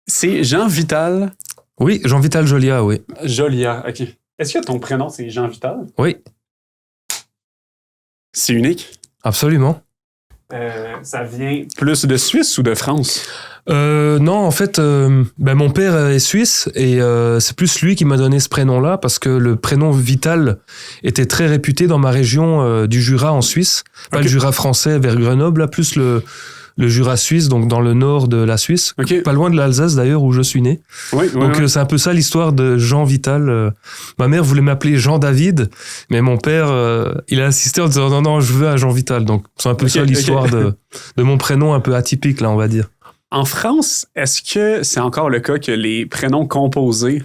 C'est Jean Vital. Oui, Jean-Vital Jolia, oui. Jolia, OK. Est-ce que ton prénom, c'est Jean Vital? Oui, C'est unique. absolument. Ça vient plus de Suisse ou de France? Non, en fait, mon père est suisse et c'est plus lui qui m'a donné ce prénom-là parce que le prénom Vital était très réputé dans ma région du Jura en Suisse. Pas Ok. le Jura français vers Grenoble, là, plus le Jura suisse, donc dans le nord de la Suisse. Ok. Pas loin de l'Alsace d'ailleurs où je suis né. Oui, Donc c'est un peu ça l'histoire de Jean Vital. Ma mère voulait m'appeler Jean David, mais mon père, il a insisté en disant non, je veux un Jean Vital. Donc c'est un peu ça l'histoire de mon prénom un peu atypique, là, on va dire. En France, est-ce que c'est encore le cas que les prénoms composés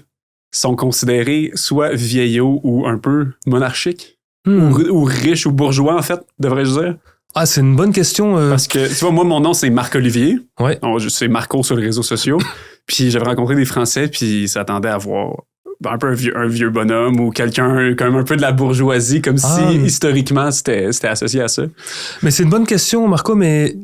sont considérés soit vieillots ou un peu monarchiques? Ou riches ou bourgeois, en fait, devrais-je dire? Ah, c'est une bonne question. Parce que, tu vois, moi, mon nom, c'est Marc-Olivier. Ouais. C'est Marco sur les réseaux sociaux. Puis j'avais rencontré des Français, puis ils s'attendaient à voir un peu un vieux bonhomme ou quelqu'un quand même un peu de la bourgeoisie, comme si, historiquement, c'était associé à ça. Mais c'est une bonne question, Marco, mais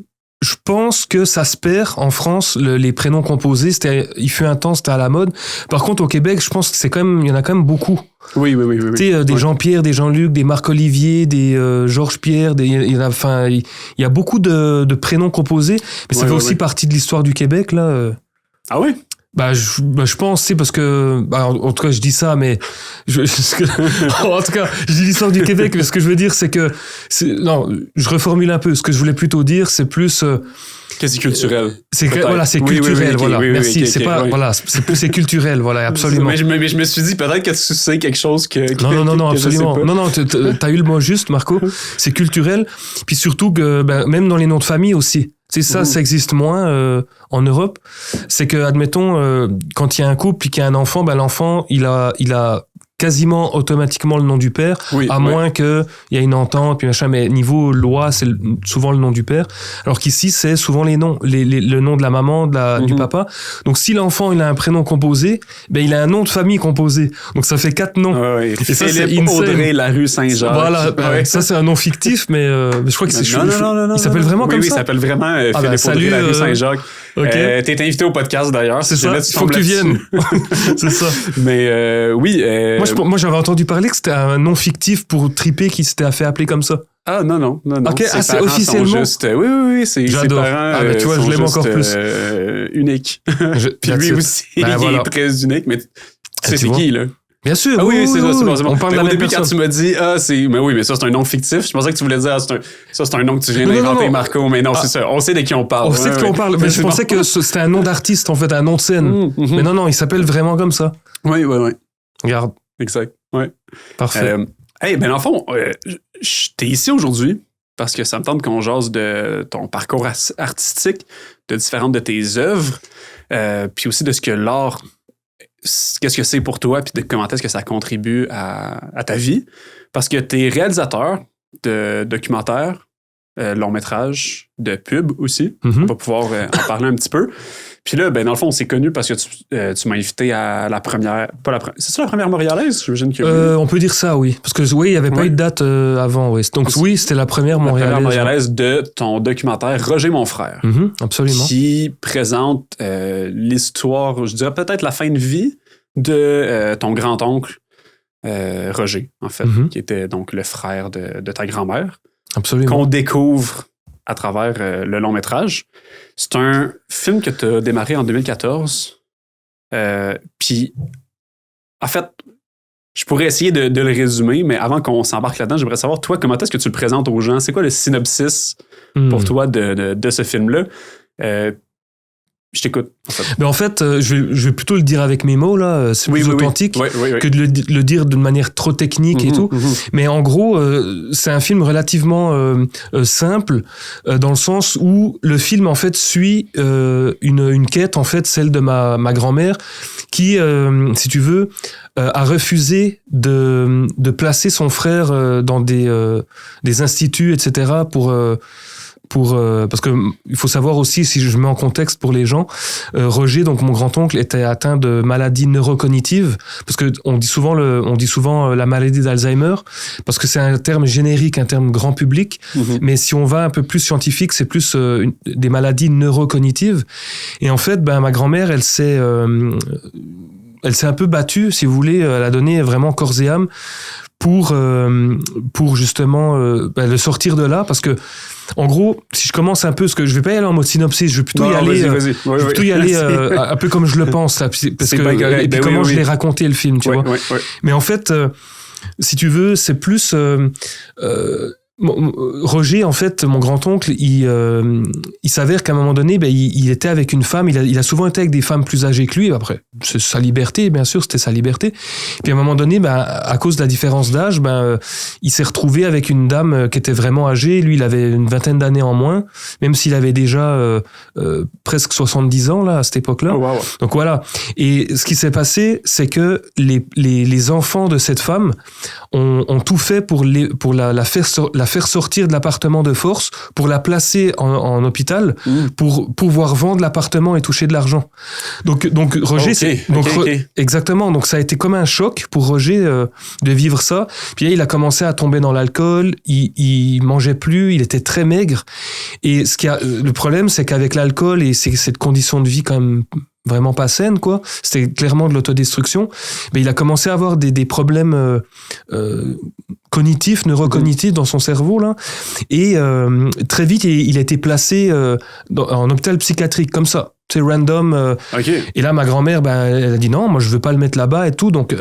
je pense que ça se perd en France, les prénoms composés. Il fut un temps, c'était à la mode. Par contre, au Québec, je pense que il y en a quand même beaucoup. Oui. Tu sais, des Jean-Pierre, des Jean-Luc, des Marc-Olivier, des Georges-Pierre, il y a beaucoup de prénoms composés, mais ça fait aussi partie de l'histoire du Québec, là. Ah oui? Je pense, c'est parce que, en tout cas, je dis ça, mais en tout cas, je dis l'histoire du Québec, mais ce que je veux dire, c'est que, non, je reformule un peu. Ce que je voulais plutôt dire, c'est plus, que c'est culturel. C'est culturel, voilà. Merci. Okay, c'est pas, voilà, c'est culturel, voilà, absolument. Mais je me suis dit, peut-être que tu sais quelque chose que non, absolument. Non, t'as eu le mot juste, Marco. C'est culturel. Puis surtout que, même dans les noms de famille aussi. C'est ça, ça existe moins en Europe. C'est que, admettons, quand il y a un couple puis qu'il y a un enfant, l'enfant, il a quasiment automatiquement le nom du père, à moins qu'il y ait une entente, puis machin, mais niveau loi, c'est souvent le nom du père. Alors qu'ici, c'est souvent les noms, le nom de la maman, du papa. Donc si l'enfant, il a un prénom composé, il a un nom de famille composé. Donc ça fait 4 noms. Et ça, c'est Audrey, la rue Saint-Jacques. Voilà, ça c'est un nom fictif, mais je crois que c'est non, il s'appelle vraiment comme ça. Oui, il s'appelle vraiment Philippe Audrey, la rue Saint-Jacques. Okay. T'es invité au podcast d'ailleurs. C'est ça, il faut que tu viennes. C'est ça. Mais oui. Moi, j'avais entendu parler que c'était un nom fictif pour triper qui s'était fait appeler comme ça. Ah non. Ok, c'est officiellement. Oui, c'est j'adore. Ses parents. Ah, mais tu vois, je l'aime encore plus. Unique. Puis lui aussi, il est très unique, mais c'est qui, là? Bien sûr. Ah oui, c'est ça. On parle de la au même début, personne. quand tu m'as dit, mais ça, c'est un nom fictif, je pensais que tu voulais dire, c'est un nom que tu viens d'inventer, Marco, mais non, c'est ça. On sait de qui on parle. On sait de qui on parle, mais je pensais que c'était un nom d'artiste, en fait, un nom de scène. Mais non, il s'appelle vraiment comme ça. Oui. Regarde. Exact. Ouais. Parfait. Dans le fond, t'es ici aujourd'hui parce que ça me tente qu'on jase de ton parcours artistique, de différentes de tes œuvres, puis aussi de ce que l'art, qu'est-ce que c'est pour toi, puis de comment est-ce que ça contribue à ta vie. Parce que t'es réalisateur de documentaires, long métrage, de pub aussi. On va pouvoir en parler un petit peu. Puis là, dans le fond, on s'est connus parce que tu m'as invité à la première... C'est-tu la première montréalaise? J'imagine que on peut dire ça, oui. Parce que il n'y avait pas eu de date avant, oui. Donc oui, c'était la première montréalaise. La première montréalaise de ton documentaire Roger mon frère. Absolument. Qui présente l'histoire, je dirais peut-être la fin de vie de ton grand-oncle Roger, en fait, qui était donc le frère de ta grand-mère. Absolument. Qu'on découvre à travers le long métrage. C'est un film que tu as démarré en 2014. Puis, en fait, je pourrais essayer de le résumer, mais avant qu'on s'embarque là-dedans, j'aimerais savoir, toi, comment est-ce que tu le présentes aux gens? C'est quoi le synopsis pour toi de ce film-là? Je t'écoute. En fait, je vais plutôt le dire avec mes mots, là. C'est plus authentique que de le dire d'une manière trop technique et tout. Mais en gros, c'est un film relativement simple, dans le sens où le film, en fait, suit une quête, en fait, celle de ma grand-mère, qui, si tu veux, a refusé de placer son frère dans des instituts, etc., parce que il faut savoir aussi, si je mets en contexte pour les gens, Roger, donc mon grand-oncle, était atteint de maladie neurocognitive, parce que on dit souvent la maladie d'Alzheimer, parce que c'est un terme générique, un terme grand public, mais si on va un peu plus scientifique, c'est plus des maladies neurocognitives. Et en fait, ma grand-mère, elle s'est un peu battue, si vous voulez, elle a donné vraiment corps et âme pour justement le sortir de là, parce que en gros, si je commence un peu, parce que je vais pas y aller en mode synopsis, je vais plutôt y aller un peu comme je le pense là, parce que et puis comment je l'ai raconté le film, tu vois. Mais en fait, si tu veux, c'est plus Roger, en fait, mon grand-oncle, il s'avère qu'à un moment donné, il était avec une femme, il a souvent été avec des femmes plus âgées que lui, après, c'est sa liberté, bien sûr, c'était sa liberté. Puis à un moment donné, à cause de la différence d'âge, il s'est retrouvé avec une dame qui était vraiment âgée, lui, il avait une vingtaine d'années en moins, même s'il avait déjà presque 70 ans, là, à cette époque-là. Oh, wow. Donc voilà. Et ce qui s'est passé, c'est que les enfants de cette femme ont tout fait pour la faire sortir de l'appartement de force, pour la placer en hôpital, pour pouvoir vendre l'appartement et toucher de l'argent. Donc Roger, exactement. Donc ça a été comme un choc pour Roger de vivre ça. Puis là, il a commencé à tomber dans l'alcool. Il mangeait plus. Il était très maigre. Et le problème, c'est qu'avec l'alcool et cette condition de vie quand même vraiment pas saine, quoi. C'était clairement de l'autodestruction. Mais il a commencé à avoir des problèmes cognitifs, neurocognitifs dans son cerveau, là. Et très vite, il a été placé en hôpital psychiatrique, comme ça. C'est random. Et là, ma grand-mère, elle a dit non, moi, je veux pas le mettre là-bas et tout. Donc,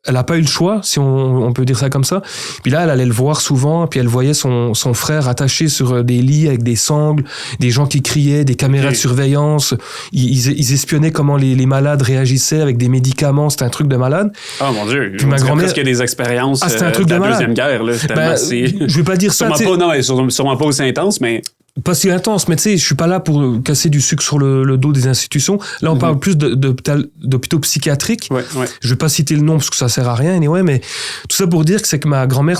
elle n'a pas eu le choix, si on peut dire ça comme ça. Puis là, elle allait le voir souvent, puis elle voyait son frère attaché sur des lits avec des sangles, des gens qui criaient, des caméras de surveillance. Ils espionnaient comment les malades réagissaient avec des médicaments. C'était un truc de malade. Oh mon Dieu, puis ma grand-mère, presque des expériences c'était un truc de la Deuxième Guerre. Là. Je vais pas dire ça. Sûrement pas aussi intense, mais... Pas si intense, mais tu sais, je suis pas là pour casser du sucre sur le dos des institutions. Là, on parle plus d'hôpitaux psychiatriques. Je vais pas citer le nom parce que ça sert à rien, anyway, mais tout ça pour dire que c'est que ma grand-mère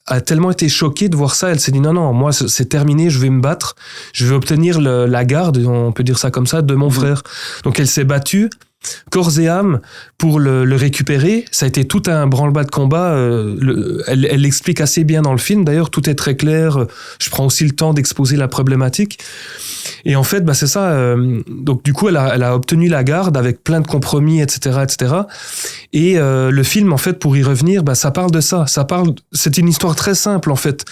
a tellement été choquée de voir ça, elle s'est dit non, moi, c'est terminé, je vais me battre, je vais obtenir la garde, on peut dire ça comme ça, de mon frère. Donc, elle s'est battue corps et âme pour le récupérer. Ça a été tout un branle-bas de combat. Elle l'explique assez bien dans le film. D'ailleurs, tout est très clair. Je prends aussi le temps d'exposer la problématique. Et en fait, c'est ça. Donc, du coup, elle a obtenu la garde avec plein de compromis, etc., etc. Et le film, en fait, pour y revenir, ça parle de ça. C'est une histoire très simple, en fait.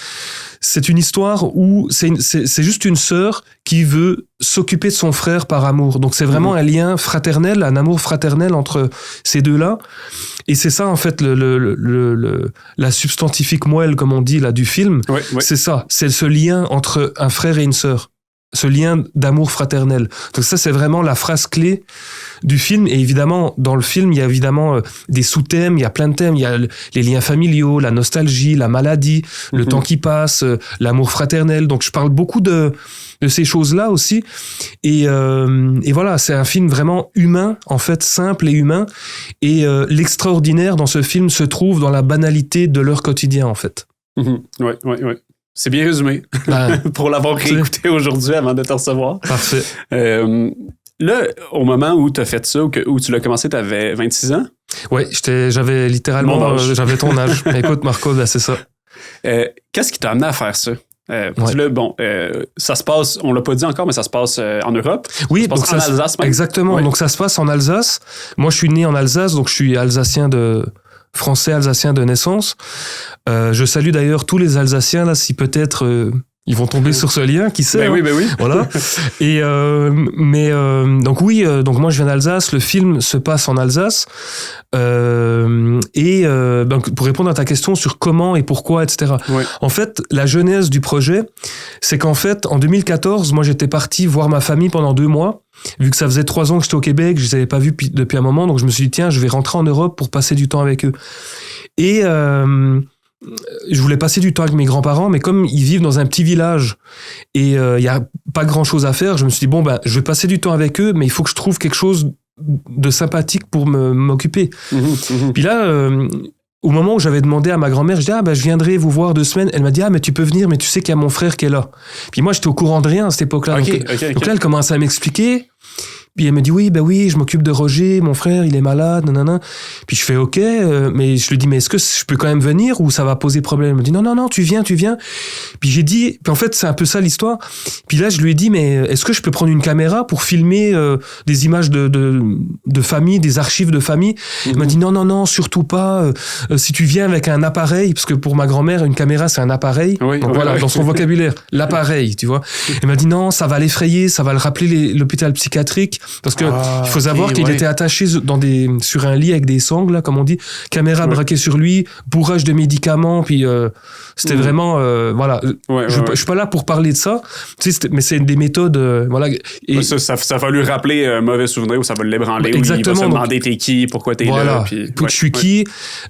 C'est une histoire où c'est juste une sœur qui veut s'occuper de son frère par amour. Donc, c'est vraiment un lien fraternel, un amour fraternel entre ces deux-là. Et c'est ça, en fait, la substantifique moelle, comme on dit, là, du film. C'est ça. C'est ce lien entre un frère et une sœur. Ce lien d'amour fraternel. Donc ça, c'est vraiment la phrase clé du film. Et évidemment, dans le film, il y a évidemment des sous-thèmes, il y a plein de thèmes. Il y a les liens familiaux, la nostalgie, la maladie, le temps qui passe, l'amour fraternel. Donc je parle beaucoup de ces choses-là aussi. Et voilà, c'est un film vraiment humain, en fait, simple et humain. Et l'extraordinaire dans ce film se trouve dans la banalité de leur quotidien, en fait. Ouais. C'est bien résumé pour l'avoir réécouté aujourd'hui avant de te recevoir. Parfait. Là, au moment où tu as fait ça, où tu l'as commencé, tu avais 26 ans? Oui, j'avais littéralement j'avais ton âge. Écoute, Marco, c'est ça. Qu'est-ce qui t'a amené à faire ça? Ça se passe, on l'a pas dit encore, mais ça se passe en Europe. Oui, ça se passe en Alsace même. Exactement. Ouais. Donc ça se passe en Alsace. Moi, je suis né en Alsace, donc je suis français alsacien de naissance. Je salue d'ailleurs tous les Alsaciens là, si peut-être ils vont tomber sur ce lien, qui sait. Oui. Voilà. Et donc oui, donc moi je viens d'Alsace. Le film se passe en Alsace. Donc pour répondre à ta question sur comment et pourquoi, etc. Ouais. En fait, la genèse du projet, c'est qu'en fait, en 2014, moi j'étais parti voir ma famille pendant 2 mois. Vu que ça faisait 3 ans que j'étais au Québec, je les avais pas vus depuis un moment, donc je me suis dit tiens, je vais rentrer en Europe pour passer du temps avec eux. Et je voulais passer du temps avec mes grands-parents, mais comme ils vivent dans un petit village et il y a pas grand-chose à faire, je me suis dit je vais passer du temps avec eux, mais il faut que je trouve quelque chose de sympathique pour m'occuper. Puis là, au moment où j'avais demandé à ma grand-mère, je dis, je viendrai vous voir 2 semaines. Elle m'a dit, mais tu peux venir, mais tu sais qu'il y a mon frère qui est là. Puis moi, j'étais au courant de rien à cette époque-là. Donc là, elle commence à m'expliquer. Puis elle me dit, oui, je m'occupe de Roger, mon frère, il est malade, nanana. Puis je fais, ok, mais je lui dis, mais est-ce que je peux quand même venir ou ça va poser problème? Elle me dit, non, tu viens. Puis j'ai dit, puis en fait, c'est un peu ça l'histoire. Puis là, je lui ai dit, mais est-ce que je peux prendre une caméra pour filmer des images de famille, des archives de famille? Elle m'a dit, non, surtout pas. Si tu viens avec un appareil, parce que pour ma grand-mère, une caméra, c'est un appareil. Oui, donc voilà, dans son vocabulaire, l'appareil, tu vois. Elle m'a dit, non, ça va l'effrayer, ça va le rappeler l'hôpital psychiatrique. Parce que il faut savoir qu'il était attaché sur un lit avec des sangles, là, comme on dit, caméra braquée sur lui, bourrage de médicaments, puis c'était vraiment, voilà. Je suis pas là pour parler de ça, mais c'est des méthodes, voilà. Et ça va lui rappeler un mauvais souvenir ou ça va l'ébranler. Exactement. Ou il va se demander t'es qui, pourquoi t'es là. Puis je suis qui,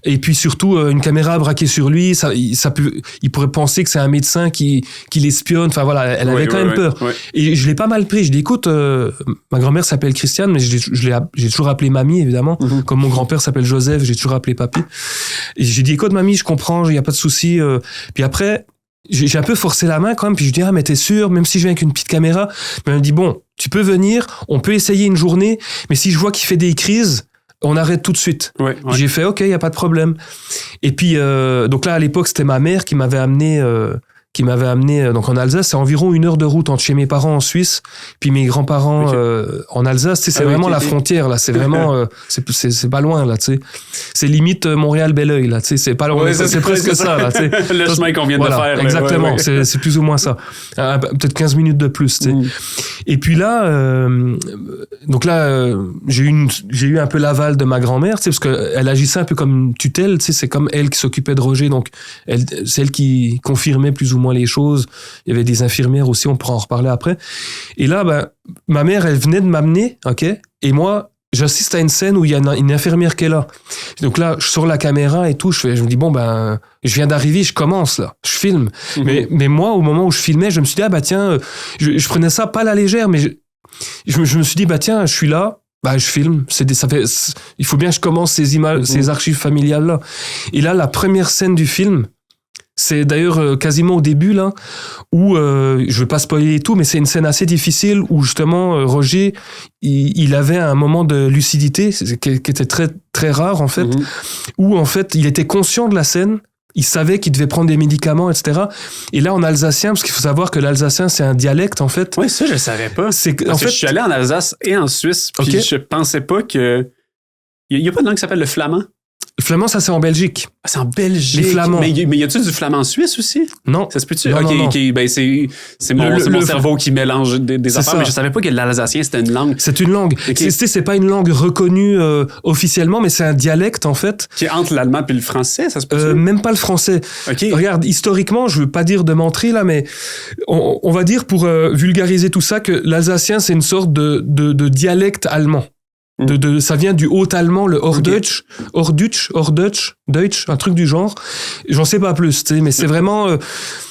et puis surtout une caméra braquée sur lui, il pourrait penser que c'est un médecin qui l'espionne. Enfin voilà, elle avait quand même peur. Et je l'ai pas mal pris. Je dis écoute, ma grand-mère s'appelle Christiane, mais j'ai toujours appelé mamie, évidemment. Comme mon grand-père s'appelle Joseph, j'ai toujours appelé papy. Et j'ai dit, écoute, mamie, je comprends, il n'y a pas de souci. Puis après, j'ai un peu forcé la main quand même, puis je dis, mais t'es sûr, même si je viens avec une petite caméra? Mais elle me dit, bon, tu peux venir, on peut essayer une journée, mais si je vois qu'il fait des crises, on arrête tout de suite. J'ai fait, ok, il n'y a pas de problème. Et puis, donc là, à l'époque, c'était ma mère qui m'avait amené donc en Alsace. C'est environ 1 heure de route entre chez mes parents en Suisse puis mes grands-parents en Alsace. C'est vraiment la frontière là. C'est vraiment c'est pas loin là. Tu sais, c'est limite Montréal-Belleuil là. Tu sais, c'est pas loin. C'est presque ça là. Tu sais. Le chemin qu'on vient de faire. Exactement. C'est plus ou moins ça. Peut-être 15 minutes de plus. Tu sais. Et puis là, donc là, j'ai eu un peu l'aval de ma grand-mère, tu sais, parce que elle agissait un peu comme une tutelle. Tu sais, c'est comme elle qui s'occupait de Roger, donc c'est elle qui confirmait plus ou moins les choses. Il y avait des infirmières aussi, on pourra en reparler après. Et là, ma mère, elle venait de m'amener, ok, et moi, j'assiste à une scène où il y a une infirmière qui est là. Donc là, je sors la caméra et tout, je me dis, je viens d'arriver, je commence là, je filme. Mais moi, au moment où je filmais, je me suis dit, tiens, je prenais ça pas à la légère, mais je me suis dit, tiens, je suis là, je filme. Il faut bien que je commence ces images, ces archives familiales là. Et là, la première scène du film, c'est d'ailleurs quasiment au début là où je veux pas spoiler tout, mais c'est une scène assez difficile où justement Roger il avait un moment de lucidité qui était très très rare en fait, où en fait il était conscient de la scène. Il savait qu'il devait prendre des médicaments, etc. Et là, en alsacien, parce qu'il faut savoir que l'alsacien, c'est un dialecte, en fait. Oui, ça, je savais pas. Parce que je suis allé en Alsace et en Suisse, puis je pensais pas que... Il y a pas de langue qui s'appelle le flamand? Le flamand, ça, c'est en Belgique. Ah, c'est en Belgique. Les flamands. Mais y a-tu du flamand suisse aussi? Non. Ça se peut-tu? Non, non. C'est mon cerveau qui mélange des affaires, mais je savais pas que l'alsacien, c'était une langue. C'est une langue. C'est pas une langue reconnue officiellement, mais c'est un dialecte, en fait. Qui est entre l'allemand et le français, ça se peut-tu? Même pas le français. Regarde, historiquement, je veux pas dire de mentir, là, mais on va dire, pour vulgariser tout ça, que l'alsacien, c'est une sorte de dialecte allemand. Ça vient du haut-allemand, le Hochdeutsch, Deutsch, un truc du genre. J'en sais pas plus, tu sais, mais c'est vraiment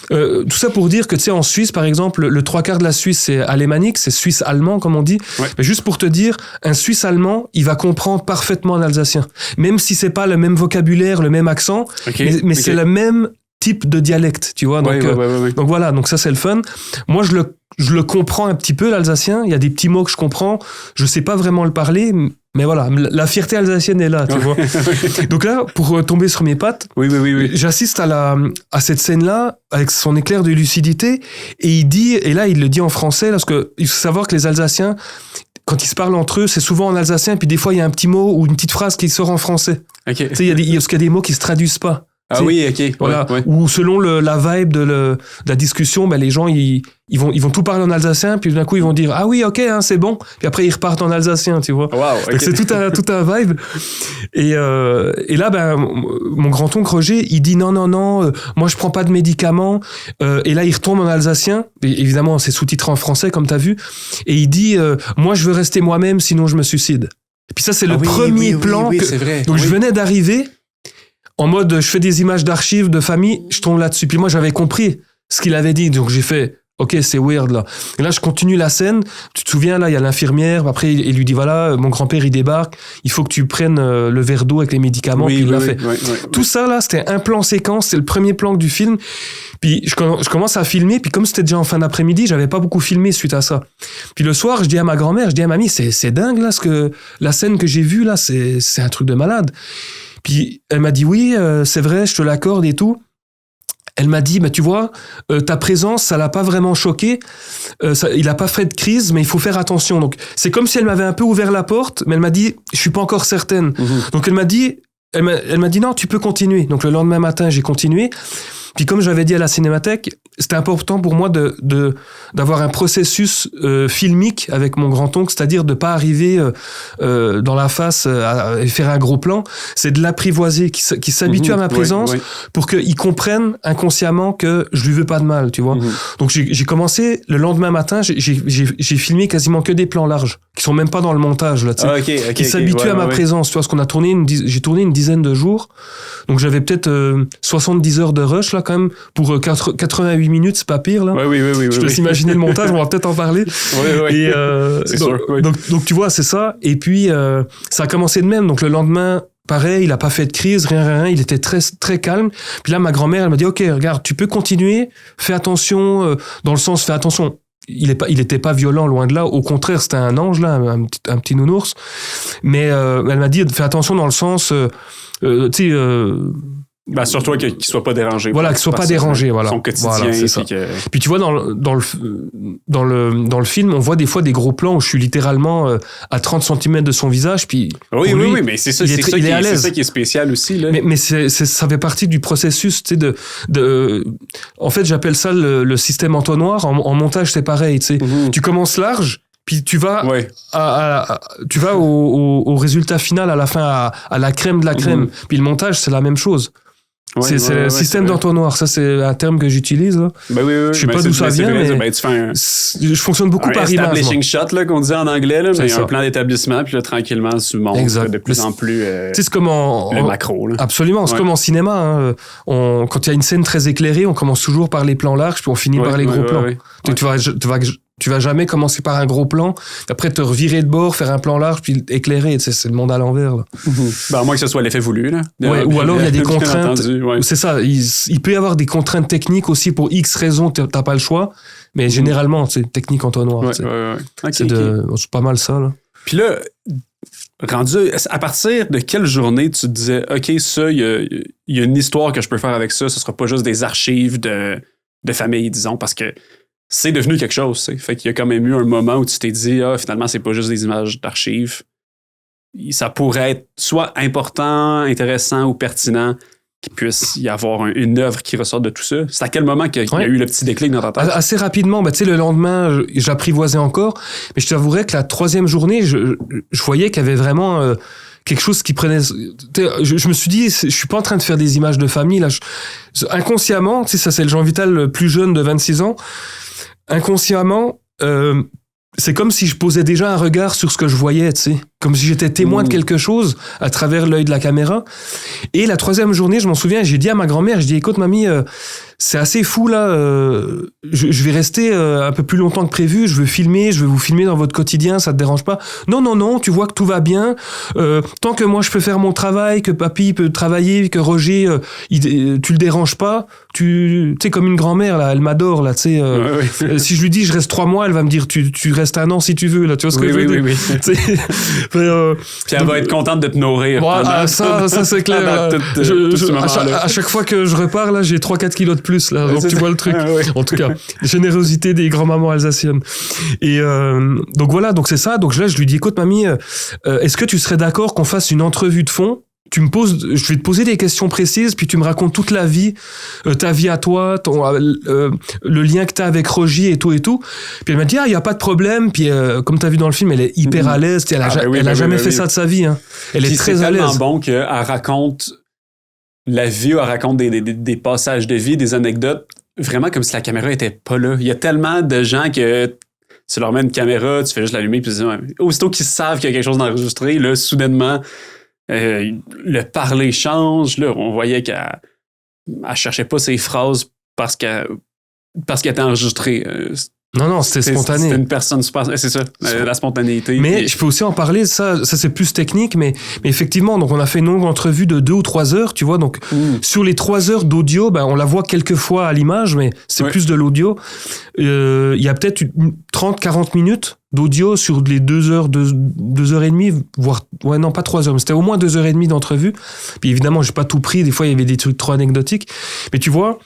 tout ça pour dire que, tu sais, en Suisse, par exemple, le 3/4 de la Suisse, c'est alémanique, c'est suisse-allemand, comme on dit. Mais juste pour te dire, un Suisse-allemand, il va comprendre parfaitement l'alsacien. Même si c'est pas le même vocabulaire, le même accent, mais c'est le même type de dialecte, tu vois. Donc, donc voilà, donc ça, c'est le fun. Moi, je le comprends un petit peu, l'alsacien. Il y a des petits mots que je comprends. Je sais pas vraiment le parler, mais voilà, la fierté alsacienne est là, tu vois. Donc là, pour tomber sur mes pattes, j'assiste à cette scène-là avec son éclair de lucidité, et il le dit en français, parce que il faut savoir que les Alsaciens, quand ils se parlent entre eux, c'est souvent en alsacien, puis des fois il y a un petit mot ou une petite phrase qui sort en français. Tu sais, parce qu'il y a des mots qui se traduisent pas. Ah oui, ok. Voilà. Ou selon la vibe de la discussion, les gens ils vont tout parler en alsacien, puis d'un coup ils vont dire ah oui, ok, hein, c'est bon, puis après ils repartent en alsacien, tu vois. Wow, okay. Donc c'est tout un vibe. Et là, mon grand-oncle Roger, il dit non, moi je prends pas de médicaments. Et là il retombe en alsacien. Et évidemment, c'est sous-titré en français comme t'as vu. Et il dit moi je veux rester moi-même, sinon je me suicide. Et puis ça c'est le premier plan. C'est vrai. Donc je venais d'arriver. En mode, je fais des images d'archives de famille, je tombe là-dessus. Puis moi, j'avais compris ce qu'il avait dit. Donc, j'ai fait, ok, c'est weird là. Et là, je continue la scène. Tu te souviens, là, il y a l'infirmière. Après, il lui dit, voilà, mon grand-père, il débarque. Il faut que tu prennes le verre d'eau avec les médicaments. Puis il l'a fait. Tout ça, là, c'était un plan séquence. C'est le premier plan du film. Puis je commence à filmer. Puis comme c'était déjà en fin d'après-midi, j'avais pas beaucoup filmé suite à ça. Puis le soir, je dis à ma grand-mère, je dis à mamie, c'est dingue, là, la scène que j'ai vue, là, c'est un truc de malade. Puis elle m'a dit, oui, c'est vrai, je te l'accorde et tout. Elle m'a dit, tu vois, ta présence, ça l'a pas vraiment choqué. Il a pas fait de crise, mais il faut faire attention. Donc, c'est comme si elle m'avait un peu ouvert la porte, mais elle m'a dit, je suis pas encore certaine. Donc, elle m'a dit, non, tu peux continuer. Donc, le lendemain matin, j'ai continué. Puis, comme j'avais dit à la Cinémathèque, c'était important pour moi d'avoir un processus filmique avec mon grand-oncle, c'est-à-dire de pas arriver dans la face et faire un gros plan. C'est de l'apprivoiser, qui s'habitue à ma présence pour qu'il comprenne inconsciemment que je lui veux pas de mal, tu vois. Donc j'ai commencé le lendemain matin, j'ai filmé quasiment que des plans larges qui sont même pas dans le montage là, tu sais, qui s'habituent à ma présence. Tu vois, ce qu'on a tourné, j'ai tourné une dizaine de jours, donc j'avais peut-être 70 heures de rush là quand même pour 88 minutes, c'est pas pire là. Oui. Je te laisse imaginer le montage, on va peut-être en parler. Et c'est sûr. Donc tu vois, c'est ça. Et puis ça a commencé de même. Donc le lendemain, pareil, il a pas fait de crise, rien. Il était très très calme. Puis là, ma grand-mère, elle m'a dit, ok, regarde, tu peux continuer. Fais attention, dans le sens, fais attention. Il était pas violent, loin de là. Au contraire, c'était un ange là, un petit nounours. Mais elle m'a dit, fais attention dans le sens, tu sais. Surtout qu'il soit pas dérangé. Voilà, qu'il soit pas dérangé, voilà. Son quotidien. Voilà, c'est ça. Puis tu vois, dans le film, on voit des fois des gros plans où je suis littéralement à 30 cm de son visage, puis... Oui, mais c'est ça, c'est ça qui est spécial aussi, là. Mais ça fait partie du processus, tu sais, en fait, j'appelle ça le système entonnoir. En montage, c'est pareil, tu sais. Tu commences large, puis tu vas au résultat final, à la fin, à la crème de la crème. Puis le montage, c'est la même chose. C'est le système d'entonnoir. Ça, c'est un terme que j'utilise. Là. Je sais pas d'où ça vient, mais je fonctionne beaucoup par image. Establishing shot, là, qu'on dit en anglais, là, mais il y a un plan d'établissement, puis là, tranquillement, tu montres de plus en plus c'est comme le macro. Là. Absolument, c'est comme en cinéma. Hein. Quand il y a une scène très éclairée, on commence toujours par les plans larges, puis on finit par les gros plans. Tu vas jamais commencer par un gros plan, après te revirer de bord, faire un plan large, puis éclairer. C'est le monde à l'envers. Là. À moins que ce soit l'effet voulu. Là. Ou alors il y a des contraintes. C'est ça. Il peut y avoir des contraintes techniques aussi pour X raisons, t'as pas le choix. Mais généralement, c'est technique entonnoir. C'est pas mal ça. Là. Puis là, rendu à partir de quelle journée tu te disais, OK, ça, il y a une histoire que je peux faire avec ça, ce sera pas juste des archives de famille, disons, parce que c'est devenu quelque chose. T'sais. Fait qu'il y a quand même eu un moment où tu t'es dit, finalement, c'est pas juste des images d'archives. Ça pourrait être soit important, intéressant ou pertinent qu'il puisse y avoir une œuvre qui ressort de tout ça. C'est à quel moment qu'il y a eu le petit déclic dans ta tête? Assez rapidement. Tu sais, le lendemain, j'apprivoisais encore. Mais je t'avouerais que la troisième journée, je voyais qu'il y avait vraiment quelque chose qui prenait... Je me suis dit, je suis pas en train de faire des images de famille. Là. Inconsciemment, tu sais, ça c'est le Jean Vital le plus jeune de 26 ans. Inconsciemment, c'est comme si je posais déjà un regard sur ce que je voyais, tu sais. Comme si j'étais témoin de quelque chose à travers l'œil de la caméra. Et la troisième journée, je m'en souviens, j'ai dit à ma grand-mère, je dis, écoute, mamie, c'est assez fou, là. Je vais rester un peu plus longtemps que prévu. Je veux vous filmer dans votre quotidien, ça te dérange pas? Non, tu vois que tout va bien. Tant que moi, je peux faire mon travail, que papy peut travailler, que Roger, tu le déranges pas. Tu sais, comme une grand-mère, là, elle m'adore, là, tu sais. Si je lui dis, je reste 3 mois, elle va me dire, tu restes 1 an si tu veux, là. Tu vois ce que je veux dire? Oui. Puis elle va être contente de te nourrir. Voilà, ça c'est clair. À chaque fois que je repars, là, j'ai 3-4 kilos de plus. Là, donc tu vois le truc. En tout cas, générosité des grands-mamans alsaciennes. Et donc voilà, donc c'est ça. Donc là, je lui dis, écoute, mamie, est-ce que tu serais d'accord qu'on fasse une entrevue de fond? Je vais te poser des questions précises, puis tu me racontes toute la vie, ta vie à toi, le lien que t'as avec Roger et tout. Puis elle m'a dit, il y a pas de problème. Puis comme t'as vu dans le film, elle est hyper à l'aise. Elle a jamais fait ça de sa vie. Hein. Elle est très à l'aise. C'est tellement bon qu'elle raconte la vie, elle raconte des passages de vie, des anecdotes, vraiment comme si la caméra était pas là. Il y a tellement de gens que tu leur mets une caméra, tu fais juste l'allumer, puis aussitôt qu'ils savent qu'il y a quelque chose d'enregistré, là, soudainement, le parler change. Là, on voyait qu'elle cherchait pas ses phrases parce qu'elle parce qu'elle était enregistrée. Non, c'était spontané. C'était une personne super... C'est ça, la spontanéité. Mais je peux aussi en parler, ça c'est plus technique, mais effectivement, donc on a fait une longue entrevue de 2 ou 3 heures, tu vois, donc sur les 3 heures d'audio, ben, on la voit quelques fois à l'image, mais c'est plus de l'audio. Il y a peut-être 30-40 minutes d'audio sur les 2 heures, 2 heures et demie, voire, ouais, non, pas 3 heures, mais c'était au moins 2 heures et demie d'entrevue. Puis évidemment, j'ai pas tout pris, des fois il y avait des trucs trop anecdotiques, mais tu vois,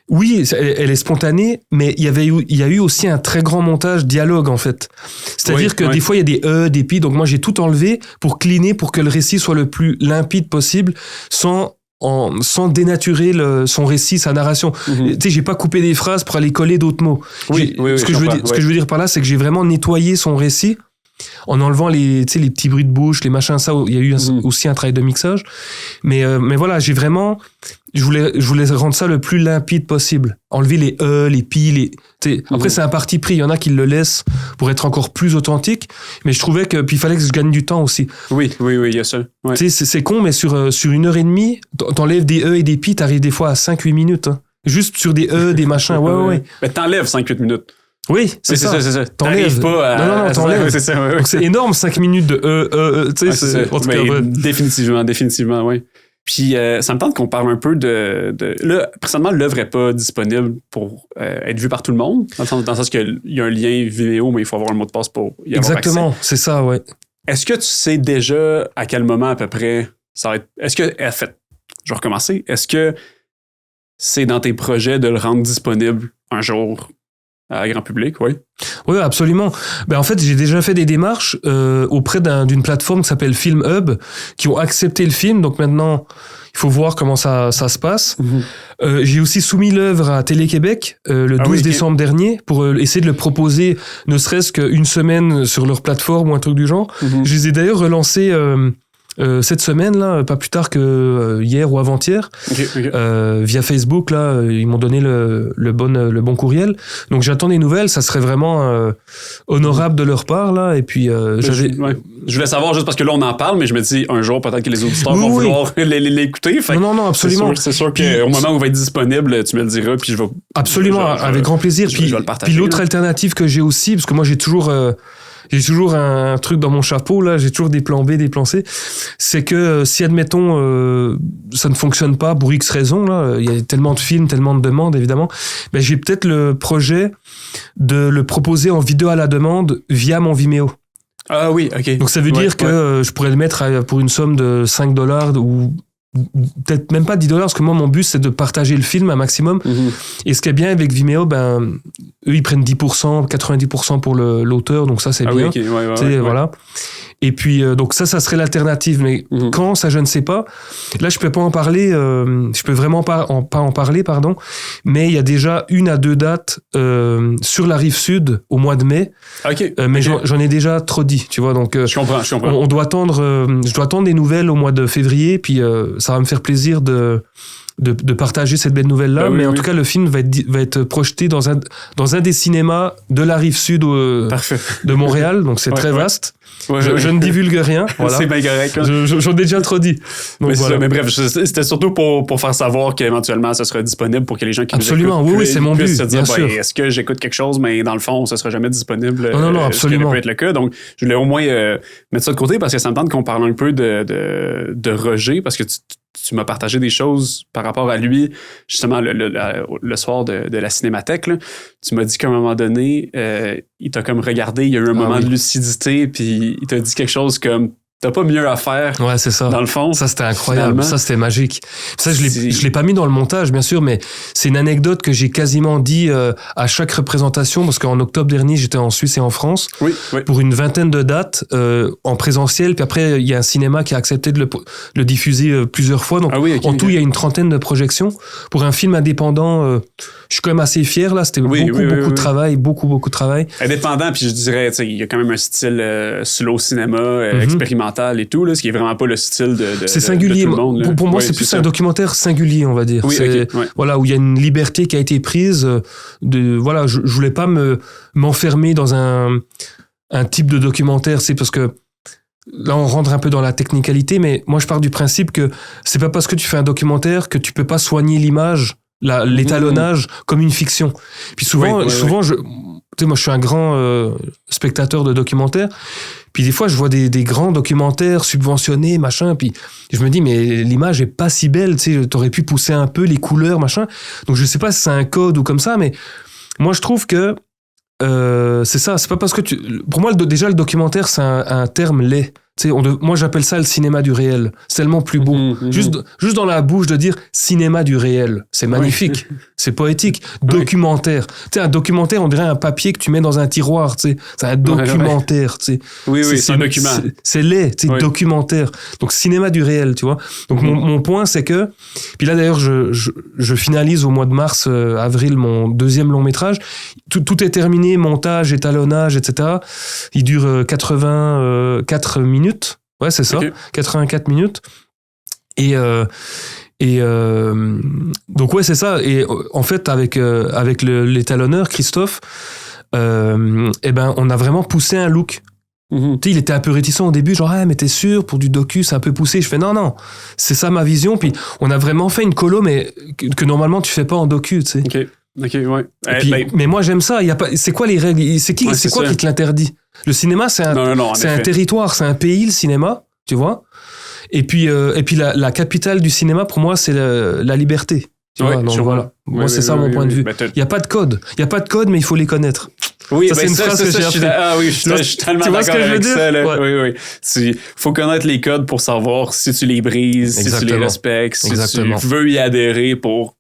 oui, elle est spontanée, mais il y a eu aussi un très grand montage dialogue, en fait. C'est-à-dire que des fois, il y a des des pi, donc moi, j'ai tout enlevé pour cleaner, pour que le récit soit le plus limpide possible, sans dénaturer son récit, sa narration. Tu sais, j'ai pas coupé des phrases pour aller coller d'autres mots. Ce que je veux dire par là, c'est que j'ai vraiment nettoyé son récit en enlevant les petits bruits de bouche, les machins, ça, il y a eu aussi un travail de mixage. Mais voilà, je voulais rendre ça le plus limpide possible. Enlever les les pi, après, c'est un parti pris. Il y en a qui le laissent pour être encore plus authentique. Mais je trouvais que, puis il fallait que je gagne du temps aussi. Oui, il y a ça. Ouais. Tu sais, c'est con, mais sur 1 heure et demie, t'enlèves des et des pi, t'arrives des fois à 5-8 minutes. Hein. Juste sur des des machins. Ouais. Mais t'enlèves 5-8 minutes. Oui, c'est ça. T'enlèves pas à... Non, t'enlèves. C'est ça, ouais. Donc c'est énorme, 5 minutes de tu sais, en tout cas, définitivement, oui. Puis ça me tente qu'on parle un peu de... Là, présentement, l'œuvre n'est pas disponible pour être vue par tout le monde, dans le sens qu'il y a un lien vidéo, mais il faut avoir un mot de passe pour y avoir Exactement, accès. C'est ça, ouais. Est-ce que tu sais déjà à quel moment à peu près ça va être... Est-ce que... En fait, je vais recommencer. Est-ce que c'est dans tes projets de le rendre disponible un jour à grand public, oui? Oui, absolument. En fait, j'ai déjà fait des démarches auprès d'une plateforme qui s'appelle Film Hub, qui ont accepté le film. Donc maintenant, il faut voir comment ça se passe. J'ai aussi soumis l'œuvre à Télé-Québec le 12 décembre dernier pour essayer de le proposer, ne serait-ce qu'une semaine sur leur plateforme ou un truc du genre. Je les ai d'ailleurs relancés cette semaine, là, pas plus tard que hier ou avant-hier, via Facebook, là, ils m'ont donné le bon courriel. Donc j'attends des nouvelles, ça serait vraiment honorable de leur part, là. Et puis je voulais savoir juste parce que là on en parle, mais je me dis un jour peut-être que les auditeurs vont vouloir l'écouter. Non, absolument. C'est sûr qu'au moment où il va être disponible, tu me le diras, puis je vais... Absolument, avec grand plaisir. Je vais le partager. Puis l'autre alternative que j'ai aussi, parce que moi j'ai toujours un truc dans mon chapeau, là, j'ai toujours des plans B, des plans C, c'est que si, admettons, ça ne fonctionne pas pour X raisons, là, il y a tellement de films, tellement de demandes, évidemment, j'ai peut-être le projet de le proposer en vidéo à la demande via mon Vimeo. Ah oui, ok. Donc ça veut dire que je pourrais le mettre pour une somme de $5 ou peut-être même pas $10, parce que moi mon but c'est de partager le film un maximum. Et ce qui est bien avec Vimeo, eux ils prennent 10%, 90% pour l'auteur, donc ça c'est bien. Voilà. Et puis donc ça serait l'alternative, mais quand, ça je ne sais pas. Là je peux pas en parler, je peux vraiment pas en parler, pardon. Mais il y a déjà 1 à 2 dates sur la rive sud au mois de mai. Mais j'en ai déjà trop dit, tu vois. Donc je comprends. On doit attendre, je dois attendre des nouvelles au mois de février, puis ça va me faire plaisir de partager cette belle nouvelle-là. En tout cas, le film va être projeté dans un des cinémas de la rive sud de Montréal, donc c'est très vaste. Je ne divulgue rien. Voilà. C'est bien correct. J'en ai déjà trop dit. Donc, mais bref, c'était surtout pour faire savoir qu'éventuellement, ça sera disponible pour que les gens qui absolument, nous écoutent c'est mon but, se dire, bien sûr. Est-ce que j'écoute quelque chose, mais dans le fond, ça sera jamais disponible. Non, absolument. Ce qui peut être le cas. Donc, je voulais au moins mettre ça de côté parce que ça me tente qu'on parle un peu de Roger, parce que tu m'as partagé des choses par rapport à lui, justement, le soir de la Cinémathèque. Là. Tu m'as dit qu'à un moment donné, il t'a comme regardé, il y a eu un moment de lucidité, puis il t'a dit quelque chose comme t'as pas mieux à faire. Ouais, c'est ça. Dans le fond. Ça, c'était incroyable. Finalement. Ça, c'était magique. Ça, je l'ai pas mis dans le montage, bien sûr, mais c'est une anecdote que j'ai quasiment dit à chaque représentation, parce qu'en octobre dernier, j'étais en Suisse et en France pour une 20aine de dates en présentiel. Puis après, il y a un cinéma qui a accepté de le diffuser plusieurs fois. Donc, en tout, il y a une 30aine de projections. Pour un film indépendant, je suis quand même assez fier, là. C'était beaucoup de travail, beaucoup de travail. Indépendant, puis je dirais, il y a quand même un style slow cinéma, expérimental et tout, là, ce qui est vraiment pas le style de c'est singulier. De tout le monde, pour moi, c'est plus un documentaire singulier, on va dire. Voilà, où il y a une liberté qui a été prise. Je voulais pas m'enfermer dans un type de documentaire. C'est parce que là, on rentre un peu dans la technicalité, mais moi, je pars du principe que c'est pas parce que tu fais un documentaire que tu peux pas soigner l'image l'étalonnage comme une fiction. Puis souvent, tu sais, moi je suis un grand spectateur de documentaires. Puis des fois, je vois des grands documentaires subventionnés, machin. Puis je me dis, mais l'image est pas si belle. Tu sais, t'aurais pu pousser un peu les couleurs, machin. Donc je sais pas si c'est un code ou comme ça, mais moi je trouve que c'est ça. C'est pas parce que pour moi, déjà le documentaire, c'est un terme laid. Tu sais, moi j'appelle ça le cinéma du réel. C'est tellement plus beau. Juste dans la bouche de dire cinéma du réel. C'est magnifique. C'est poétique. Documentaire. Tu sais, un documentaire, on dirait un papier que tu mets dans un tiroir. Tu sais, c'est un documentaire. Tu sais. Oui, c'est un document. C'est laid. Tu sais, documentaire. Donc cinéma du réel, tu vois. Donc mon point, c'est que. Puis là d'ailleurs, je finalise au mois de mars, avril, mon 2e long métrage. Tout est terminé, montage, étalonnage, etc. Il dure 84 minutes. Ouais, c'est ça. 84 minutes. Et donc ouais, c'est ça. Et en fait, avec l'étalonneur, Christophe, on a vraiment poussé un look. Tu sais, il était un peu réticent au début, genre, mais t'es sûr, pour du docu, c'est un peu poussé. Je fais, non, c'est ça ma vision. Puis on a vraiment fait une colo, mais que normalement tu fais pas en docu, tu sais. Ok, ouais. Mais moi, j'aime ça. C'est quoi les règles? C'est quoi qui te l'interdit? Le cinéma, c'est un territoire, c'est un pays, le cinéma, tu vois. Et puis la capitale du cinéma, pour moi, c'est la liberté. Tu vois, donc voilà. Moi, c'est ça mon point de vue. Il n'y a pas de code. Il n'y a pas de code, mais il faut les connaître. Oui, c'est une phrase que j'ai appris. Je suis tellement d'accord avec ça. Oui. Il faut connaître les codes pour savoir si tu les brises, si tu les respectes, si tu veux y adhérer pour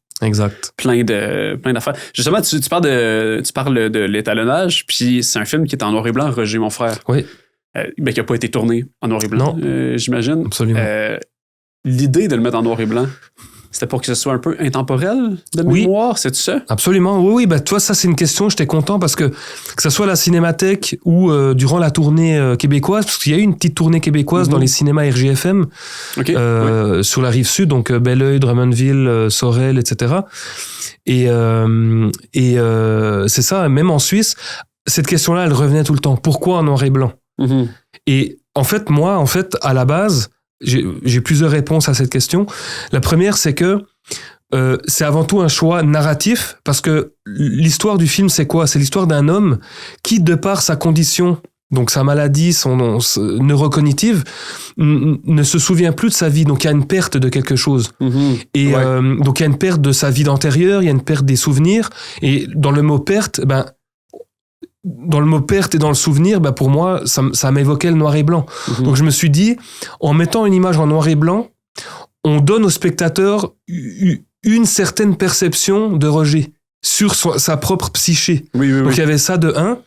plein d'affaires. Justement, tu parles de l'étalonnage, puis c'est un film qui est en noir et blanc, Roger, mon frère. Oui. Qui n'a pas été tourné en noir et blanc, j'imagine. Absolument. L'idée de le mettre en noir et blanc, c'était pour que ce soit un peu intemporel de mémoire, c'est ça? Absolument, oui. Toi, ça, c'est une question, j'étais content parce que ce soit la Cinémathèque ou durant la tournée québécoise, parce qu'il y a eu une petite tournée québécoise dans les cinémas RGFM, sur la rive sud, donc Belleuil, Drummondville, Sorel, etc. Et c'est ça, même en Suisse, cette question-là, elle revenait tout le temps. Pourquoi en noir et blanc? Et en fait, moi, à la base, j'ai plusieurs réponses à cette question. La première, c'est que c'est avant tout un choix narratif, parce que l'histoire du film, c'est quoi? C'est l'histoire d'un homme qui, de par sa condition, donc sa maladie, son neurocognitive, ne se souvient plus de sa vie. Donc il y a une perte de quelque chose. Et donc il y a une perte de sa vie antérieure, il y a une perte des souvenirs. Et dans le mot perte, dans le mot perte et dans le souvenir, pour moi, ça m'évoquait le noir et blanc. Donc je me suis dit, en mettant une image en noir et blanc, on donne au spectateur une certaine perception de Roger sur sa propre psyché. Donc il y avait ça de 1.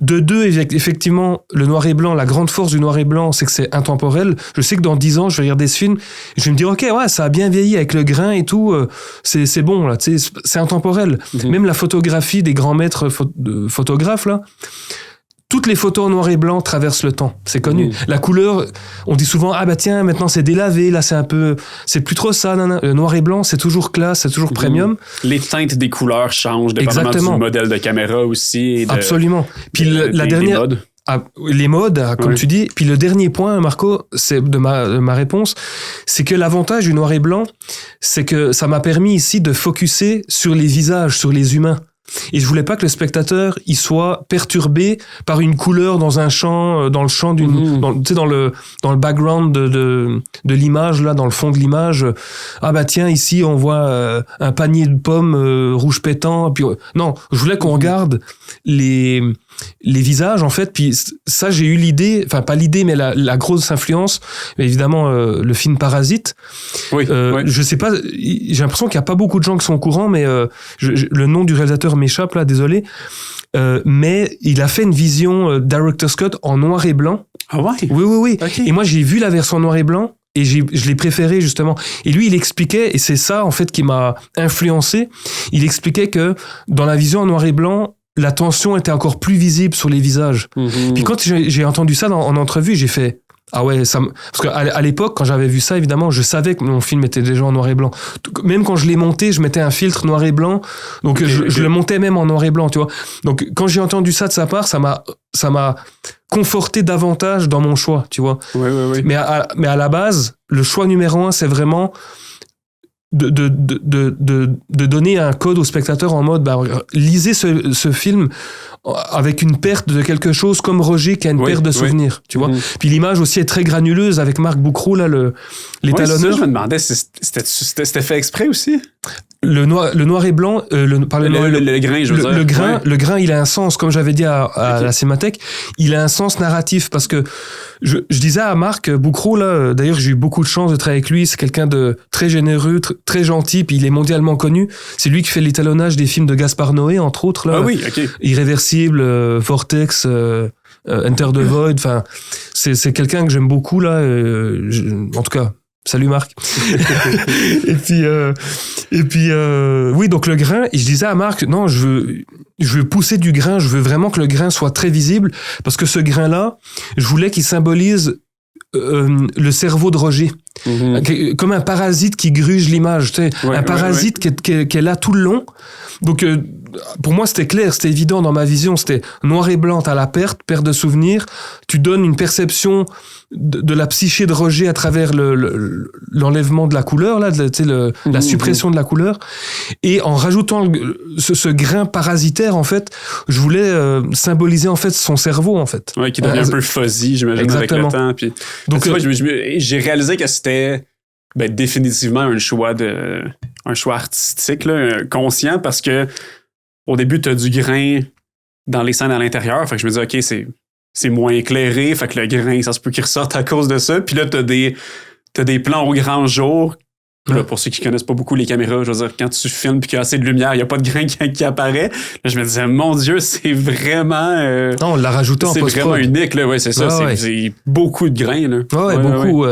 De 2, effectivement, le noir et blanc, la grande force du noir et blanc, c'est que c'est intemporel. Je sais que dans 10 ans, je vais regarder ce film et je vais me dire, ok, ça a bien vieilli avec le grain et tout, c'est bon, là, c'est intemporel. Même la photographie des grands maîtres photographes, là, toutes les photos en noir et blanc traversent le temps, c'est connu. La couleur, on dit souvent, tiens, maintenant c'est délavé, là c'est plus trop ça, le noir et blanc, c'est toujours classe, c'est toujours premium. Les teintes des couleurs changent dépendamment du modèle de caméra aussi. Absolument. Puis la dernière... modes. Les modes, comme tu dis. Puis le dernier point, Marco, c'est de ma réponse, c'est que l'avantage du noir et blanc, c'est que ça m'a permis ici de focusser sur les visages, sur les humains. Et je voulais pas que le spectateur il soit perturbé par une couleur dans un champ, dans le champ d'une, dans le background de l'image là, dans le fond de l'image. Tiens, ici on voit un panier de pommes rouge pétant. Puis non, je voulais qu'on regarde les visages en fait. Puis ça, j'ai eu l'idée, enfin pas l'idée, mais la grosse influence, évidemment le film Parasite. Je sais pas, j'ai l'impression qu'il y a pas beaucoup de gens qui sont au courant, mais le nom du réalisateur m'échappe là, désolé. Mais il a fait une vision Director's Cut en noir et blanc. Ah ouais? Oui. Okay. Et moi, j'ai vu la version noir et blanc et je l'ai préférée justement. Et lui, il expliquait, et c'est ça en fait qui m'a influencé, il expliquait que dans la vision en noir et blanc, la tension était encore plus visible sur les visages. Puis quand j'ai entendu ça en entrevue, j'ai fait... Ah ouais, parce qu'à l'époque, quand j'avais vu ça, évidemment, je savais que mon film était déjà en noir et blanc. Même quand je l'ai monté, je mettais un filtre noir et blanc. Donc, je le montais même en noir et blanc, tu vois. Donc, quand j'ai entendu ça de sa part, ça m'a conforté davantage dans mon choix, tu vois. Oui. Mais à la base, le choix numéro 1, c'est vraiment de donner un code au spectateur en mode lisez ce film avec une perte de quelque chose comme Roger qui a une perte de souvenirs, tu vois. Puis l'image aussi est très granuleuse avec Marc Boucroux là, l'étalonneur. Je me demandais c'était fait exprès aussi. Le noir et blanc, le grain, je veux dire. Le grain, il a un sens, comme j'avais dit à la Cinémathèque, il a un sens narratif parce que je disais à Marc Boucroux là, d'ailleurs j'ai eu beaucoup de chance de travailler avec lui, c'est quelqu'un de très généreux, très gentil, puis il est mondialement connu. C'est lui qui fait l'étalonnage des films de Gaspard Noé, entre autres là. Ah oui, ok. Irréversible, Vortex, Enter the Void. Enfin, c'est quelqu'un que j'aime beaucoup là. En tout cas. Salut Marc. et puis oui, donc le grain, et je disais à Marc, non, je veux pousser du grain, je veux vraiment que le grain soit très visible, parce que ce grain-là, je voulais qu'il symbolise le cerveau de Roger. Comme un parasite qui gruge l'image, tu sais, un parasite qui est là tout le long. Donc pour moi c'était clair, c'était évident dans ma vision, c'était noir et blanc, t'as la perte de souvenirs, tu donnes une perception de la psyché de Roger à travers l'enlèvement de la couleur là, la suppression de la couleur, et en rajoutant ce grain parasitaire en fait, je voulais symboliser en fait son cerveau en fait. Ouais, qui devient un peu fuzzy, j'imagine. Exactement. Avec le temps. Puis, donc j'ai réalisé que c'était définitivement un choix artistique là, conscient, parce que au début t'as du grain dans les scènes à l'intérieur, fait que je me dis ok, c'est moins éclairé, fait que le grain ça se peut qu'il ressorte à cause de ça, puis là t'as des plans au grand jour. Là, pour ceux qui connaissent pas beaucoup les caméras, je veux dire, quand tu filmes puis qu'il y a assez de lumière, il y a pas de grain qui apparaît. Là, je me disais, mon Dieu, c'est vraiment... non, on l'a rajouté en post-prod. C'est vraiment unique, là, ouais, c'est ça. C'est beaucoup de grains, là. Ouais, beaucoup.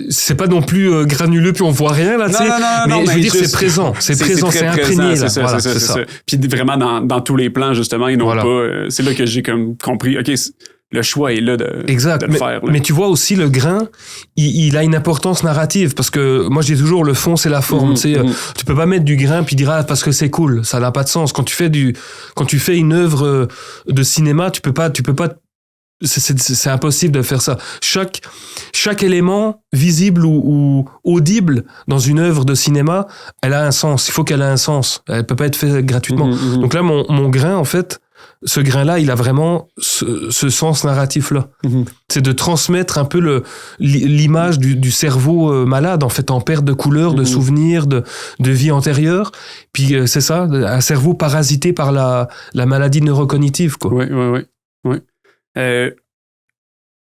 C'est pas non plus granuleux puis on voit rien, là, tu sais. Mais je veux dire, c'est présent. C'est présent, c'est imprégné, là. C'est ça. Puis vraiment, dans tous les plans, justement, ils n'ont pas... c'est là que j'ai comme compris, OK, le choix est là de le faire. Là. Mais tu vois aussi, le grain, il a une importance narrative, parce que moi, je dis toujours, le fond, c'est la forme. Tu peux pas mettre du grain puis dire, parce que c'est cool. Ça n'a pas de sens. Quand tu fais une œuvre de cinéma, tu peux pas, c'est impossible de faire ça. Chaque élément visible ou audible dans une œuvre de cinéma, elle a un sens. Il faut qu'elle ait un sens. Elle peut pas être faite gratuitement. Donc là, mon grain, en fait, ce grain-là, il a vraiment ce sens narratif-là. C'est de transmettre un peu l'image du cerveau malade, en fait, en perte de couleur, de souvenirs, de vie antérieure. Puis c'est ça, un cerveau parasité par la maladie neurocognitive, quoi. Oui.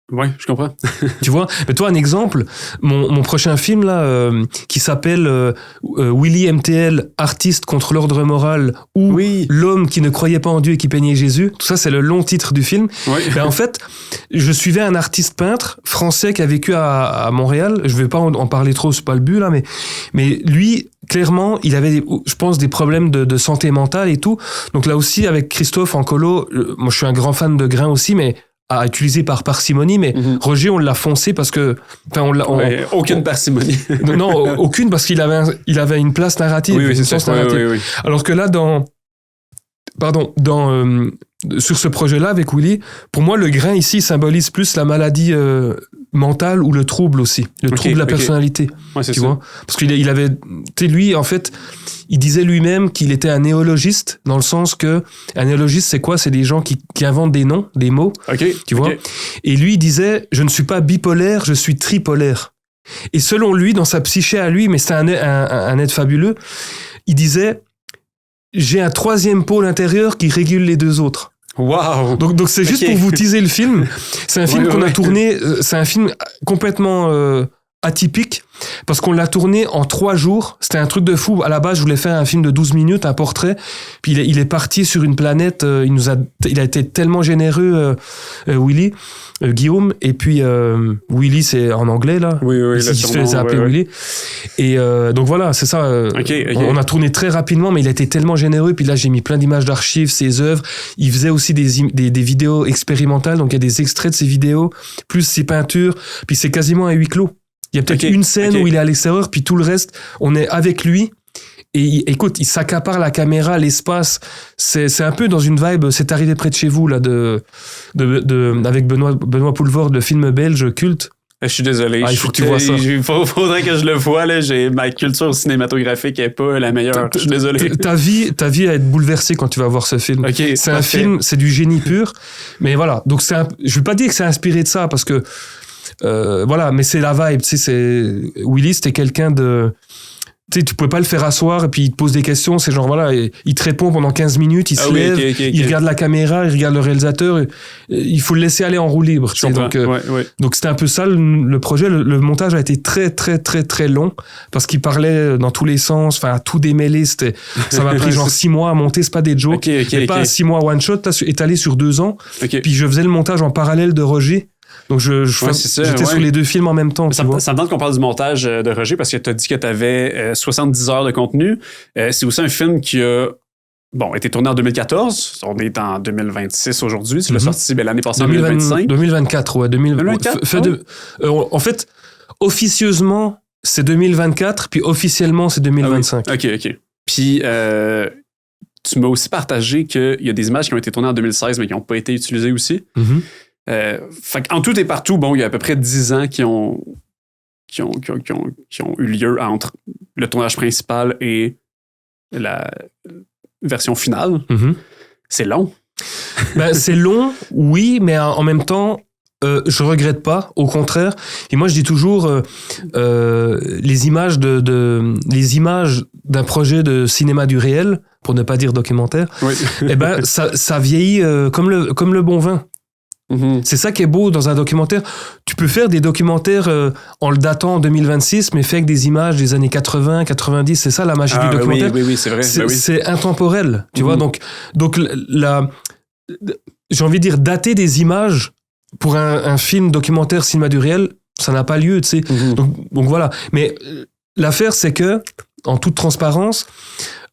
Ouais, je comprends. Tu vois, mais toi, un exemple, mon prochain film là, qui s'appelle Willy MTL, artiste contre l'ordre moral, ou l'homme qui ne croyait pas en Dieu et qui peignait Jésus. Tout ça, c'est le long titre du film. Ben, en fait, je suivais un artiste peintre français qui a vécu à Montréal. Je vais pas en parler trop, c'est pas le but là, mais lui, clairement, il avait, je pense, des problèmes de santé mentale et tout. Donc là aussi, avec Christophe en colo, moi, je suis un grand fan de grain aussi, mais à utiliser par parcimonie, mais Roger, on l'a foncé parce que... aucune parcimonie. Non, aucune, parce qu'il avait une place narrative. Oui, c'est ça. Oui. Alors que là, sur ce projet-là, avec Willy, pour moi, le grain ici symbolise plus la maladie mentale ou le trouble aussi. Le trouble de la personnalité. Ouais, c'est tu ça. vois? Parce qu'il avait... Tu sais, lui, en fait... Il disait lui-même qu'il était un néologiste, dans le sens que un néologiste, c'est quoi? C'est des gens qui inventent des noms, des mots, tu vois. Et lui, il disait, je ne suis pas bipolaire, je suis tripolaire. Et selon lui, dans sa psyché à lui, mais c'était un être fabuleux, il disait, j'ai un troisième pôle intérieur qui régule les deux autres. Wow. Donc c'est juste pour vous teaser le film. C'est un film qu'on a tourné, c'est un film complètement atypique, parce qu'on l'a tourné en 3 jours. C'était un truc de fou. À la base, je voulais faire un film de 12 minutes, un portrait. Puis il est parti sur une planète. Il a été tellement généreux, Willy, Guillaume. Et puis Willy, c'est en anglais là. Oui, il se fait appeler Willy. Et donc voilà, c'est ça. On a tourné très rapidement, mais il a été tellement généreux. Puis là, j'ai mis plein d'images d'archives, ses œuvres. Il faisait aussi des vidéos expérimentales. Donc il y a des extraits de ses vidéos, plus ses peintures. Puis c'est quasiment à huis clos. Il y a peut-être une scène où il est à l'extérieur, puis tout le reste, on est avec lui. Et écoute, il s'accapare la caméra, l'espace. C'est un peu dans une vibe, c'est arrivé près de chez vous, là, avec Benoît Poulvord, le film belge culte. Je suis désolé. Il faut que tu vois ça. Il faudrait que je le voie. Là. Ma culture cinématographique n'est pas la meilleure. Je suis désolé. Ta vie va être bouleversée quand tu vas voir ce film. Okay, c'est un film, c'est du génie pur. Mais voilà. Donc, je ne veux pas dire que c'est inspiré de ça parce que, voilà, mais c'est la vibe. Tu sais, Willy, c'était quelqu'un de. Tu sais, tu pouvais pas le faire asseoir et puis il te pose des questions, c'est genre voilà, il te répond pendant 15 minutes, il se lève, il regarde la caméra, il regarde le réalisateur, il faut le laisser aller en roue libre. Donc c'était un peu ça le projet. Le montage a été très très très très long parce qu'il parlait dans tous les sens, enfin tout démêlé, ça m'a pris genre 6 mois à monter, c'est pas des jokes, pas 6 mois one shot, étalé sur 2 ans. Puis je faisais le montage en parallèle de Roger. Donc j'étais sur les 2 films en même temps. Ça me tente qu'on parle du montage de Roger parce que tu as dit que tu avais 70 heures de contenu. C'est aussi un film qui a été tourné en 2014. On est en 2026 aujourd'hui. Tu l'as sorti l'année passée en 2025. 2024, ouais. 2024? En fait, officieusement, c'est 2024, puis officiellement, c'est 2025. Ah oui. OK. Puis tu m'as aussi partagé qu'il y a des images qui ont été tournées en 2016 mais qui n'ont pas été utilisées aussi. Mm-hmm. Fait en tout et partout, il y a à peu près 10 ans qui ont eu lieu entre le tournage principal et la version finale. Mm-hmm. C'est long. C'est long, oui, mais en même temps, je regrette pas, au contraire. Et moi, je dis toujours, les images d'un projet de cinéma du réel, pour ne pas dire documentaire, oui. ça vieillit comme le bon vin. Mm-hmm. C'est ça qui est beau dans un documentaire. Tu peux faire des documentaires en le datant en 2026, mais fait avec des images des années 80, 90. C'est ça la magie du documentaire. Oui, c'est vrai. C'est intemporel, tu vois. Donc j'ai envie de dire, dater des images pour un film documentaire cinéma du réel, ça n'a pas lieu, tu sais. Mm-hmm. Donc voilà. Mais l'affaire, c'est que, en toute transparence,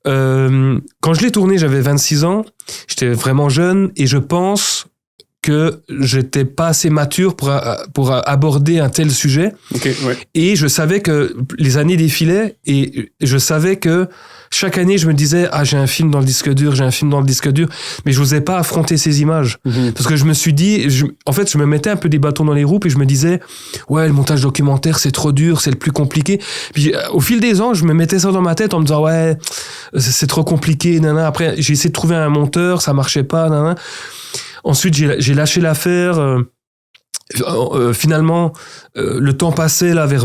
quand je l'ai tourné, j'avais 26 ans. J'étais vraiment jeune et je pense que j'étais pas assez mature pour aborder un tel sujet. Et je savais que les années défilaient et je savais que chaque année, je me disais, j'ai un film dans le disque dur, mais je n'osais pas affronter ces images. Mm-hmm. Parce que je me suis dit, en fait, je me mettais un peu des bâtons dans les roues, puis je me disais, ouais, le montage documentaire, c'est trop dur, c'est le plus compliqué. Puis au fil des ans, je me mettais ça dans ma tête en me disant, ouais, c'est trop compliqué, nanana. Après, j'ai essayé de trouver un monteur, ça marchait pas, nanana. Ensuite, j'ai lâché l'affaire. Finalement, le temps passait là vers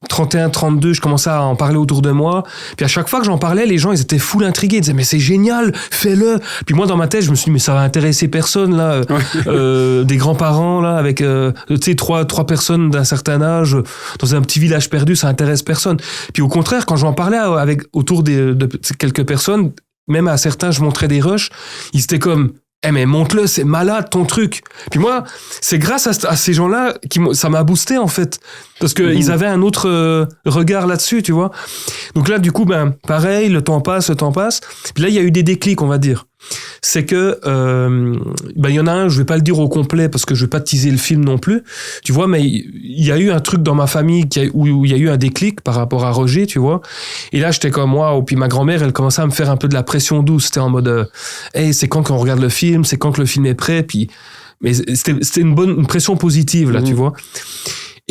31, 32, je commençais à en parler autour de moi. Puis à chaque fois que j'en parlais, les gens, ils étaient full intrigués. Ils disaient, mais c'est génial, fais-le. Puis moi, dans ma tête, je me suis dit, mais ça va intéresser personne, là. Des grands-parents, là, avec, tu sais, trois personnes d'un certain âge, dans un petit village perdu, ça intéresse personne. Puis au contraire, quand j'en parlais autour de quelques personnes, même à certains, je montrais des rushs, ils étaient comme, mais montre-le, c'est malade ton truc. Puis moi, c'est grâce à ces gens-là ça m'a boosté en fait, parce que ils avaient un autre regard là-dessus, tu vois. Donc là, du coup, pareil, le temps passe. Puis là, il y a eu des déclics, on va dire. C'est que il y en a un, je vais pas le dire au complet parce que je vais pas teaser le film non plus, tu vois, mais il y a eu un truc dans ma famille où il y a eu un déclic par rapport à Roger, tu vois. Et là, j'étais comme moi, puis ma grand-mère, elle commençait à me faire un peu de la pression douce. C'était en mode, hey, c'est quand qu'on regarde le film, c'est quand que le film est prêt, puis mais c'était une pression positive là, tu vois.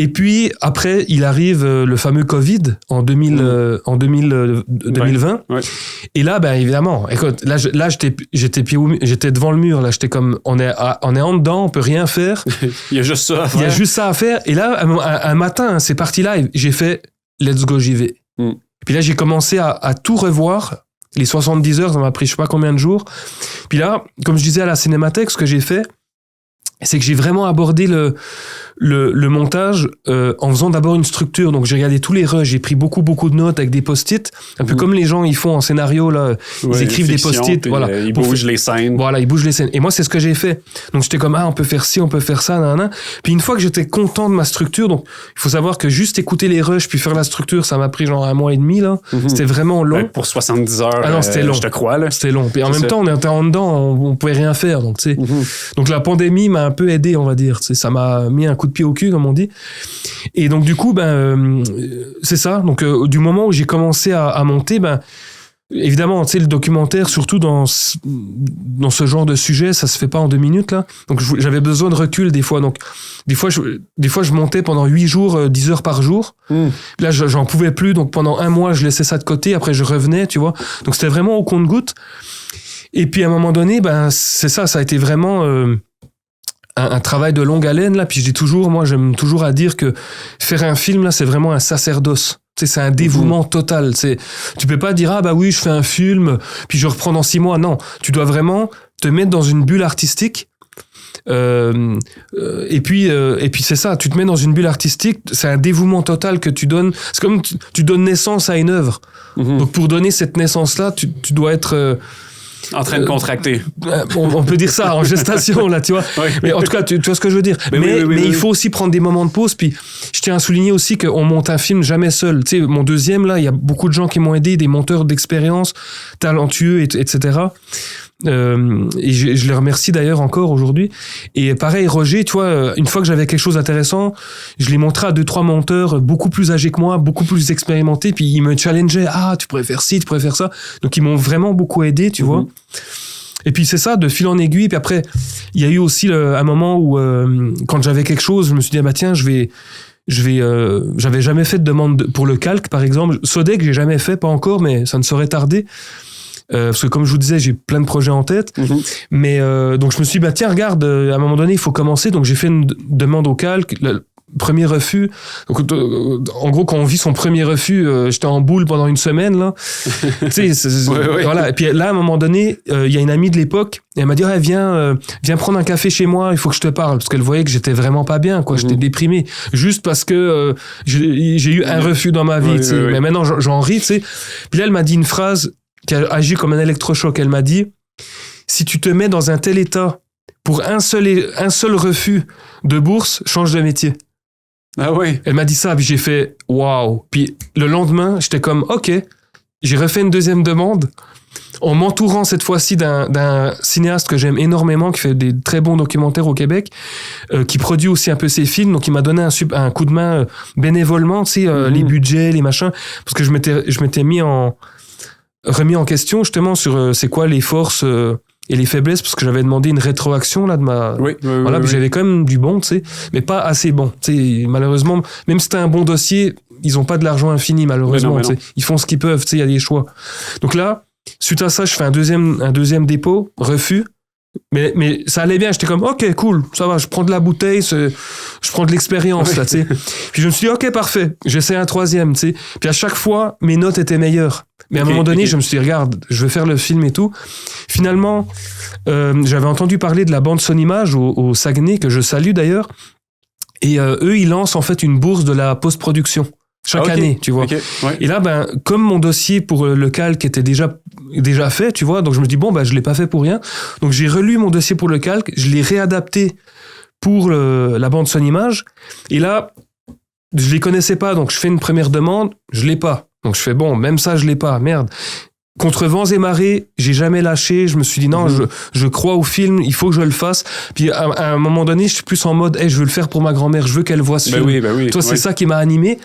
Et puis, après, il arrive le fameux Covid en 2020. Ouais. Et là, évidemment, écoute, là, j'étais devant le mur, là, j'étais comme, on est en dedans, on peut rien faire. Il y a juste ça à faire. Il y a juste ça à faire. Et là, un matin, c'est parti là, et j'ai fait, let's go, j'y vais. Et puis là, j'ai commencé à tout revoir. Les 70 heures, ça m'a pris je sais pas combien de jours. Puis là, comme je disais à la Cinémathèque, ce que j'ai fait, c'est que j'ai vraiment abordé le montage en faisant d'abord une structure. Donc j'ai regardé tous les rushs, j'ai pris beaucoup de notes avec des post-it, un peu comme les gens ils font en scénario là, ils écrivent des post-it, voilà, ils bougent les scènes. Voilà, ils bougent les scènes. Et moi c'est ce que j'ai fait. Donc j'étais comme on peut faire ci, on peut faire ça, nanana. Puis une fois que j'étais content de ma structure, donc il faut savoir que juste écouter les rushs puis faire la structure, ça m'a pris genre 1 mois et demi là. C'était vraiment long. Pour 70 heures. Ah non, c'était long. Je te crois là. C'était long. Puis en même temps, on était en dedans, on pouvait rien faire. Donc tu sais. Donc la pandémie m'a un peu aidé, on va dire. Ça m'a mis un coup de pied au cul, comme on dit. Et donc, du coup, c'est ça. Donc, du moment où j'ai commencé à monter, évidemment, tu sais, le documentaire, surtout dans ce genre de sujet, ça se fait pas en 2 minutes, là. Donc, j'avais besoin de recul, des fois. Donc, des fois, je montais pendant 8 jours, 10 heures par jour. Là, j'en pouvais plus. Donc, pendant 1 mois, je laissais ça de côté. Après, je revenais, tu vois. Donc, c'était vraiment au compte-gouttes. Et puis, à un moment donné, c'est ça a été vraiment un travail de longue haleine, là. Puis, j'aime toujours à dire que faire un film, là, c'est vraiment un sacerdoce. C'est un dévouement total. Tu peux pas dire, oui, je fais un film, puis je reprends dans 6 mois. Non, tu dois vraiment te mettre dans une bulle artistique. Et puis c'est ça, tu te mets dans une bulle artistique, c'est un dévouement total que tu donnes. C'est comme tu donnes naissance à une œuvre. Donc pour donner cette naissance-là, tu dois être... en train de contracter. On peut dire ça, en gestation, là, tu vois. Oui. Mais en tout cas, tu vois ce que je veux dire. Mais il faut aussi prendre des moments de pause. Puis, je tiens à souligner aussi qu'on monte un film jamais seul. Tu sais, mon deuxième, là, il y a beaucoup de gens qui m'ont aidé, des monteurs d'expérience, talentueux, etc. Et je les remercie d'ailleurs encore aujourd'hui. Et pareil, Roger, tu vois, une fois que j'avais quelque chose d'intéressant, je l'ai montré à 2-3 monteurs beaucoup plus âgés que moi, beaucoup plus expérimentés, puis ils me challengeaient, tu pourrais faire ci, tu pourrais faire ça. Donc ils m'ont vraiment beaucoup aidé, tu vois. Et puis c'est ça, de fil en aiguille. Puis après, il y a eu aussi un moment où quand j'avais quelque chose, je me suis dit tiens, j'avais jamais fait de demande pour le calque, par exemple. Sodec, j'ai jamais fait, pas encore, mais ça ne saurait tarder. Parce que comme je vous disais, j'ai plein de projets en tête. Mais donc je me suis dit, tiens, regarde, à un moment donné, il faut commencer. Donc j'ai fait une demande au calque. Le premier refus. Donc, en gros, quand on vit son premier refus, j'étais en boule pendant 1 semaine, là. Tu sais, voilà. Et puis là, à un moment donné, il y a une amie de l'époque, et elle m'a dit, viens prendre un café chez moi, il faut que je te parle. Parce qu'elle voyait que j'étais vraiment pas bien, quoi. J'étais déprimé. Juste parce que j'ai eu un refus dans ma vie, tu sais. Mais maintenant, j'en ris, tu sais. Puis là, elle m'a dit une phrase qui a agi comme un électrochoc. Elle m'a dit, si tu te mets dans un tel état pour un seul refus de bourse, change de métier. Ah oui. Elle m'a dit ça, puis j'ai fait waouh. Puis le lendemain, j'étais comme ok. J'ai refait une deuxième demande en m'entourant cette fois-ci d'un cinéaste que j'aime énormément, qui fait des très bons documentaires au Québec, qui produit aussi un peu ses films. Donc il m'a donné un coup de main bénévolement, tu sais, les budgets, les machins, parce que je m'étais remis en question justement sur c'est quoi les forces et les faiblesses, parce que j'avais demandé une rétroaction là de ma voilà, puis j'avais quand même du bon, tu sais, mais pas assez bon, tu sais. Malheureusement, même si c'était un bon dossier, ils ont pas de l'argent infini, malheureusement. Mais non. Ils font ce qu'ils peuvent, tu sais, il y a des choix. Donc là, suite à ça, je fais un deuxième dépôt, refus. Mais ça allait bien, j'étais comme ok, cool, ça va, je prends de la bouteille, je prends de l'expérience là, tu sais. Puis je me suis dit ok, parfait, j'essaie un troisième, tu sais. Puis à chaque fois, mes notes étaient meilleures. Mais à un moment donné, je me suis dit regarde, je veux faire le film et tout. Finalement, j'avais entendu parler de la bande Son Image au Saguenay, que je salue d'ailleurs. Et eux, ils lancent en fait une bourse de la post-production. Chaque année, tu vois. Et là, comme mon dossier pour le calque était déjà fait, tu vois, donc je me dis, je l'ai pas fait pour rien. Donc j'ai relu mon dossier pour le calque, je l'ai réadapté pour la bande Son Image. Et là, je les connaissais pas, donc je fais une première demande, je l'ai pas. Donc je fais, même ça, je l'ai pas, merde. Contre vents et marées, j'ai jamais lâché. Je me suis dit non, je crois au film, il faut que je le fasse. Puis à un moment donné, je suis plus en mode, je veux le faire pour ma grand-mère, je veux qu'elle voit ce film. Oui, toi, c'est ça qui m'a animé.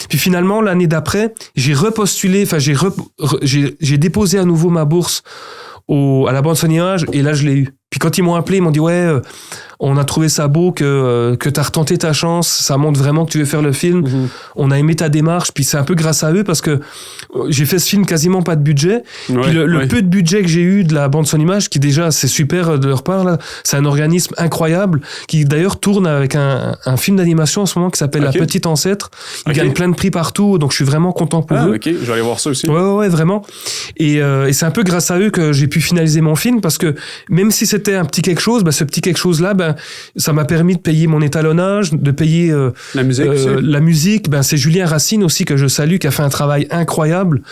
Puis finalement, l'année d'après, j'ai repostulé, j'ai déposé à nouveau ma bourse à la bande Son Image, et là, je l'ai eu. Puis quand ils m'ont appelé, ils m'ont dit on a trouvé ça beau que t'as retenté ta chance, ça montre vraiment que tu veux faire le film. On a aimé ta démarche, puis c'est un peu grâce à eux, parce que j'ai fait ce film quasiment pas de budget. Puis le peu de budget que j'ai eu de la bande Son Image, qui déjà c'est super de leur part là, c'est un organisme incroyable qui d'ailleurs tourne avec un film d'animation en ce moment qui s'appelle La Petite Ancêtre. Ils gagnent plein de prix partout, donc je suis vraiment content pour eux. Je vais aller voir ça aussi. Ouais, vraiment. Et c'est un peu grâce à eux que j'ai pu finaliser mon film, parce que même si c'était un petit quelque chose, ce petit quelque chose là, ça m'a permis de payer mon étalonnage, de payer la musique. La musique. C'est Julien Racine aussi, que je salue, qui a fait un travail incroyable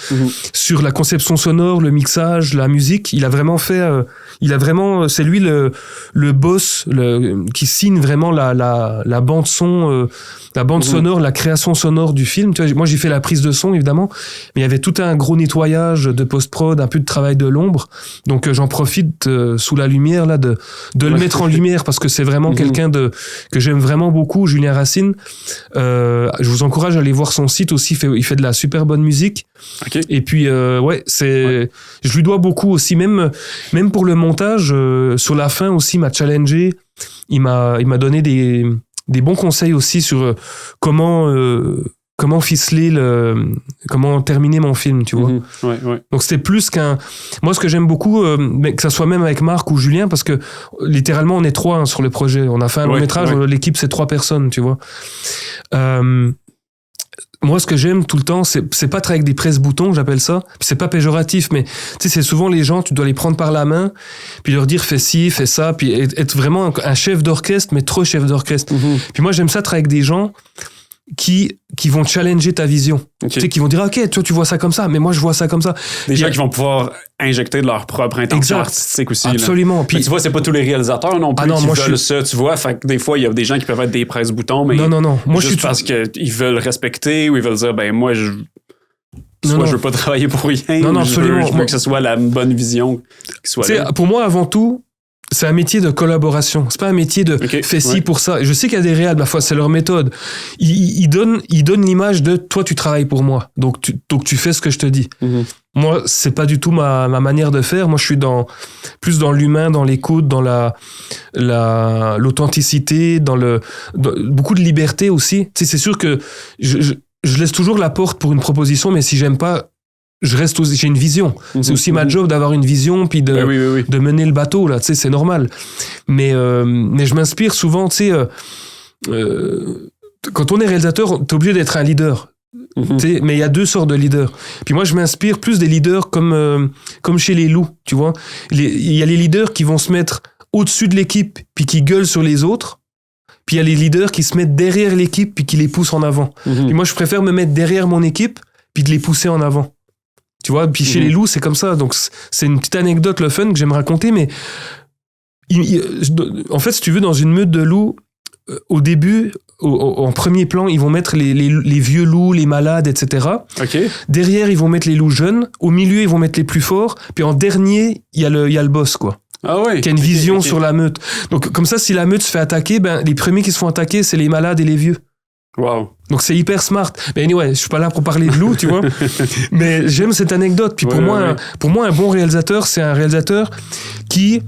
sur la conception sonore, le mixage, la musique. Il a vraiment fait, c'est lui le boss, qui signe vraiment la bande son, la bande sonore, la création sonore du film. Tu vois, moi j'ai fait la prise de son évidemment, mais il y avait tout un gros nettoyage de post-prod, un peu de travail de l'ombre. Donc j'en profite sous la lumière là de le mettre en lumière, parce que c'est vraiment quelqu'un que j'aime vraiment beaucoup, Julien Racine. je vous encourage à aller voir son site aussi. Il fait de la super bonne musique. OK. Et puis, je lui dois beaucoup aussi. Même pour le montage, sur la fin aussi, il m'a challengé. Il m'a donné des bons conseils aussi sur comment ficeler comment terminer mon film, tu vois. Ouais. Donc c'était plus moi ce que j'aime beaucoup, que ça soit même avec Marc ou Julien, parce que littéralement on est 3 sur le projet. On a fait un long métrage, l'équipe c'est 3 personnes, tu vois. Moi, ce que j'aime tout le temps, c'est pas travailler avec des presse-boutons, j'appelle ça. Puis c'est pas péjoratif, mais tu sais, c'est souvent les gens, tu dois les prendre par la main, puis leur dire fais ci, fais ça, puis être vraiment un chef d'orchestre, mais trop chef d'orchestre. Puis moi, j'aime ça travailler avec des gens qui vont challenger ta vision. Okay. Tu sais, qui vont dire OK, toi tu vois ça comme ça, mais moi je vois ça comme ça. Des gens qui vont pouvoir injecter de leur propre intention artistique aussi. Absolument. Puis tu vois, c'est pas tous les réalisateurs non plus qui veulent ça, tu vois. Fait que des fois, il y a des gens qui peuvent être des presse-boutons, mais non. Moi, juste parce qu'ils veulent respecter ou ils veulent dire, ben moi, je veux pas travailler pour rien. Non, absolument. Je veux que ce soit la bonne vision qui soit là. Pour moi, avant tout, c'est un métier de collaboration. C'est pas un métier de fais ci pour ça. Je sais qu'il y a des réals, ma foi, c'est leur méthode. Ils donnent l'image de toi, tu travailles pour moi. Donc tu fais ce que je te dis. Moi, c'est pas du tout ma manière de faire. Moi, je suis plus dans l'humain, dans l'écoute, dans l'authenticité, dans beaucoup de liberté aussi. Tu sais, c'est sûr que je laisse toujours la porte pour une proposition, mais si j'aime pas, j'ai une vision. C'est aussi ma job d'avoir une vision puis de mener le bateau là, tu sais, c'est normal. Mais je m'inspire souvent, tu sais, quand on est réalisateur, t'es obligé d'être un leader. Tu sais, mais il y a 2 sortes de leaders. Puis moi, je m'inspire plus des leaders comme chez les loups, tu vois. Il y a les leaders qui vont se mettre au-dessus de l'équipe puis qui gueulent sur les autres. Puis il y a les leaders qui se mettent derrière l'équipe puis qui les poussent en avant. Puis moi, je préfère me mettre derrière mon équipe puis de les pousser en avant. Tu vois, puis chez les loups, c'est comme ça. Donc, c'est une petite anecdote, le fun, que j'aime raconter, mais en fait, si tu veux, dans une meute de loups, au début, en premier plan, ils vont mettre les vieux loups, les malades, etc. Okay. Derrière, ils vont mettre les loups jeunes. Au milieu, ils vont mettre les plus forts. Puis en dernier, il y a le boss, quoi. Ah ouais. Qui a une vision sur la meute. Donc, comme ça, si la meute se fait attaquer, les premiers qui se font attaquer, c'est les malades et les vieux. Wow. Donc c'est hyper smart. Mais anyway, je suis pas là pour parler de loup, tu vois. Mais j'aime cette anecdote. Puis pour moi, un bon réalisateur, c'est un réalisateur qui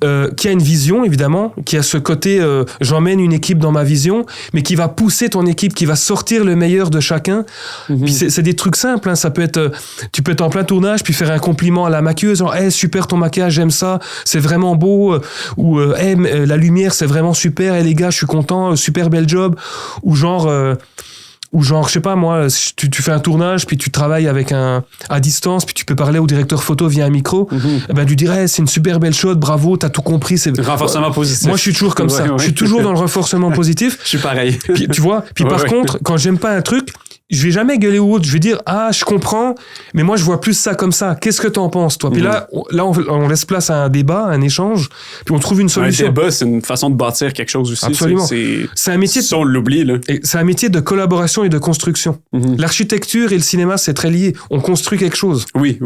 a une vision, évidemment, qui a ce côté j'emmène une équipe dans ma vision, mais qui va pousser ton équipe, qui va sortir le meilleur de chacun. Puis c'est des trucs simples, hein. Ça peut être, tu peux être en plein tournage, puis faire un compliment à la maquilleuse, genre hey, super ton maquillage, j'aime ça, c'est vraiment beau, ou hey, la lumière c'est vraiment super, hey, les gars, je suis content, super bel job, ou genre, je sais pas moi, tu fais un tournage puis tu travailles à distance puis tu peux parler au directeur photo via un micro, tu dirais c'est une super belle shot, bravo, t'as tout compris, c'est renforcement positif. Moi je suis toujours comme ça. Je suis toujours dans le renforcement positif. Je suis pareil. Puis, tu vois, par contre, quand j'aime pas un truc, je vais jamais gueuler ou autre, je vais dire je comprends, mais moi je vois plus ça comme ça. Qu'est-ce que t'en penses toi? Puis là on laisse place à un débat, à un échange, puis on trouve une solution. Un débat, c'est une façon de bâtir quelque chose aussi. Absolument. C'est un métier. Si on l'oublie là. C'est un métier de collaboration et de construction. L'architecture et le cinéma c'est très lié. On construit quelque chose. Oui.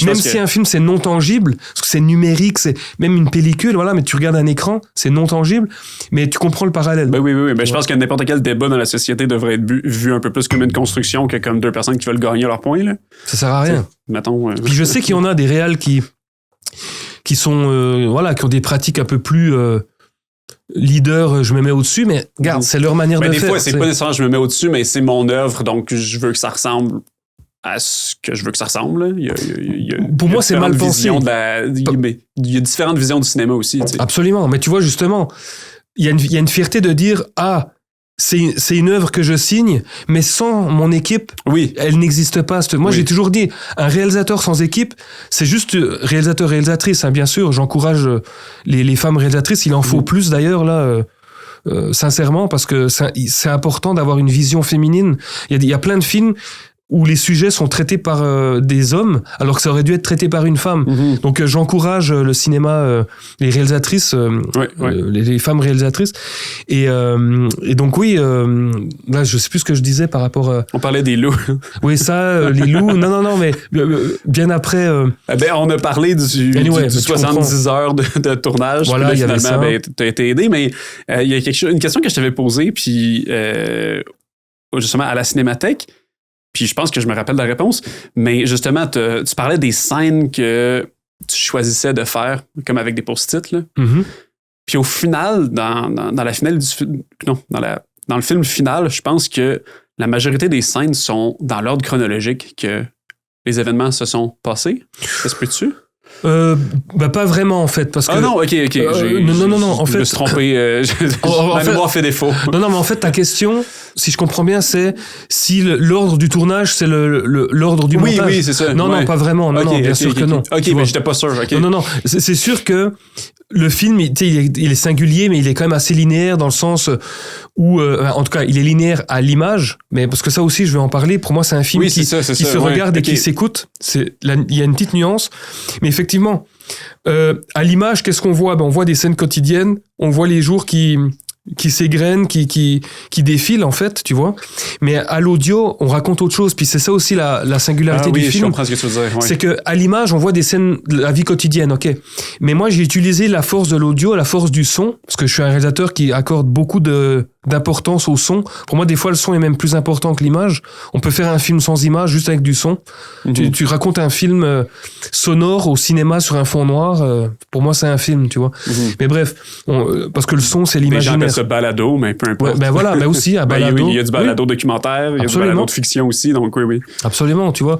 Même si un film c'est non tangible, parce que c'est numérique, c'est même une pellicule, voilà, mais tu regardes un écran, c'est non tangible, mais tu comprends le parallèle. Oui. Je pense que n'importe quel débat dans la société devrait être vu un peu plus comme une construction que comme 2 personnes qui veulent gagner leur point là. Ça sert à rien. Mettons. Puis je sais qu'il y en a des réals qui sont qui ont des pratiques un peu plus leader, je me mets au-dessus, mais regarde, c'est leur manière de faire. Des fois, c'est pas nécessairement je me mets au-dessus, mais c'est mon œuvre, donc je veux que ça ressemble à ce que je veux que ça ressemble. Pour moi, c'est mal pensé. Il y a différentes visions du cinéma aussi. T'sais. Absolument, mais tu vois, justement, il y a une fierté de dire c'est une œuvre que je signe, mais sans mon équipe, elle n'existe pas. Moi, j'ai toujours dit, un réalisateur sans équipe, c'est juste réalisateur-réalisatrice, hein, bien sûr. J'encourage les femmes réalisatrices. Il en faut plus, d'ailleurs, là, sincèrement, parce que c'est important d'avoir une vision féminine. Il y a plein de films où les sujets sont traités par des hommes, alors que ça aurait dû être traité par une femme. Donc j'encourage le cinéma, les réalisatrices, les femmes réalisatrices. Et donc là je sais plus ce que je disais par rapport. On parlait des loups. Oui, ça, les loups. Non, mais bien après. On a parlé du 70 heures de tournage. Voilà, puis là, finalement, t'as été aidé, mais il y a une question que je t'avais posée, puis justement à la Cinémathèque. Puis je pense que je me rappelle la réponse. Mais justement, tu parlais des scènes que tu choisissais de faire, comme avec des post-it. Là. Mhm. Puis au final, dans la finale dans le film final, je pense que la majorité des scènes sont dans l'ordre chronologique que les événements se sont passés. Ça se peut-tu? Pas vraiment en fait parce que non, ok. Non, en fait je me suis trompé. Ma mémoire fait défaut. Non, mais en fait ta question, si je comprends bien, c'est si l'ordre du tournage c'est l'ordre du montage. Oui, c'est ça. Non, pas vraiment. Non, bien sûr que non. Ok, mais j'étais pas sûr. Okay. Non, c'est sûr que le film, il est singulier, mais il est quand même assez linéaire dans le sens où, en tout cas, il est linéaire à l'image, mais parce que ça aussi, je vais en parler. Pour moi, c'est un film qui se regarde et qui s'écoute. Il y a une petite nuance, mais effectivement, à l'image, qu'est-ce qu'on voit? On voit des scènes quotidiennes, on voit les jours qui s'égrènent, qui défilent en fait, tu vois. Mais à l'audio, on raconte autre chose. Puis c'est ça aussi la singularité du film. Je comprends ce que tu veux dire. Ouais. C'est que à l'image, on voit des scènes de la vie quotidienne, ok. Mais moi, j'ai utilisé la force de l'audio, la force du son, parce que je suis un réalisateur qui accorde beaucoup d'importance au son. Pour moi, des fois, le son est même plus important que l'image. On peut faire un film sans image, juste avec du son. Mm-hmm. Tu racontes un film sonore au cinéma sur un fond noir. Pour moi, c'est un film, tu vois. Mm-hmm. Mais bref, parce que le son, c'est l'imaginaire. Ce balado, mais peu importe. Ouais, voilà, mais aussi un balado. Oui, il y a du balado documentaire, il y a du balado de fiction aussi, donc oui. Absolument, tu vois.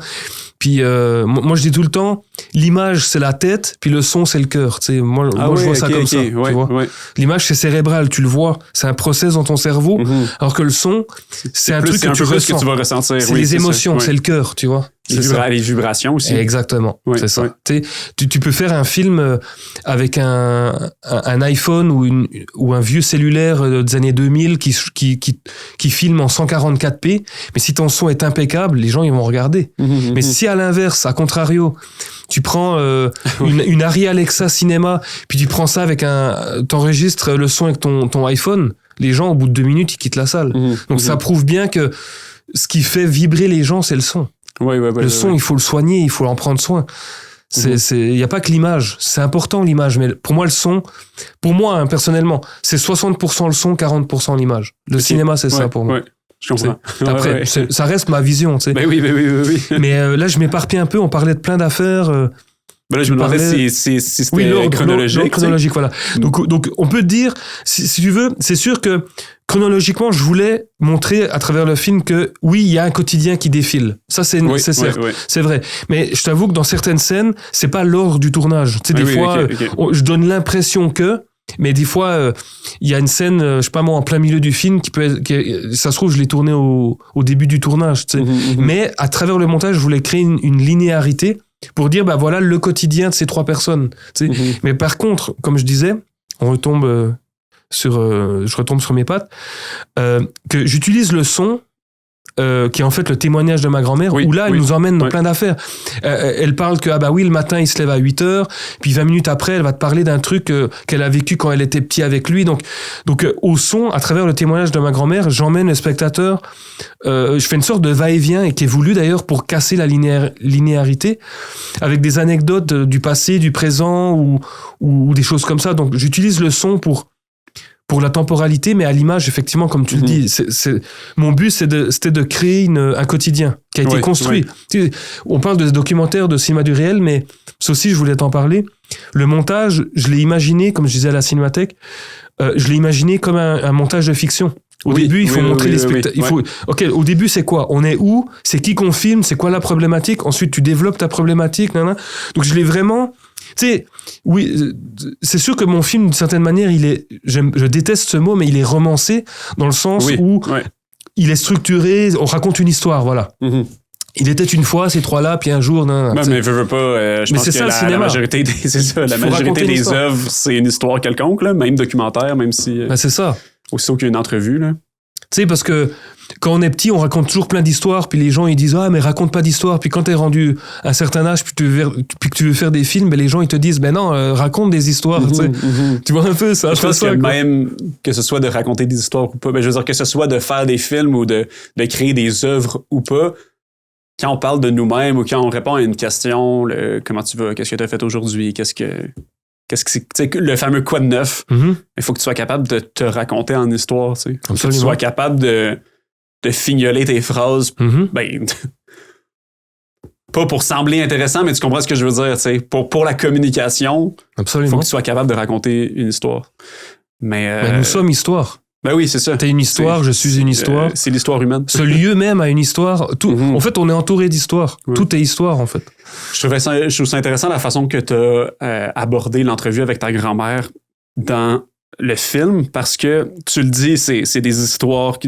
Puis moi, je dis tout le temps, l'image, c'est la tête, puis le son, c'est le cœur. Tu sais, moi, je vois ça comme ça. Tu vois. L'image, c'est cérébral, tu le vois. C'est un process dans ton cerveau, alors que le son, c'est un truc que tu ressens. Que tu vas ressentir. C'est les émotions, c'est le cœur, tu vois. Les vibrations aussi. Exactement, c'est ça. Tu peux faire un film avec un iPhone ou un vieux cellulaire des années 2000 qui filme en 144p, mais si ton son est impeccable, les gens ils vont regarder. Mais si à l'inverse, à contrario, tu prends une Arri Alexa Cinéma, puis tu prends ça t'enregistres le son avec ton iPhone, les gens au bout de 2 minutes ils quittent la salle. Donc ça prouve bien que ce qui fait vibrer les gens, c'est le son. Le son, il faut le soigner, il faut en prendre soin. Il y a pas que l'image, c'est important l'image, mais pour moi le son, personnellement, c'est 60% le son, 40% l'image. Le cinéma, c'est ça pour moi. Je comprends. Après, ça reste ma vision, tu sais. Oui. Mais là, je m'éparpille un peu, on parlait de plein d'affaires. Là, je me demandais si c'était chronologique. L'ordre chronologique, voilà. Donc, on peut dire, si tu veux, c'est sûr que chronologiquement, je voulais montrer à travers le film que oui, il y a un quotidien qui défile. Ça, c'est certes, c'est vrai. Mais je t'avoue que dans certaines scènes, c'est pas l'ordre du tournage. Tu sais, des fois, je donne l'impression que. Mais des fois, il y a une scène, je sais pas moi, en plein milieu du film ça se trouve, je l'ai tourné au début du tournage. Tu sais. Mais à travers le montage, je voulais créer une linéarité pour dire, voilà le quotidien de ces 3 personnes. Tu sais. Mais par contre, comme je disais, je retombe sur mes pattes, que j'utilise le son, qui est en fait le témoignage de ma grand-mère, où là, elle nous emmène dans plein d'affaires. Elle parle que, le matin, il se lève à 8h, puis 20 minutes après, elle va te parler d'un truc qu'elle a vécu quand elle était petite avec lui. Donc au son, à travers le témoignage de ma grand-mère, j'emmène le spectateur, je fais une sorte de va-et-vient, et qui est voulu d'ailleurs pour casser la linéarité, avec des anecdotes du passé, du présent, ou des choses comme ça. Donc j'utilise le son pour la temporalité, mais à l'image, effectivement, comme tu le dis, mon but, c'était de créer un quotidien qui a été construit. Tu sais, on parle de documentaire, de cinéma du réel, mais ça aussi, je voulais t'en parler. Le montage, je l'ai imaginé, comme je disais à la Cinémathèque, je l'ai imaginé comme un montage de fiction. Au début, il faut montrer les spectacles. Ok, au début, c'est quoi? On est où? C'est qui qu'on filme? C'est quoi la problématique? Ensuite, tu développes ta problématique. Donc, je l'ai vraiment... Tu sais, oui, c'est sûr que mon film, d'une certaine manière, je déteste ce mot, mais il est romancé dans le sens où il est structuré, on raconte une histoire, voilà. Il était une fois, ces 3-là, puis un jour... mais veux pas, je pense que la majorité des œuvres, c'est une histoire quelconque, là, même documentaire, même si... c'est ça. Aussitôt qu'il y a une entrevue, là. Tu sais, parce que quand on est petit, on raconte toujours plein d'histoires, puis les gens, ils disent « Ah, mais raconte pas d'histoire. » Puis quand t'es rendu à un certain âge, puis que tu veux faire des films, les gens, ils te disent « Ben non, raconte des histoires. » Tu vois un peu ça. Je pense que même que ce soit de raconter des histoires ou pas, je veux dire que ce soit de faire des films ou de créer des œuvres ou pas, quand on parle de nous-mêmes ou quand on répond à une question, comment tu vas, qu'est-ce que tu as fait aujourd'hui, qu'est-ce que c'est, le fameux quoi de neuf, il faut que tu sois capable de te raconter en histoire, tu sais. Que tu sois capable de de fignoler tes phrases, ben, pas pour sembler intéressant, mais tu comprends ce que je veux dire, tu sais, pour la communication, Absolument. faut que tu sois capable de raconter une histoire. Mais nous sommes histoire. Ben oui, c'est ça. T'es une histoire, je suis une histoire. C'est l'histoire humaine. Ce lieu même a une histoire. Tout, En fait, on est entouré d'histoire. Tout est histoire, en fait. Je trouve ça intéressant la façon que tu as abordé l'entrevue avec ta grand-mère dans le film, parce que tu le dis, c'est des histoires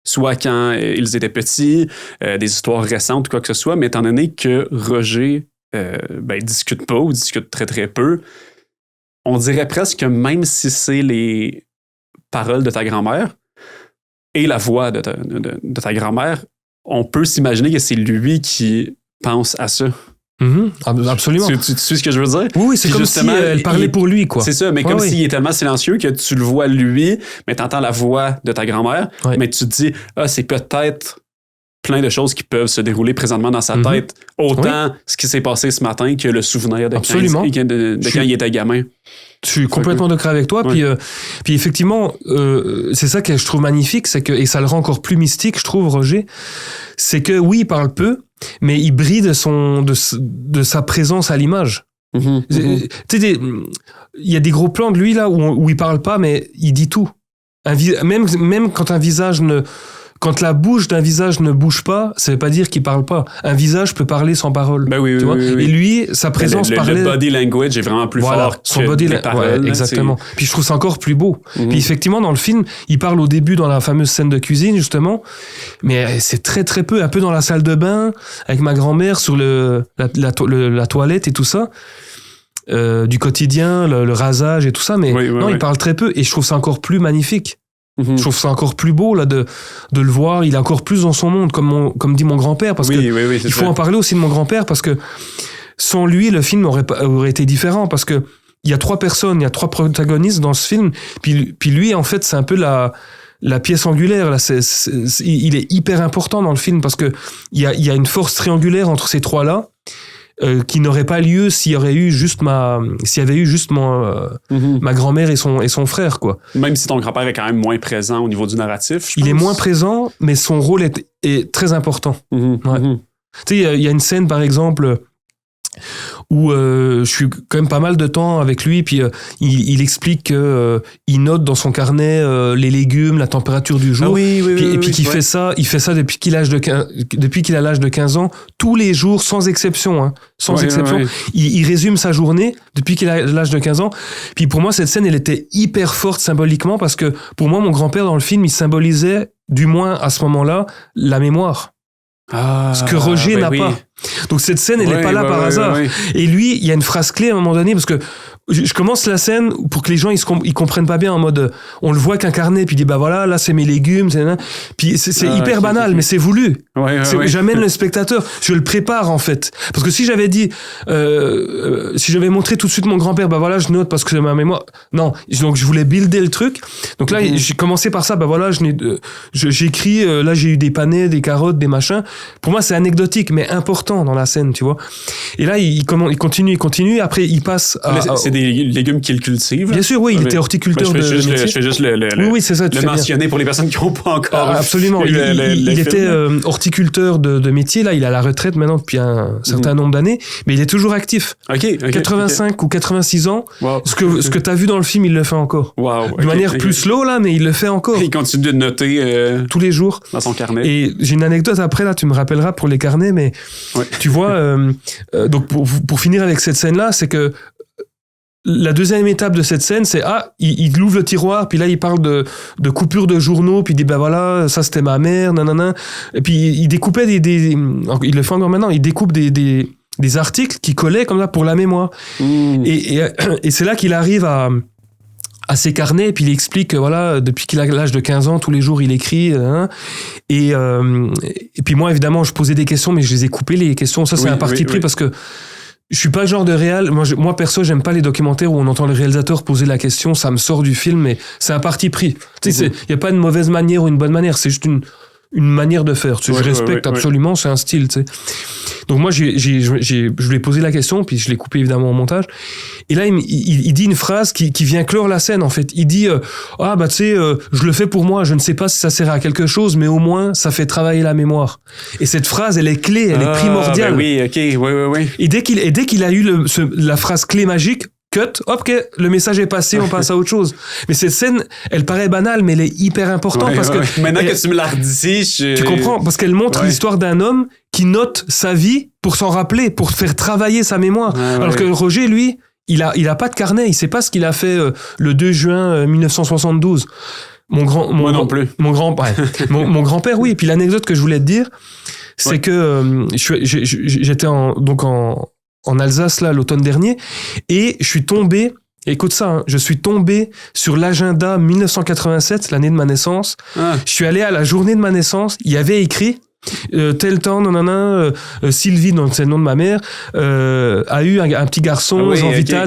soit quand ils étaient petits, des histoires récentes ou quoi que ce soit, mais étant donné que Roger discute pas ou discute très très peu, on dirait presque que même si c'est les paroles de ta grand-mère et la voix de ta grand-mère, on peut s'imaginer que c'est lui qui pense à ça. Absolument. Tu sais ce que je veux dire? Oui, c'est comme si elle parlait pour lui, quoi. C'est ça, mais comme s'il est tellement silencieux que tu le vois lui, mais tu entends la voix de ta grand-mère, mais tu te dis, c'est peut-être plein de choses qui peuvent se dérouler présentement dans sa tête, autant ce qui s'est passé ce matin que le souvenir de quand il était gamin. Je suis complètement d'accord avec toi. Puis effectivement, c'est ça que je trouve magnifique, c'est que, et ça le rend encore plus mystique, je trouve, Roger, c'est que oui, il parle peu, mais il brille de sa présence à l'image. Tu sais, il y a des gros plans de lui là où il parle pas, mais il dit tout. Même quand un visage quand la bouche d'un visage ne bouge pas, ça veut pas dire qu'il parle pas. Un visage peut parler sans parole. Ben oui, tu vois? Oui. Et lui, sa présence parlait. Le body language est vraiment plus fort son que body les paroles. Ouais, exactement. Puis je trouve ça encore plus beau. Puis effectivement, dans le film, il parle au début dans la fameuse scène de cuisine, justement, mais c'est très très peu, un peu dans la salle de bain, avec ma grand-mère sur la toilette et tout ça. Du quotidien, le rasage et tout ça, mais il parle très peu, et je trouve ça encore plus magnifique. Je trouve ça encore plus beau là de le voir. Il est encore plus dans son monde, comme dit mon grand-père, parce que il faut en parler aussi de mon grand-père, parce que sans lui, le film aurait été différent, parce que il y a 3 personnes, il y a 3 protagonistes dans ce film, puis lui, en fait, c'est un peu la pièce angulaire là. Il est hyper important dans le film, parce que il y a une force triangulaire entre ces 3 là. Qui n'aurait pas lieu s'il y avait eu juste ma grand-mère et son frère, quoi. Même si ton grand-père est quand même moins présent au niveau du narratif, il est moins présent, mais son rôle est très important. Tu sais, il y a une scène, par exemple, où je suis quand même pas mal de temps avec lui, puis il explique que il note dans son carnet les légumes, la température du jour, et puis qu'il fait ça depuis qu'il a l'âge de 15 ans, tous les jours, sans exception, Il résume sa journée depuis qu'il a l'âge de 15 ans. Puis pour moi, cette scène, elle était hyper forte symboliquement, parce que pour moi, mon grand-père dans le film, il symbolisait, du moins à ce moment-là, la mémoire. Ce que Roger n'a pas. Donc cette scène, elle n'est pas là par hasard. Et lui, il y a une phrase clé à un moment donné, parce que je commence la scène pour que les gens ils comprennent pas bien, en mode on le voit qu'un carnet, puis il dit bah voilà, là c'est mes légumes, puis c'est hyper banal, mais c'est voulu. J'amène le spectateur, je le prépare en fait, parce que si j'avais dit si j'avais montré tout de suite mon grand-père, bah voilà, je note parce que c'est ma mémoire. Non, donc je voulais builder le truc. Donc là j'ai commencé par ça, bah voilà, j'écris, là j'ai eu des panais, des carottes, des machins. Pour moi c'est anecdotique mais important dans la scène, tu vois. Et là il continue, après il passe c'est des légumes qu'il cultive. Bien sûr, oui, il était horticulteur de métier. Je fais juste c'est ça, le mentionner pour les personnes qui n'ont pas encore. Absolument. Il était horticulteur de métier. Là, il est à la retraite maintenant depuis un certain nombre d'années, mais il est toujours actif. 85 ou 86 ans. Wow. Ce que tu as vu dans le film, il le fait encore. De manière plus slow, là, mais il le fait encore. Il continue de noter tous les jours dans son carnet. Et j'ai une anecdote après, là, tu me rappelleras pour les carnets, mais tu vois, donc pour finir avec cette scène-là, c'est que la deuxième étape de cette scène, c'est il ouvre le tiroir, puis là il parle de coupure de journaux, puis il dit bah voilà, ça c'était ma mère, nanana. Et puis il découpait il le fait encore maintenant, il découpe des articles qu'il collait comme ça pour la mémoire. Et c'est là qu'il arrive à ses carnets, et puis il explique que voilà, depuis qu'il a l'âge de 15 ans, tous les jours il écrit, et puis moi évidemment je posais des questions, mais je les ai coupées les questions. Ça c'est un parti pris, parce que je suis pas le genre de réal. Moi perso, j'aime pas les documentaires où on entend le réalisateur poser la question, ça me sort du film, mais c'est un parti pris. Tu sais, il y a pas une mauvaise manière ou une bonne manière, c'est juste une manière de faire. Tu sais, je respecte absolument, c'est un style, tu sais. Donc moi, je lui ai posé la question, puis je l'ai coupé évidemment au montage. Et là, il dit une phrase qui vient clore la scène, en fait. Il dit tu sais, je le fais pour moi, je ne sais pas si ça sert à quelque chose, mais au moins, ça fait travailler la mémoire. Et cette phrase, elle est clé, elle est primordiale. Ben oui, ok, oui. Et dès qu'il a eu la phrase clé magique, cut, hop, ok, le message est passé, on passe à autre chose. Mais cette scène, elle paraît banale, mais elle est hyper importante parce que... Maintenant que tu me l'as redit, tu comprends, parce qu'elle montre l'histoire d'un homme qui note sa vie pour s'en rappeler, pour faire travailler sa mémoire. Alors que Roger, lui, il a pas de carnet, il sait pas ce qu'il a fait le 2 juin 1972. Moi non plus. Mon grand-père, oui. Et puis l'anecdote que je voulais te dire, c'est que j'étais en Alsace là l'automne dernier et je suis tombé, écoute ça, je suis tombé sur l'agenda 1987, l'année de ma naissance. Je suis allé à la journée de ma naissance, il y avait écrit tel temps, Sylvie, donc c'est le nom de ma mère, a eu un petit garçon, Jean Vita,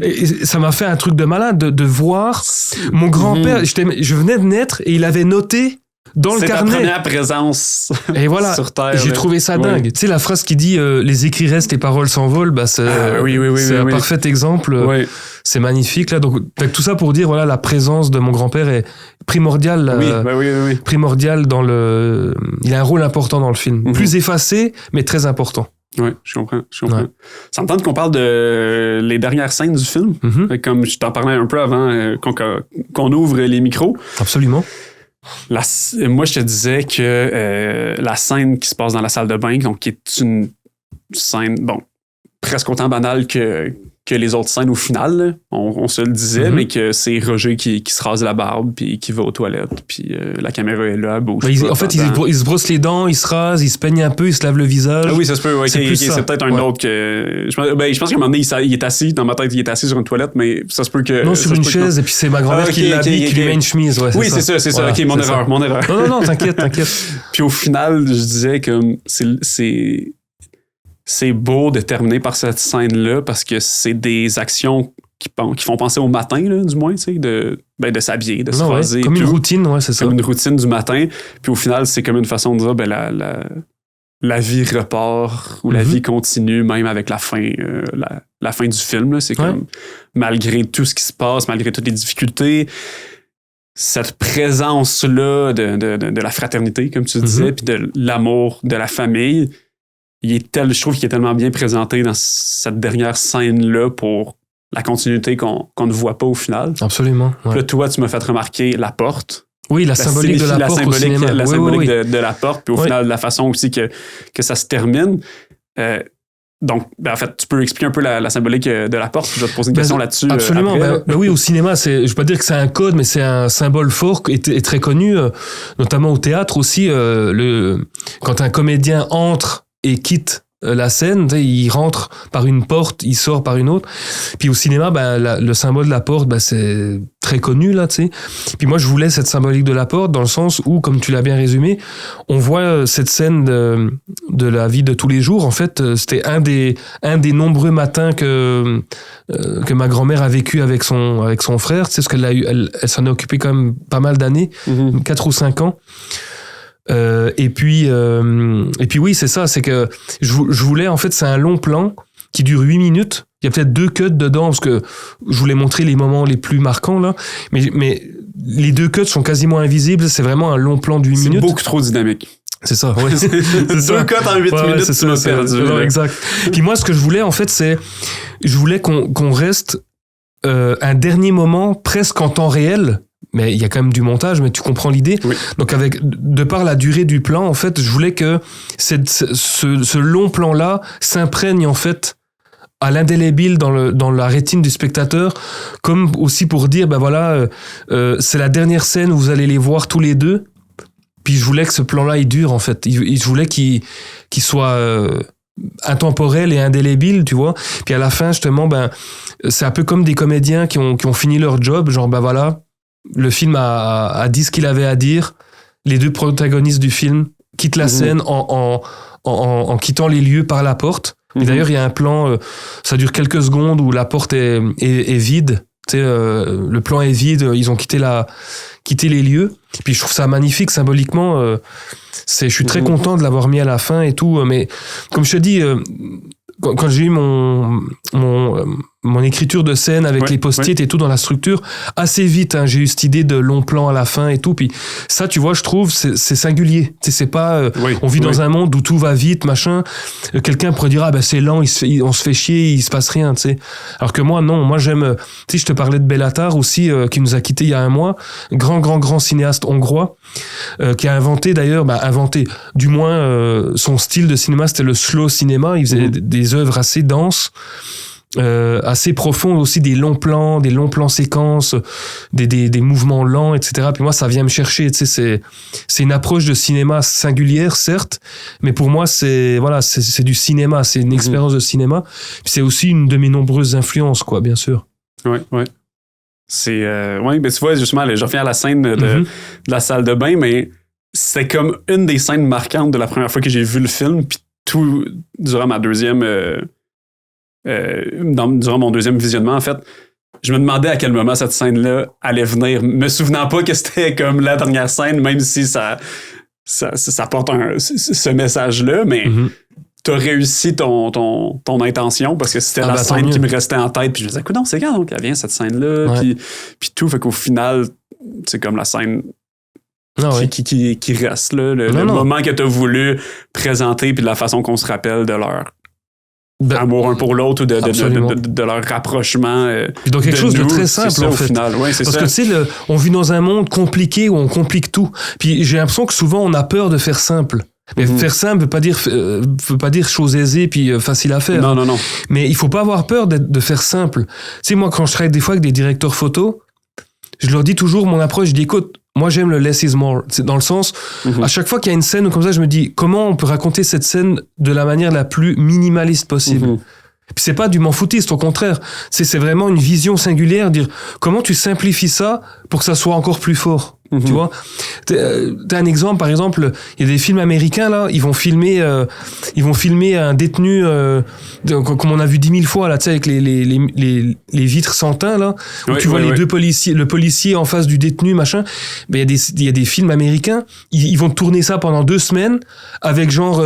et ça m'a fait un truc de malade de voir mon grand-père, je venais de naître et il avait noté dans le carnet. C'est ta première présence et voilà, sur Terre. J'ai trouvé ça dingue. Tu sais, la phrase qui dit les écrits restent, les paroles s'envolent, c'est un parfait exemple. C'est magnifique. Là. Donc, tout ça pour dire, voilà, la présence de mon grand-père est primordiale. Primordiale dans le... Il a un rôle important dans le film. Plus effacé, mais très important. Oui, je comprends. Ça me tente qu'on parle de les dernières scènes du film. Comme je t'en parlais un peu avant qu'on ouvre les micros. Absolument. Moi, je te disais que la scène qui se passe dans la salle de bain, donc qui est une scène, presque autant banale que les autres scènes au final, là. On se le disait, mais que c'est Roger qui se rase la barbe, puis qui va aux toilettes, puis la caméra est là, bouge. Il se brosse les dents, il se rase, il se peigne un peu, il se lave le visage. Ah oui, ça se peut. C'est peut-être un autre que... Je pense qu'à un moment donné, il est assis, dans ma tête, il est assis sur une toilette, mais ça se peut que... Non, sur une chaise, et puis c'est ma grand-mère qui l'habille, qui lui met une chemise. Oui, c'est ça. Voilà, ok, mon erreur. Non, t'inquiète. Puis au final, je disais que c'est beau de terminer par cette scène-là parce que c'est des actions qui font penser au matin, là, du moins, tu sais, de s'habiller, de se raser. Comme une routine, c'est ça. Comme une routine du matin. Puis au final, c'est comme une façon de dire, la vie repart ou la vie continue, même avec la fin, la fin du film. Là. C'est comme, malgré tout ce qui se passe, malgré toutes les difficultés, cette présence-là de la fraternité, comme tu disais, puis de l'amour de la famille, je trouve qu'il est tellement bien présenté dans cette dernière scène-là pour la continuité qu'on ne voit pas au final. Absolument. Là, toi, tu m'as fait remarquer la porte. Oui, la symbolique de la porte au cinéma. La symbolique de la porte, puis au final, la façon aussi que ça se termine. Donc, en fait, tu peux expliquer un peu la symbolique de la porte. Je vais te poser une question là-dessus. Absolument. Après. Oui, au cinéma, je ne veux pas dire que c'est un code, mais c'est un symbole fort et très connu, notamment au théâtre aussi. Quand un comédien entre et quitte la scène, il rentre par une porte, il sort par une autre. Puis au cinéma, le symbole de la porte, c'est très connu là, tu sais. Puis moi, je voulais cette symbolique de la porte dans le sens où, comme tu l'as bien résumé, on voit cette scène de la vie de tous les jours. En fait, c'était un des nombreux matins que ma grand-mère a vécu avec son frère. Tu sais, parce qu'elle elle s'en est occupée quand même pas mal d'années, 4 ou 5 ans. Et puis oui, c'est ça, c'est que je voulais, en fait, c'est un long plan qui dure 8 minutes. Il y a peut-être 2 cuts dedans parce que je voulais montrer les moments les plus marquants là, mais les 2 cuts sont quasiment invisibles. C'est vraiment un long plan de 8 minutes. C'est beaucoup trop dynamique. C'est ça, ouais. C'est 2 cuts en 8 minutes, tu m'as perdu. Non, exact. Puis moi, ce que je voulais, en fait, je voulais qu'on reste un dernier moment presque en temps réel. Mais il y a quand même du montage, mais tu comprends l'idée. Oui. Donc, de par la durée du plan, en fait, je voulais que ce long plan-là s'imprègne, en fait, à l'indélébile dans la rétine du spectateur, comme aussi pour dire, c'est la dernière scène où vous allez les voir tous les deux. Puis je voulais que ce plan-là, il dure, en fait. Je voulais qu'il soit intemporel et indélébile, tu vois. Puis à la fin, justement, c'est un peu comme des comédiens qui ont fini leur job, genre, le film a dit ce qu'il avait à dire. Les 2 protagonistes du film quittent la scène en quittant les lieux par la porte. Et d'ailleurs, il y a un plan, ça dure quelques secondes où la porte est vide. Tu sais, le plan est vide, ils ont quitté les lieux. Puis je trouve ça magnifique symboliquement. Je suis très content de l'avoir mis à la fin et tout. Mais comme je te dis, quand j'ai eu mon écriture de scène avec les post-it et tout dans la structure, assez vite, j'ai eu cette idée de long plan à la fin et tout. Puis ça, tu vois, je trouve, c'est singulier. Tu sais, c'est pas, on vit dans un monde où tout va vite, machin. Quelqu'un pourrait dire, c'est lent, on se fait chier, il se passe rien, tu sais. Alors que moi, non, moi j'aime, tu sais, je te parlais de Béla Tarr aussi, qui nous a quittés il y a un mois. Grand cinéaste hongrois, qui a inventé d'ailleurs, du moins, son style de cinéma, c'était le slow cinéma. Il faisait des œuvres assez denses. Assez profondes aussi, des longs plans séquences, des mouvements lents, etc. Puis moi, ça vient me chercher, tu sais, c'est une approche de cinéma singulière, certes, mais pour moi, c'est du cinéma, c'est une expérience de cinéma. Puis c'est aussi une de mes nombreuses influences, quoi, bien sûr. Ouais. C'est, ben tu vois, justement, je reviens à la scène de la salle de bain, mais c'est comme une des scènes marquantes de la première fois que j'ai vu le film, puis tout, durant ma durant mon deuxième visionnement, en fait, je me demandais à quel moment cette scène-là allait venir, me souvenant pas que c'était comme la dernière scène, même si ça porte ce message-là, mais t'as réussi ton intention parce que c'était la scène qui me restait en tête, puis je me disais, écoute, non, c'est quand donc elle vient cette scène-là, puis tout, fait qu'au final, c'est comme la scène qui reste là, le moment que t'as voulu présenter, puis la façon qu'on se rappelle de leur amour un pour l'autre ou de leur rapprochement. Donc quelque chose de très simple, en fait. Au final. Ouais, c'est parce que tu sais, on vit dans un monde compliqué où on complique tout. Puis j'ai l'impression que souvent on a peur de faire simple. Mais faire simple veut pas dire chose aisée puis facile à faire. Non. Mais il faut pas avoir peur de faire simple. Tu sais, moi, quand je travaille des fois avec des directeurs photos, je leur dis toujours mon approche, je dis écoute, moi j'aime le less is more. C'est dans le sens, à chaque fois qu'il y a une scène comme ça, je me dis comment on peut raconter cette scène de la manière la plus minimaliste possible. Puis c'est pas du m'en foutiste, au contraire. C'est vraiment une vision singulière, dire comment tu simplifies ça pour que ça soit encore plus fort. Tu vois, t'as un exemple, par exemple, il y a des films américains là, ils vont filmer un détenu comme on a vu 10 000 fois là, tu sais, avec les vitres sans teint là, où tu vois les deux policiers, le policier en face du détenu machin. Ben il y a des films américains, ils vont tourner ça pendant 2 semaines avec genre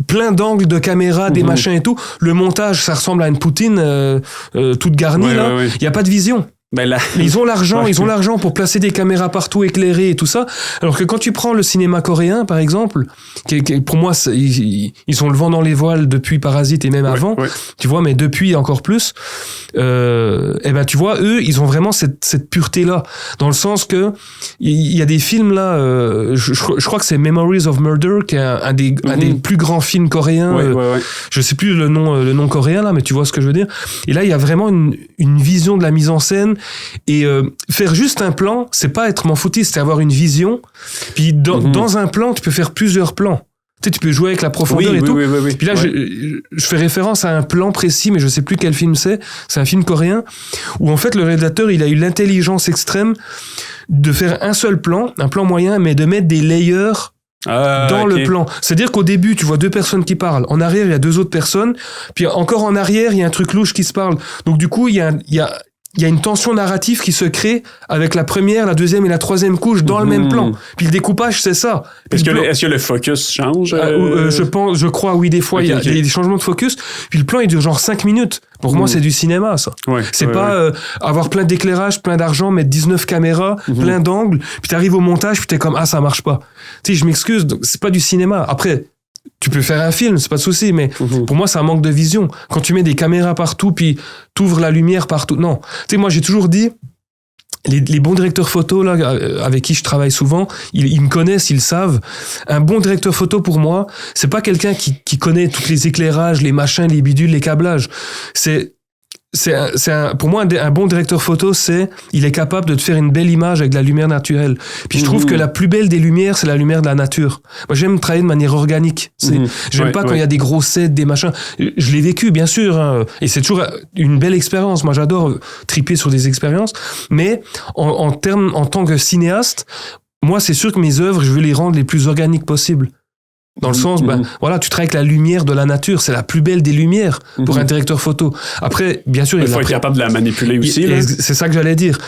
plein d'angles de caméra, des machins et tout. Le montage, ça ressemble à une poutine toute garnie là. Il y a pas de vision. Ben là, ils ont l'argent pour placer des caméras partout éclairées et tout ça. Alors que quand tu prends le cinéma coréen, par exemple, qui pour moi, ils ont le vent dans les voiles depuis Parasite et même avant, tu vois, mais depuis encore plus, tu vois, eux, ils ont vraiment cette pureté-là. Dans le sens que, il y a des films là, je crois que c'est Memories of Murder, qui est un des plus grands films coréens. Je sais plus le nom coréen là, mais tu vois ce que je veux dire. Et là, il y a vraiment une vision de la mise en scène. Et faire juste un plan, c'est pas être m'en foutiste, c'est avoir une vision. Puis dans un plan, tu peux faire plusieurs plans. Tu sais, tu peux jouer avec la profondeur et tout. Oui. Puis là, je fais référence à un plan précis, mais je sais plus quel film c'est. C'est un film coréen où en fait le réalisateur, il a eu l'intelligence extrême de faire un seul plan, un plan moyen, mais de mettre des layers dans le plan. C'est-à-dire qu'au début, tu vois 2 personnes qui parlent. En arrière, il y a 2 autres personnes. Puis encore en arrière, il y a un truc louche qui se parle. Donc du coup, il y a une tension narrative qui se crée avec la première, la deuxième et la troisième couche dans le même plan. Puis le découpage, c'est ça. Est-ce que le focus change? Je crois, oui, des fois, il y a des changements de focus. Puis le plan, il dure genre 5 minutes. Pour moi, c'est du cinéma, ça. C'est pas avoir plein d'éclairage, plein d'argent, mettre 19 caméras, plein d'angles, puis t'arrives au montage, puis t'es comme, ça marche pas. Tu sais, je m'excuse, donc c'est pas du cinéma. Après, tu peux faire un film, c'est pas de souci, mais pour moi, c'est un manque de vision. Quand tu mets des caméras partout, puis t'ouvres la lumière partout. Non. Tu sais, moi, j'ai toujours dit, les bons directeurs photo, là, avec qui je travaille souvent, ils me connaissent, ils le savent. Un bon directeur photo, pour moi, c'est pas quelqu'un qui connaît tous les éclairages, les machins, les bidules, les câblages. Pour moi, un bon directeur photo, il est capable de te faire une belle image avec de la lumière naturelle. Puis je trouve que la plus belle des lumières, c'est la lumière de la nature. Moi, j'aime travailler de manière organique. J'aime pas quand il y a des gros sets, des machins. Je l'ai vécu, bien sûr, hein, et c'est toujours une belle expérience. Moi, j'adore triper sur des expériences. Mais en tant que cinéaste, moi, c'est sûr que mes œuvres, je veux les rendre les plus organiques possibles. Dans le sens, voilà, tu travailles avec la lumière de la nature. C'est la plus belle des lumières pour un directeur photo. Après, bien sûr, il faut être capable de la manipuler aussi. C'est ça que j'allais dire.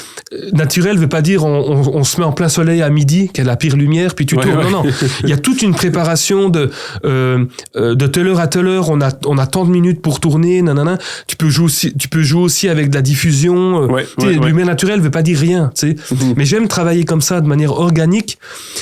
Naturel veut pas dire on se met en plein soleil à midi, qui est la pire lumière, puis tu tournes. Ouais. Non. Il y a toute une préparation de telle heure à telle heure. On a tant de minutes pour tourner. Nanana. Tu peux jouer aussi avec de la diffusion. Lumière naturelle veut pas dire rien. Mais j'aime travailler comme ça, de manière organique,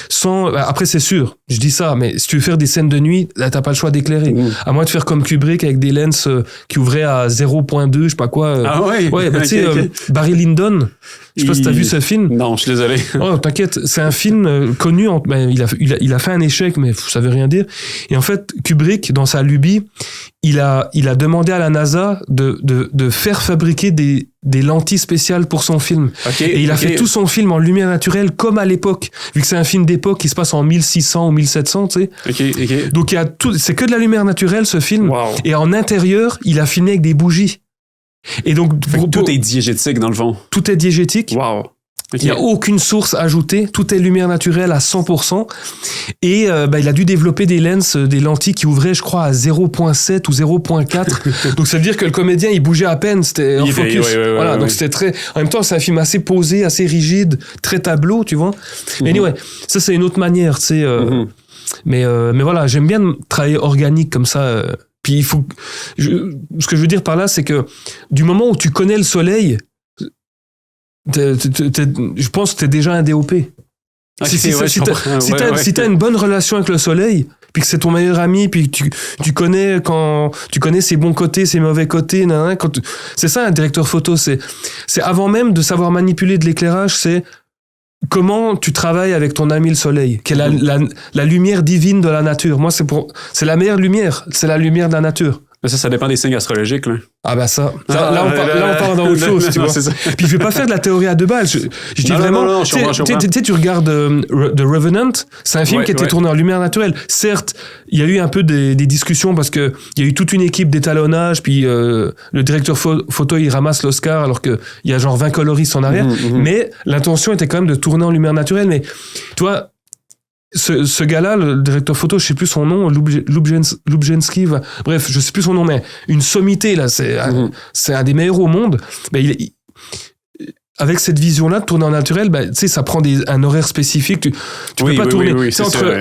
sans. Après, c'est sûr. Je dis ça, mais si tu veux faire des scènes de nuit, là, t'as pas le choix d'éclairer. À moins de faire comme Kubrick avec des lenses qui ouvraient à 0.2, je sais pas quoi. Ah ouais? Ouais, tu sais, Barry Lyndon. Je sais pas si t'as vu ce film. Non, je suis désolé. Oh, t'inquiète, c'est un film connu. Il a fait un échec, mais ça veut rien dire. Et en fait, Kubrick, dans sa lubie, il a demandé à la NASA de faire fabriquer des lentilles spéciales pour son film. Et il a fait tout son film en lumière naturelle, comme à l'époque. Vu que c'est un film d'époque qui se passe en 1600 ou 1700, tu sais. Donc, c'est que de la lumière naturelle, ce film. Wow. Et en intérieur, il a filmé avec des bougies. Et donc, tout est diégétique, dans le fond. Tout est diégétique. Wow. Il n'y a aucune source ajoutée, tout est lumière naturelle à 100%. Et il a dû développer des lentilles qui ouvraient, je crois, à 0.7 ou 0.4. Donc ça veut dire que le comédien, il bougeait à peine, c'était en focus. Voilà, donc c'était très. En même temps, c'est un film assez posé, assez rigide, très tableau, tu vois. Mais anyway, ça c'est une autre manière, tu sais. Mais voilà, j'aime bien travailler organique comme ça. Puis il faut. Ce que je veux dire par là, c'est que du moment où tu connais le soleil. Je pense que t'es déjà un DOP. Si t'as une bonne relation avec le soleil, puis que c'est ton meilleur ami, puis que tu connais ses bons côtés, ses mauvais côtés, c'est ça un directeur photo. C'est avant même de savoir manipuler de l'éclairage, c'est comment tu travailles avec ton ami le soleil, qui est la lumière divine de la nature. Moi, c'est la meilleure lumière, c'est la lumière de la nature. Mais ça dépend des signes astrologiques, là. Ah ben ça. Là, on part dans autre chose, tu vois. Puis je vais pas faire de la théorie à deux balles. Je dis vraiment. Tu sais, tu regardes The Revenant, c'est un film qui était tourné en lumière naturelle. Certes, il y a eu un peu des discussions parce que il y a eu toute une équipe d'étalonnage, puis le directeur photo, il ramasse l'Oscar alors qu'il y a genre 20 coloristes en arrière. Mais l'intention était quand même de tourner en lumière naturelle. Mais toi, ce gars-là, le directeur photo, je sais plus son nom, Lubjenski, bref, je sais plus son nom, mais une sommité, là, c'est un des meilleurs au monde. Ben, avec cette vision-là de tourner en naturel, ben, tu sais, ça prend un horaire spécifique, tu peux pas tourner.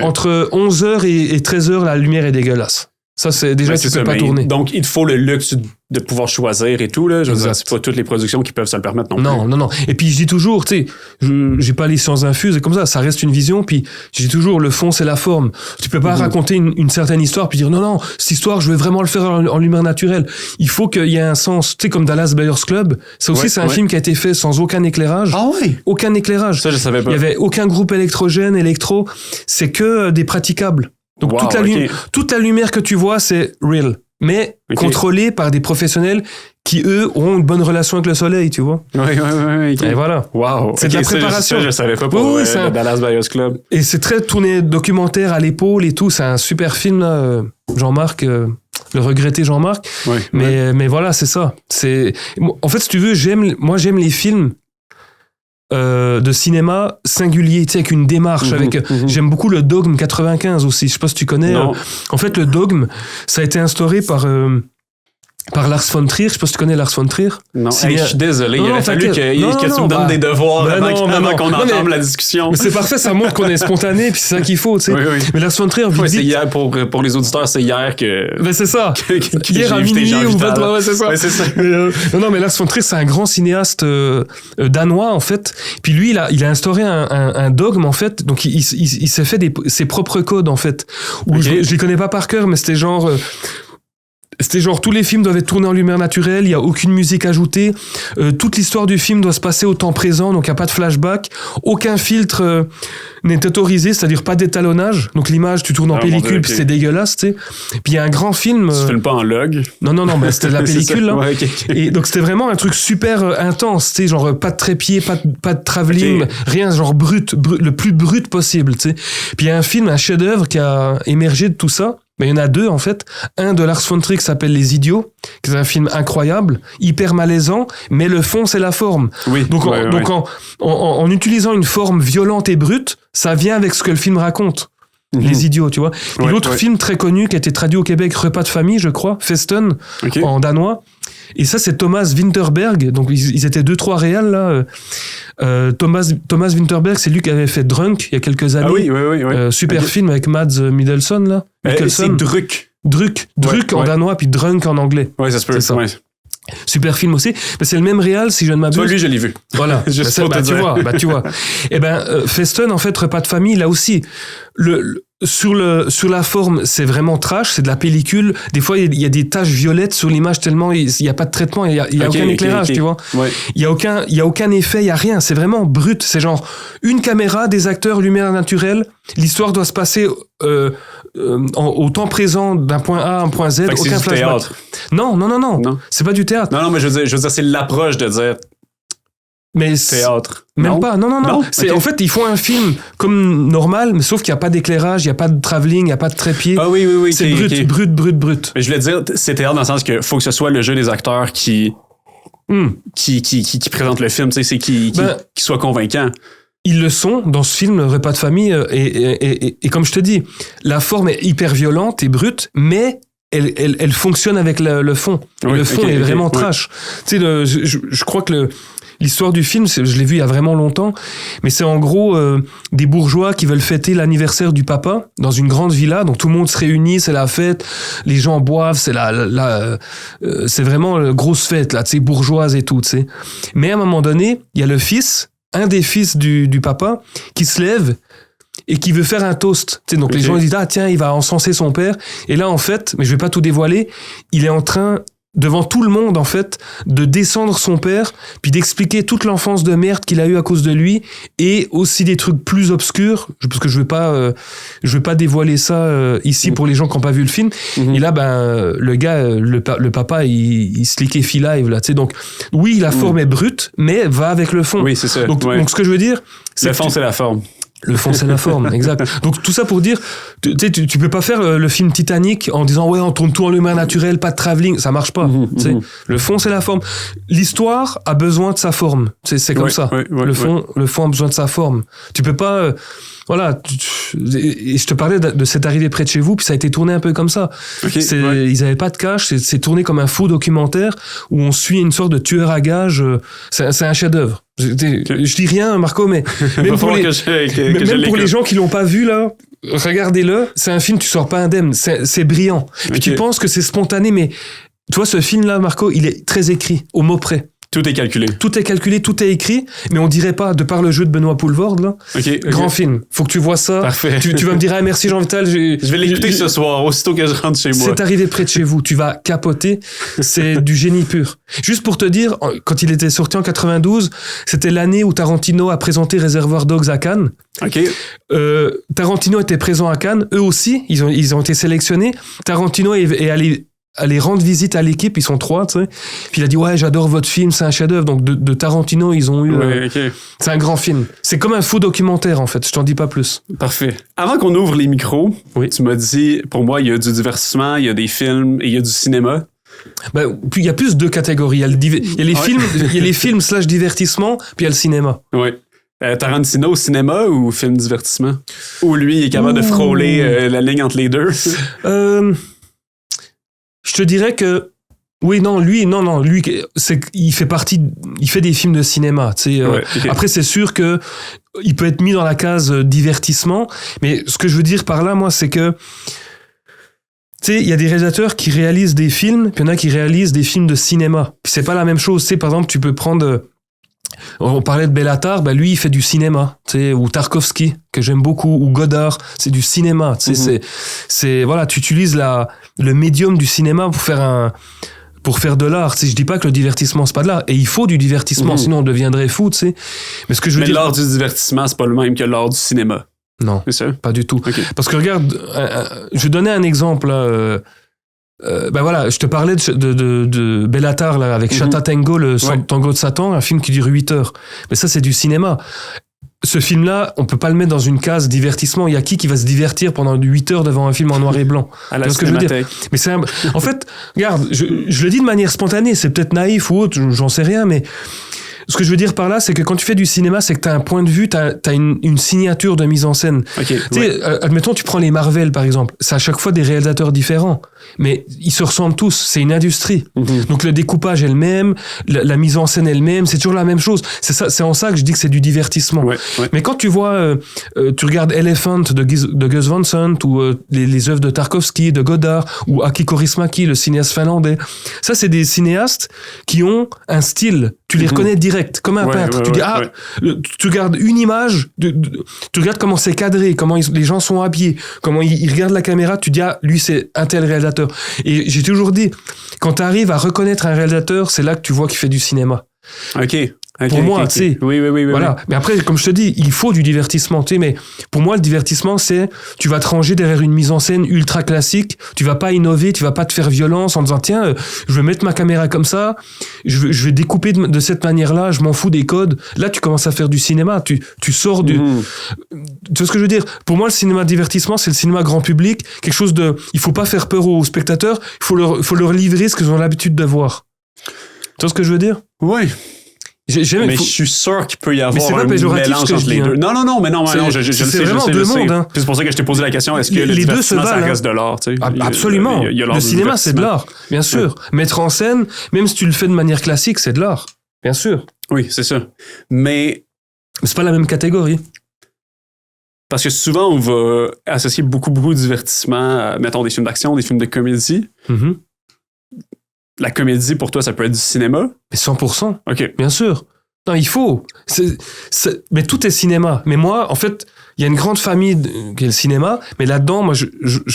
Entre 11h et 13h, la lumière est dégueulasse. Ça, c'est déjà, tu peux pas tourner. Donc, il te faut le luxe de pouvoir choisir et tout, là. Je veux dire, c'est pas toutes les productions qui peuvent se le permettre non plus. Non. Et puis, je dis toujours, tu sais, j'ai pas les sciences infuses et comme ça reste une vision. Puis, je dis toujours, le fond, c'est la forme. Tu peux pas raconter une certaine histoire puis dire, non, cette histoire, je vais vraiment le faire en lumière naturelle. Il faut qu'il y ait un sens. Tu sais, comme Dallas Buyers Club, ça aussi, c'est un film qui a été fait sans aucun éclairage. Ah oui? Aucun éclairage. Ça, je savais pas. Il y avait aucun groupe électro. C'est que des praticables. Donc, toute la lumière que tu vois, c'est real. Mais contrôlée par des professionnels qui, eux, auront une bonne relation avec le soleil, tu vois. Oui. Et voilà. Wow. C'est de la préparation. Ça, je savais pas pour le Dallas Buyers Club. Et c'est très tourné documentaire à l'épaule et tout. C'est un super film, là, Jean-Marc. Le regretté Jean-Marc. Mais voilà, c'est ça. En fait, si tu veux, j'aime les films de cinéma singulier, tu sais, avec une démarche, j'aime beaucoup le Dogme 95 aussi, je sais pas si tu connais. En fait, le Dogme, ça a été instauré par Lars von Trier, je sais pas si tu connais Lars von Trier. Non, je suis désolé, il aurait fallu que tu me donnes des devoirs avant qu'on entame la discussion. Mais c'est parfait, ça montre qu'on est spontané, puis c'est ça qu'il faut, tu sais. Oui. Mais Lars von Trier, c'est hier, pour les auditeurs, c'est hier que... Ben c'est ça. Hier à minuit, ou pas, c'est ça. Ouais, c'est ça. Non, mais Lars von Trier, c'est un grand cinéaste danois, en fait. Puis lui, il a instauré un dogme, en fait. Donc, il s'est fait ses propres codes, en fait. Je les connais pas par cœur, mais c'était genre tous les films doivent être tournés en lumière naturelle, il n'y a aucune musique ajoutée, toute l'histoire du film doit se passer au temps présent, donc il n'y a pas de flashback, aucun filtre n'est autorisé, c'est-à-dire pas d'étalonnage, donc l'image tu tournes en pellicule puis c'est dégueulasse, tu sais. Puis il y a un grand film... Tu filmes pas en log? Non, mais c'était de la pellicule, là. Ouais, Et donc c'était vraiment un truc super intense, tu sais, genre pas de trépied, pas de travelling, rien, genre brut, le plus brut possible, tu sais. Puis il y a un film, un chef-d'œuvre qui a émergé de tout ça. Mais il y en a deux, en fait. Un de Lars von Trier qui s'appelle Les Idiots, qui est un film incroyable, hyper malaisant, mais le fond, c'est la forme. Oui, donc, en utilisant une forme violente et brute, ça vient avec ce que le film raconte. Les Idiots, tu vois. Et l'autre film très connu qui a été traduit au Québec, Repas de famille, je crois, Festen, en danois. Et ça, c'est Thomas Vinterberg. Donc, ils étaient 2-3 réals, là. Thomas Vinterberg, c'est lui qui avait fait Drunk il y a quelques années. Ah oui. Super film avec Mads Mikkelsen, là. C'est Druk. Druk en danois, puis Drunk en anglais. Oui, ça se peut. C'est ça. Ouais. Super film aussi. Mais c'est le même réal, si je ne m'abuse. Toi, lui, je l'ai vu. Voilà. Tu vois. Et Festen, en fait, Repas de famille, là aussi, sur la forme, c'est vraiment trash, c'est de la pellicule. Des fois, il y a des taches violettes sur l'image tellement il n'y a pas de traitement, il y a aucun éclairage, tu vois. Ouais. Il y a aucun effet, il y a rien. C'est vraiment brut. C'est genre une caméra, des acteurs, lumière naturelle. L'histoire doit se passer au temps présent d'un point A à un point Z. Aucun flashback. Théâtre. Non. C'est pas du théâtre. Non, mais je veux dire, c'est l'approche de dire. Mais théâtre. Même pas. Non. C'est, en fait, ils font un film comme normal, mais sauf qu'il n'y a pas d'éclairage, il n'y a pas de travelling, il n'y a pas de trépied. Ah oui. C'est brut. Mais je voulais dire, c'est théâtre dans le sens que faut que ce soit le jeu des acteurs qui présente le film, tu sais, qui soit convaincant. Ils le sont dans ce film Repas de famille et comme je te dis, la forme est hyper violente et brute, mais elle fonctionne avec le fond. Oui, le fond est vraiment trash. Tu sais, je crois que l'histoire du film, je l'ai vu il y a vraiment longtemps, mais c'est en gros des bourgeois qui veulent fêter l'anniversaire du papa dans une grande villa, donc tout le monde se réunit, c'est la fête, les gens boivent, c'est c'est vraiment une grosse fête là, tu sais, bourgeoise et tout, tu sais. Mais à un moment donné, il y a le fils, un des fils du papa, qui se lève et qui veut faire un toast. Tu sais, donc les gens ils disent tiens, il va encenser son père. Et là en fait, mais je vais pas tout dévoiler, il est en train devant tout le monde en fait de descendre son père, puis d'expliquer toute l'enfance de merde qu'il a eu à cause de lui, et aussi des trucs plus obscurs, parce que je veux pas dévoiler ça ici pour les gens qui n'ont pas vu le film. Et là le gars, le papa il se liquéfie live là, tu sais. Donc oui, la forme est brute, mais va avec le fond. Oui, c'est ça. Donc ce que je veux dire, c'est le fond c'est la forme. Le fond, c'est la forme, exact. Donc, tout ça pour dire, tu peux pas faire le film Titanic en disant, ouais, on tourne tout en lumière naturelle, pas de travelling, ça marche pas. Le fond, c'est la forme. L'histoire a besoin de sa forme. C'est comme ça. Le fond a besoin de sa forme. Tu peux pas, et je te parlais de cette arrivée près de chez vous, puis ça a été tourné un peu comme ça. Ils avaient pas de cache, c'est tourné comme un faux documentaire où on suit une sorte de tueur à gages. C'est un chef-d'œuvre. Je dis rien, Marco, mais même pour les gens qui l'ont pas vu là, regardez-le. C'est un film, tu sors pas indemne. C'est brillant. Puis tu penses que c'est spontané, mais toi, ce film-là, Marco, il est très écrit, au mot près. Tout est calculé. Tout est calculé, tout est écrit, mais on dirait pas, de par le jeu de Benoît Poelvoorde, là. Grand film. Faut que tu vois ça. Parfait. Tu vas me dire, merci Jean Vital. Je vais l'écouter ce soir, aussitôt que je rentre chez moi. C'est arrivé près de chez vous. Tu vas capoter. C'est du génie pur. Juste pour te dire, quand il était sorti en 92, c'était l'année où Tarantino a présenté Reservoir Dogs à Cannes. Tarantino était présent à Cannes. Eux aussi, ils ont été sélectionnés. Tarantino est allé rendre visite à l'équipe, ils sont 3, tu sais. Puis il a dit, ouais, j'adore votre film, c'est un chef-d'œuvre. Donc de Tarantino, ils ont eu... C'est un grand film. C'est comme un faux documentaire, en fait. Je t'en dis pas plus. Parfait. Avant qu'on ouvre les micros, tu m'as dit, pour moi, il y a du divertissement, il y a des films et il y a du cinéma. Puis il y a plus de catégories. Il y a les films, il y a les films / divertissement, puis il y a le cinéma. Oui. Tarantino au cinéma ou film divertissement? Ou lui, il est capable de frôler la ligne entre les deux? Je te dirais que lui, il fait des films de cinéma. Tu sais, Après, c'est sûr que il peut être mis dans la case divertissement, mais ce que je veux dire par là, moi, c'est que tu sais, il y a des réalisateurs qui réalisent des films, puis il y en a qui réalisent des films de cinéma. Puis c'est pas la même chose. Tu sais, par exemple, tu peux prendre on parlait de Bellatar, lui il fait du cinéma, tu sais, ou Tarkovsky que j'aime beaucoup, ou Godard, c'est du cinéma, tu sais, c'est voilà, tu utilises le médium du cinéma pour faire de l'art. Tu sais, je dis pas que le divertissement c'est pas de l'art, et il faut du divertissement, sinon on deviendrait fou, tu sais. Mais ce que je veux dire, l'art du divertissement c'est pas le même que l'art du cinéma. Non, c'est ça? Pas du tout. Parce que regarde, je vais donner un exemple là. Je te parlais de Bellatar là, avec Chata Tango, le Tango de Satan, un film qui dure 8 heures. Mais ça, c'est du cinéma. Ce film-là, on peut pas le mettre dans une case divertissement. Il y a qui va se divertir pendant 8 heures devant un film en noir et blanc? À la cinémathèque. Mais en fait, regarde, je le dis de manière spontanée, c'est peut-être naïf ou autre, j'en sais rien, mais ce que je veux dire par là, c'est que quand tu fais du cinéma, c'est que t'as un point de vue, t'as une signature de mise en scène. Okay, tu sais, admettons, tu prends les Marvel, par exemple. C'est à chaque fois des réalisateurs différents. Mais ils se ressemblent tous. C'est une industrie. Donc le découpage est le même, la mise en scène est le même, c'est toujours la même chose. C'est en ça que je dis que c'est du divertissement. Mais quand tu vois, tu regardes Elephant de Gus Van Sant, ou les œuvres de Tarkovsky, de Godard, ou Aki Kaurismäki, le cinéaste finlandais, ça, c'est des cinéastes qui ont un style. Tu les reconnais direct, comme un peintre. Tu dis, tu regardes une image, tu regardes comment c'est cadré, comment les gens sont habillés, comment ils regardent la caméra, tu dis, lui, c'est un tel réalisateur. Et j'ai toujours dit, quand tu arrives à reconnaître un réalisateur, c'est là que tu vois qu'il fait du cinéma. Pour moi, tu sais. Oui. Voilà. Mais après, comme je te dis, il faut du divertissement, tu sais. Mais pour moi, le divertissement, c'est, tu vas te ranger derrière une mise en scène ultra classique. Tu vas pas innover, tu vas pas te faire violence en disant, tiens, je vais mettre ma caméra comme ça, je vais découper de cette manière-là, je m'en fous des codes. Là, tu commences à faire du cinéma. Tu sors du. Tu vois ce que je veux dire? Pour moi, le cinéma divertissement, c'est le cinéma grand public. Quelque chose de. Il faut pas faire peur aux spectateurs. Il faut leur livrer ce qu'ils ont l'habitude de voir. Tu vois ce que je veux dire? Oui. Je suis sûr qu'il peut y avoir un mélange entre les deux. Non, je le sais. C'est vraiment deux mondes. Hein. C'est pour ça que je t'ai posé la question, est-ce que les deux se valent, ça reste de l'art? Absolument. Le cinéma, c'est de l'art, bien sûr. Mettre en scène, même si tu le fais de manière classique, c'est de l'art, bien sûr. Oui, c'est ça. Mais c'est pas la même catégorie. Parce que souvent, on va associer beaucoup de divertissement à, mettons, des films d'action, des films de comédie. La comédie, pour toi, ça peut être du cinéma? Mais 100%. OK. Bien sûr. Non, il faut. Mais tout est cinéma. Mais moi, en fait, il y a une grande famille qui est le cinéma, mais là-dedans, moi,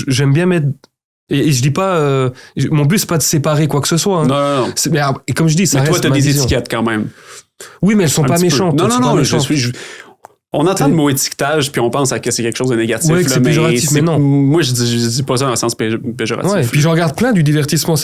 j'aime bien mettre... Et je dis pas... mon but, c'est pas de séparer quoi que ce soit. Hein. Non. Mais, et comme je dis, ça reste reste toi, t'as des étiquettes quand même. Oui, mais elles sont pas méchantes. Non, on entend le mot étiquetage, puis on pense à que c'est quelque chose de négatif. Oui, c'est péjoratif, mais non. Moi, je dis pas ça dans le sens péjoratif. Ouais, puis je regarde plein du divertissement.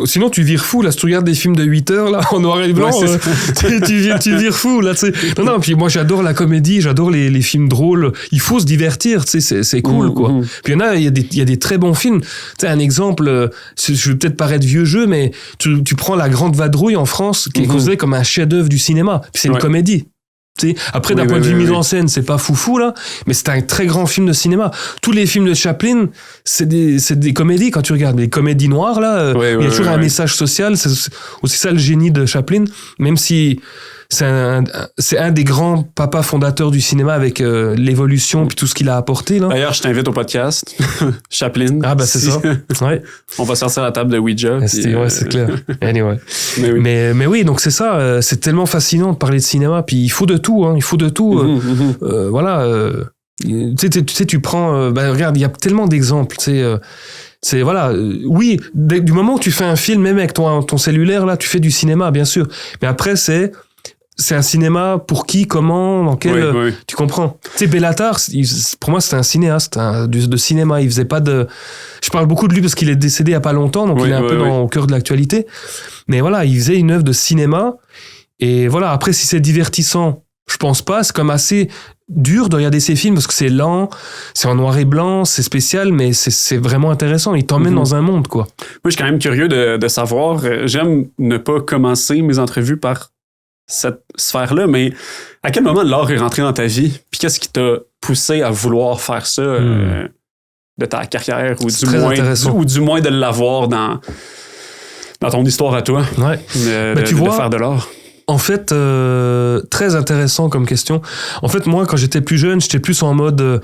Sinon, tu vires fou, là. Si tu regardes des films de 8 heures, là, en noir et blanc, tu vires fou, là, tu sais. Non, puis moi, j'adore la comédie, j'adore les films drôles. Il faut se divertir, tu sais, c'est cool, quoi. Puis il y a des très bons films. Tu sais, un exemple, je vais peut-être paraître vieux jeu, mais tu prends La Grande Vadrouille en France, qui est considérée comme un chef-d'œuvre du cinéma. Puis c'est une comédie. T'sais, après, d'un point de vue mise en scène, c'est pas foufou, là, mais c'est un très grand film de cinéma. Tous les films de Chaplin, c'est des comédies, quand tu regardes. Les comédies noires, là, il y a toujours un message social. C'est aussi ça le génie de Chaplin, même si c'est un des grands papas fondateurs du cinéma avec l'évolution puis tout ce qu'il a apporté, là. D'ailleurs, je t'invite au podcast. Chaplin. Ah, ben, c'est ça. Ouais. On va sortir la table de Ouija. C'est clair. Anyway. Mais oui, donc c'est ça. C'est tellement fascinant de parler de cinéma. Puis il faut de tout, hein. Il faut de tout. Voilà. Tu sais, tu prends. Regarde, il y a tellement d'exemples. Tu sais. C'est voilà, oui, du moment où tu fais un film, même avec ton cellulaire, là, tu fais du cinéma, bien sûr. Mais après, c'est un cinéma pour qui, comment, dans quel... Tu comprends. Tu sais, Béla Tarr, pour moi, c'était un cinéaste de cinéma. Il faisait pas de... Je parle beaucoup de lui parce qu'il est décédé il y a pas longtemps, donc il est un peu au cœur de l'actualité. Mais voilà, il faisait une œuvre de cinéma. Et voilà, après, si c'est divertissant, je pense pas. C'est comme assez dur de regarder ces films parce que c'est lent, c'est en noir et blanc, c'est spécial, mais c'est vraiment intéressant. Il t'emmène dans un monde, quoi. Moi, je suis quand même curieux de savoir. J'aime ne pas commencer mes entrevues par cette sphère-là, mais à quel moment l'art est rentré dans ta vie? Puis qu'est-ce qui t'a poussé à vouloir faire ça de ta carrière ou du moins de l'avoir dans ton histoire à toi? Ouais. De faire de l'art? En fait, très intéressant comme question. En fait, moi, quand j'étais plus jeune, j'étais plus en mode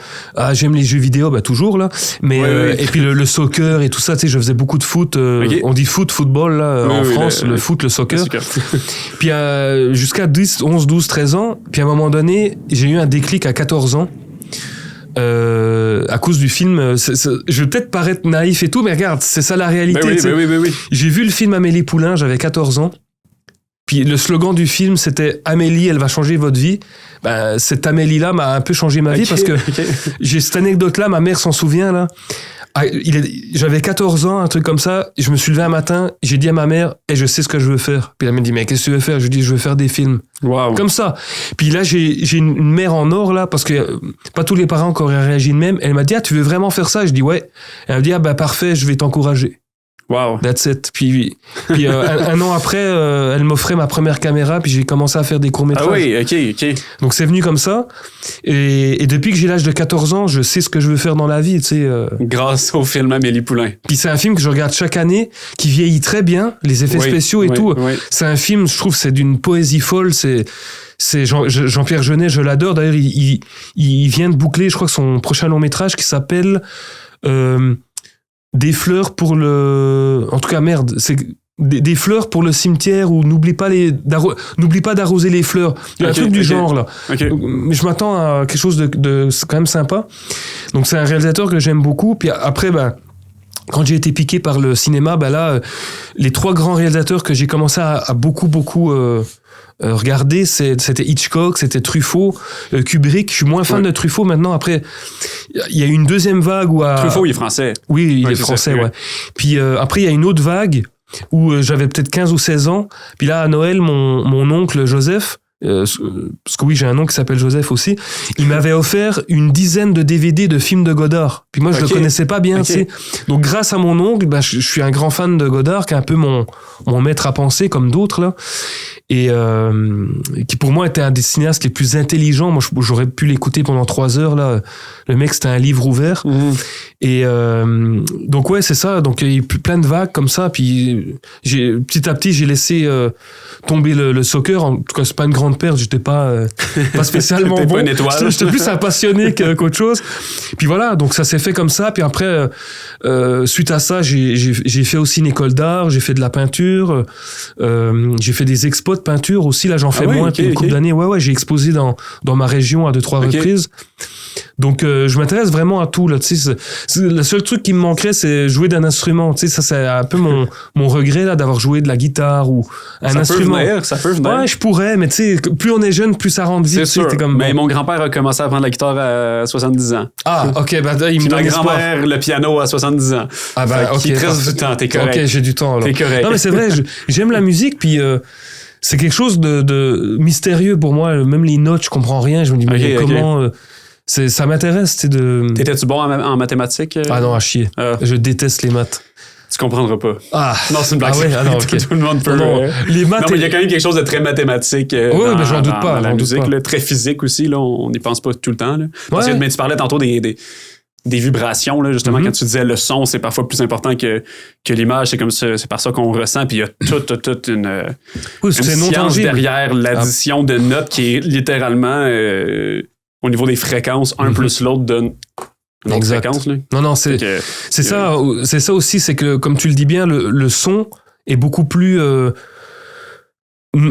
j'aime les jeux vidéo, toujours là. Mais et puis le soccer et tout ça, tu sais, je faisais beaucoup de foot. On dit football là en France, le foot, le soccer. Puis jusqu'à 10, 11, 12, 13 ans. Puis à un moment donné, j'ai eu un déclic à 14 ans. À cause du film, je vais peut-être paraître naïf et tout, mais regarde, c'est ça la réalité. Oui. J'ai vu le film Amélie Poulain, j'avais 14 ans. Puis le slogan du film, c'était « Amélie, elle va changer votre vie ». Cette Amélie-là m'a un peu changé ma vie parce que j'ai cette anecdote-là, ma mère s'en souvient, là. J'avais 14 ans, un truc comme ça. Je me suis levé un matin, j'ai dit à ma mère « je sais ce que je veux faire ». Puis elle m'a dit « mais qu'est-ce que tu veux faire ?» Je lui ai dit « je veux faire des films ». Wow. Comme ça. Puis là, j'ai une mère en or, là, parce que pas tous les parents qui auraient réagi de même. Elle m'a dit « ah, tu veux vraiment faire ça ?» Je dis « ouais ». Elle m'a dit « ah, parfait, je vais t'encourager ». Wow. That's it. Puis un an après, elle m'offrait ma première caméra, puis j'ai commencé à faire des courts-métrages. Ah oui, ok. Donc c'est venu comme ça. Et depuis que j'ai l'âge de 14 ans, je sais ce que je veux faire dans la vie, tu sais. Grâce au film Amélie Poulain. Puis c'est un film que je regarde chaque année, qui vieillit très bien, les effets spéciaux et tout. Oui. C'est un film, je trouve, c'est d'une poésie folle. C'est Jean-Pierre Jeunet, je l'adore. D'ailleurs, il vient de boucler, je crois que son prochain long métrage qui s'appelle Des fleurs pour le... En tout cas, merde, c'est des fleurs pour le cimetière ou n'oublie pas d'arroser les fleurs. Il y a un truc du genre, là. Mais je m'attends à quelque chose de quand même sympa. Donc, c'est un réalisateur que j'aime beaucoup. Puis après, quand j'ai été piqué par le cinéma, là, les 3 grands réalisateurs que j'ai commencé à beaucoup regarder, c'était Hitchcock, c'était Truffaut, Kubrick. Je suis moins fan de Truffaut maintenant. Après, il y a eu une deuxième vague où... Truffaut, il est français. Oui, il est français, ouais. Puis après, il y a une autre vague où j'avais peut-être 15 ou 16 ans. Puis là, à Noël, mon oncle Joseph, parce que oui, j'ai un oncle qui s'appelle Joseph aussi, il m'avait offert une dizaine de DVD de films de Godard. Puis moi, je le connaissais pas bien, tu sais. Donc, grâce à mon oncle, je suis un grand fan de Godard, qui est un peu mon maître à penser, comme d'autres, là. Et qui pour moi était un des cinéastes les plus intelligents. Moi, j'aurais pu l'écouter pendant 3 heures, là. Le mec, c'était un livre ouvert. Et donc ouais, c'est ça. Donc il y a eu plein de vagues comme ça. Puis petit à petit, j'ai laissé tomber le soccer. En tout cas, c'est pas une grande perte. J'étais pas spécialement bon. Pas une étoile. J'étais plus un passionné qu'autre chose. Puis voilà, donc ça s'est fait comme ça. Puis après, suite à ça, j'ai fait aussi une école d'art. J'ai fait de la peinture. J'ai fait des expos de peinture aussi. Là, j'en fais moins depuis une couple d'années. Ouais, j'ai exposé dans ma région à 2-3 reprises. Donc je m'intéresse vraiment à tout là, tu sais, le seul truc qui me manquerait, c'est jouer d'un instrument, tu sais, ça c'est un peu mon regret là, d'avoir joué de la guitare ou un instrument. Ça peut venir. Ouais, je pourrais, mais tu sais, plus on est jeune, plus ça rend vite. C'est sûr. Comme, mais mon grand-père a commencé à apprendre la guitare à 70 ans. Ah, ok, il me donne ma grand-mère le piano à 70 ans. Ah ok. Il te reste du temps, t'es correct. Ok, j'ai du temps alors. T'es correct. Non mais c'est vrai, j'aime la musique, puis c'est quelque chose de mystérieux pour moi. Même les notes, je comprends rien. Je me dis mais comment ça m'intéresse, tu sais, de... T'étais-tu bon en mathématiques? Ah non, à chier. Je déteste les maths. Tu comprendras pas. Ah. Non, c'est une blague. Ah ouais, non, okay. Tout le monde peut. Non, les maths. Non, mais il y a quand même quelque chose de très mathématique. Oui, mais j'en doute pas. Dans la musique, là, très physique aussi, là. On n'y pense pas tout le temps, là. Parce que, mais tu parlais tantôt des vibrations, là, justement, quand tu disais le son, c'est parfois plus important que l'image. C'est comme ça, c'est par ça qu'on ressent. Puis il y a toute une science derrière l'addition de notes qui est littéralement au niveau des fréquences, un plus l'autre donne une autre fréquence. Là. Non, c'est ça aussi, c'est que, comme tu le dis bien, le son est beaucoup plus...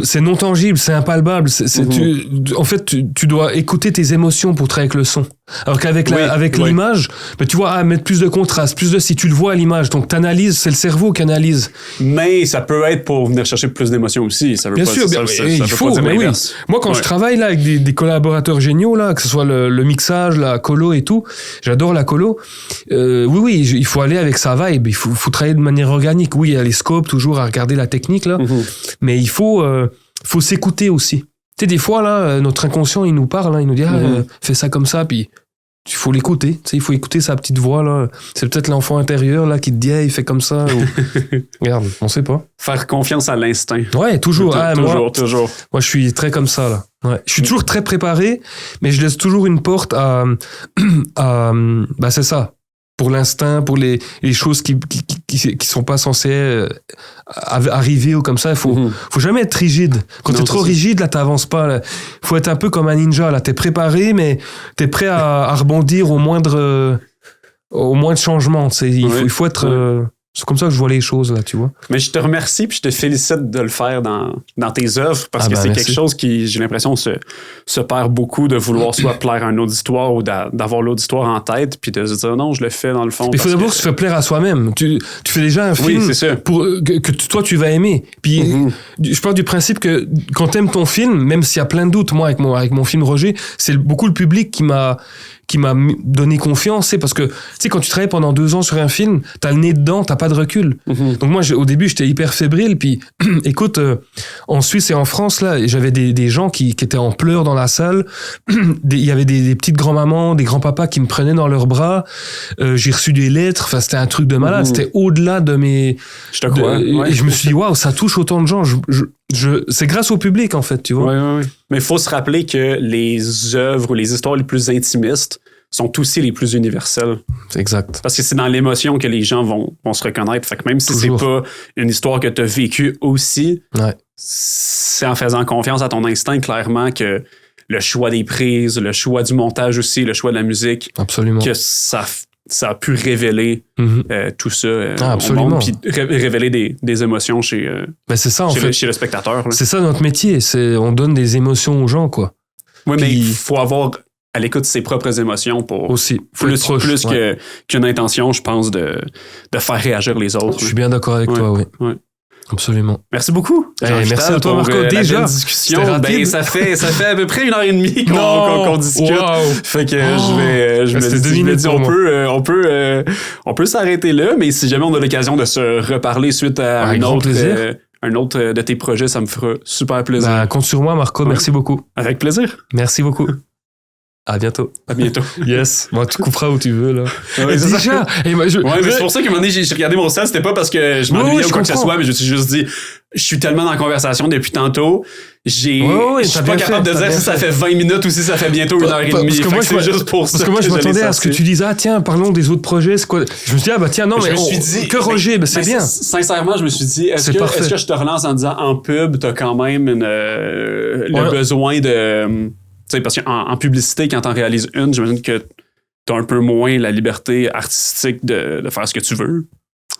c'est non tangible, c'est impalpable. En fait, tu dois écouter tes émotions pour travailler avec le son. Alors qu'avec l'image, tu vois, mettre plus de contraste, si tu le vois à l'image. Donc, t'analyses, c'est le cerveau qui analyse. Mais ça peut être pour venir chercher plus d'émotions aussi. Ça veut bien pas, sûr, ça, il faut, mais oui. Moi, quand je travaille là avec des collaborateurs géniaux, là, que ce soit le mixage, la colo et tout, j'adore la colo. Oui, il faut aller avec sa vibe. Il faut travailler de manière organique. Oui, il y a les scopes, toujours à regarder la technique, là. Mais il faut s'écouter aussi. Tu sais, des fois, là, notre inconscient, il nous parle, hein, il nous dit, fais ça comme ça, puis il faut l'écouter. Tu sais, il faut écouter sa petite voix, là. C'est peut-être l'enfant intérieur, là, qui te dit, il fait comme ça. Ou... Regarde, on sait pas. Faire confiance à l'instinct. Ouais, toujours. Toujours. Moi, je suis très comme ça, là. Ouais. Je suis toujours très préparé, mais je laisse toujours une porte à c'est ça. Pour l'instinct, pour les choses qui sont pas censées arriver ou comme ça, il faut jamais être rigide. Quand t'es trop rigide, là, t'avances pas. Là. Faut être un peu comme un ninja, là. T'es préparé, mais t'es prêt à rebondir au moindre changement. Il faut être... C'est comme ça que je vois les choses, là, tu vois. Mais je te remercie puis je te félicite de le faire dans tes œuvres parce que c'est quelque chose qui, j'ai l'impression, se perd beaucoup de vouloir soit plaire à un auditoire ou d'avoir l'auditoire en tête puis de se dire non, je le fais dans le fond. Il faut d'abord se faire plaire à soi-même. Tu fais déjà un film que toi, tu vas aimer. Puis je pars du principe que quand t'aimes ton film, même s'il y a plein de doutes, moi, avec mon film Roger, c'est beaucoup le public qui m'a donné confiance, c'est parce que, tu sais, quand tu travailles pendant 2 ans sur un film, t'as le nez dedans, t'as pas de recul. Donc moi, au début, j'étais hyper fébrile, puis écoute, en Suisse et en France, là, j'avais des gens qui étaient en pleurs dans la salle, il y avait des petites grand-mamans, des grands-papas qui me prenaient dans leurs bras, j'ai reçu des lettres, enfin, c'était un truc de malade, c'était au-delà de mes... Je te crois. Et je me suis dit, waouh, ça touche autant de gens, c'est grâce au public, en fait, tu vois. Oui. Mais il faut se rappeler que les œuvres ou les histoires les plus intimistes sont aussi les plus universelles. C'est exact. Parce que c'est dans l'émotion que les gens vont se reconnaître. Fait que même si Toujours. c'est pas une histoire que tu as vécue aussi, Ouais. c'est en faisant confiance à ton instinct, clairement, que le choix des prises, le choix du montage aussi, le choix de la musique, Absolument. que ça a pu révéler tout ça au monde, puis révéler des émotions chez c'est ça, en fait. Chez le spectateur. Là. C'est ça notre métier, on donne des émotions aux gens, quoi. Oui, mais il faut avoir à l'écoute ses propres émotions pour aussi plus qu'une intention, je pense, de faire réagir les autres. Je suis bien d'accord avec toi, oui. Ouais. Absolument. Merci beaucoup. Merci à toi, Marco. Déjà, discussion. Ça fait à peu près 1h30 qu'on discute. Wow. Fait que je me dis, on peut s'arrêter là, mais si jamais on a l'occasion de se reparler suite à un autre de tes projets, ça me fera super plaisir. Compte sur moi, Marco. Ouais. Merci beaucoup. Avec plaisir. Merci beaucoup. À bientôt. À bientôt. Yes. Bon, tu couperas où tu veux, là. Ouais, déjà. Mais c'est pour ça qu'à un moment donné, j'ai regardé mon sel. C'était pas parce que je m'ennuyais ou quoi que ce soit, mais je me suis juste dit, je suis tellement dans la conversation depuis tantôt. Je suis pas capable de dire si ça fait 20 minutes ou si ça fait bientôt 1h30. Parce que moi, c'est juste pour ça. Parce que moi, je m'attendais à ce que tu dises, tiens, parlons des autres projets. C'est quoi? Je me suis dit, tiens, non, mais que Roger, c'est bien. Sincèrement, je me suis dit, est-ce que je te relance en disant, en pub, t'as quand même le besoin de... Tu sais, parce qu'en publicité, quand t'en réalises une, j'imagine que t'as un peu moins la liberté artistique de faire ce que tu veux.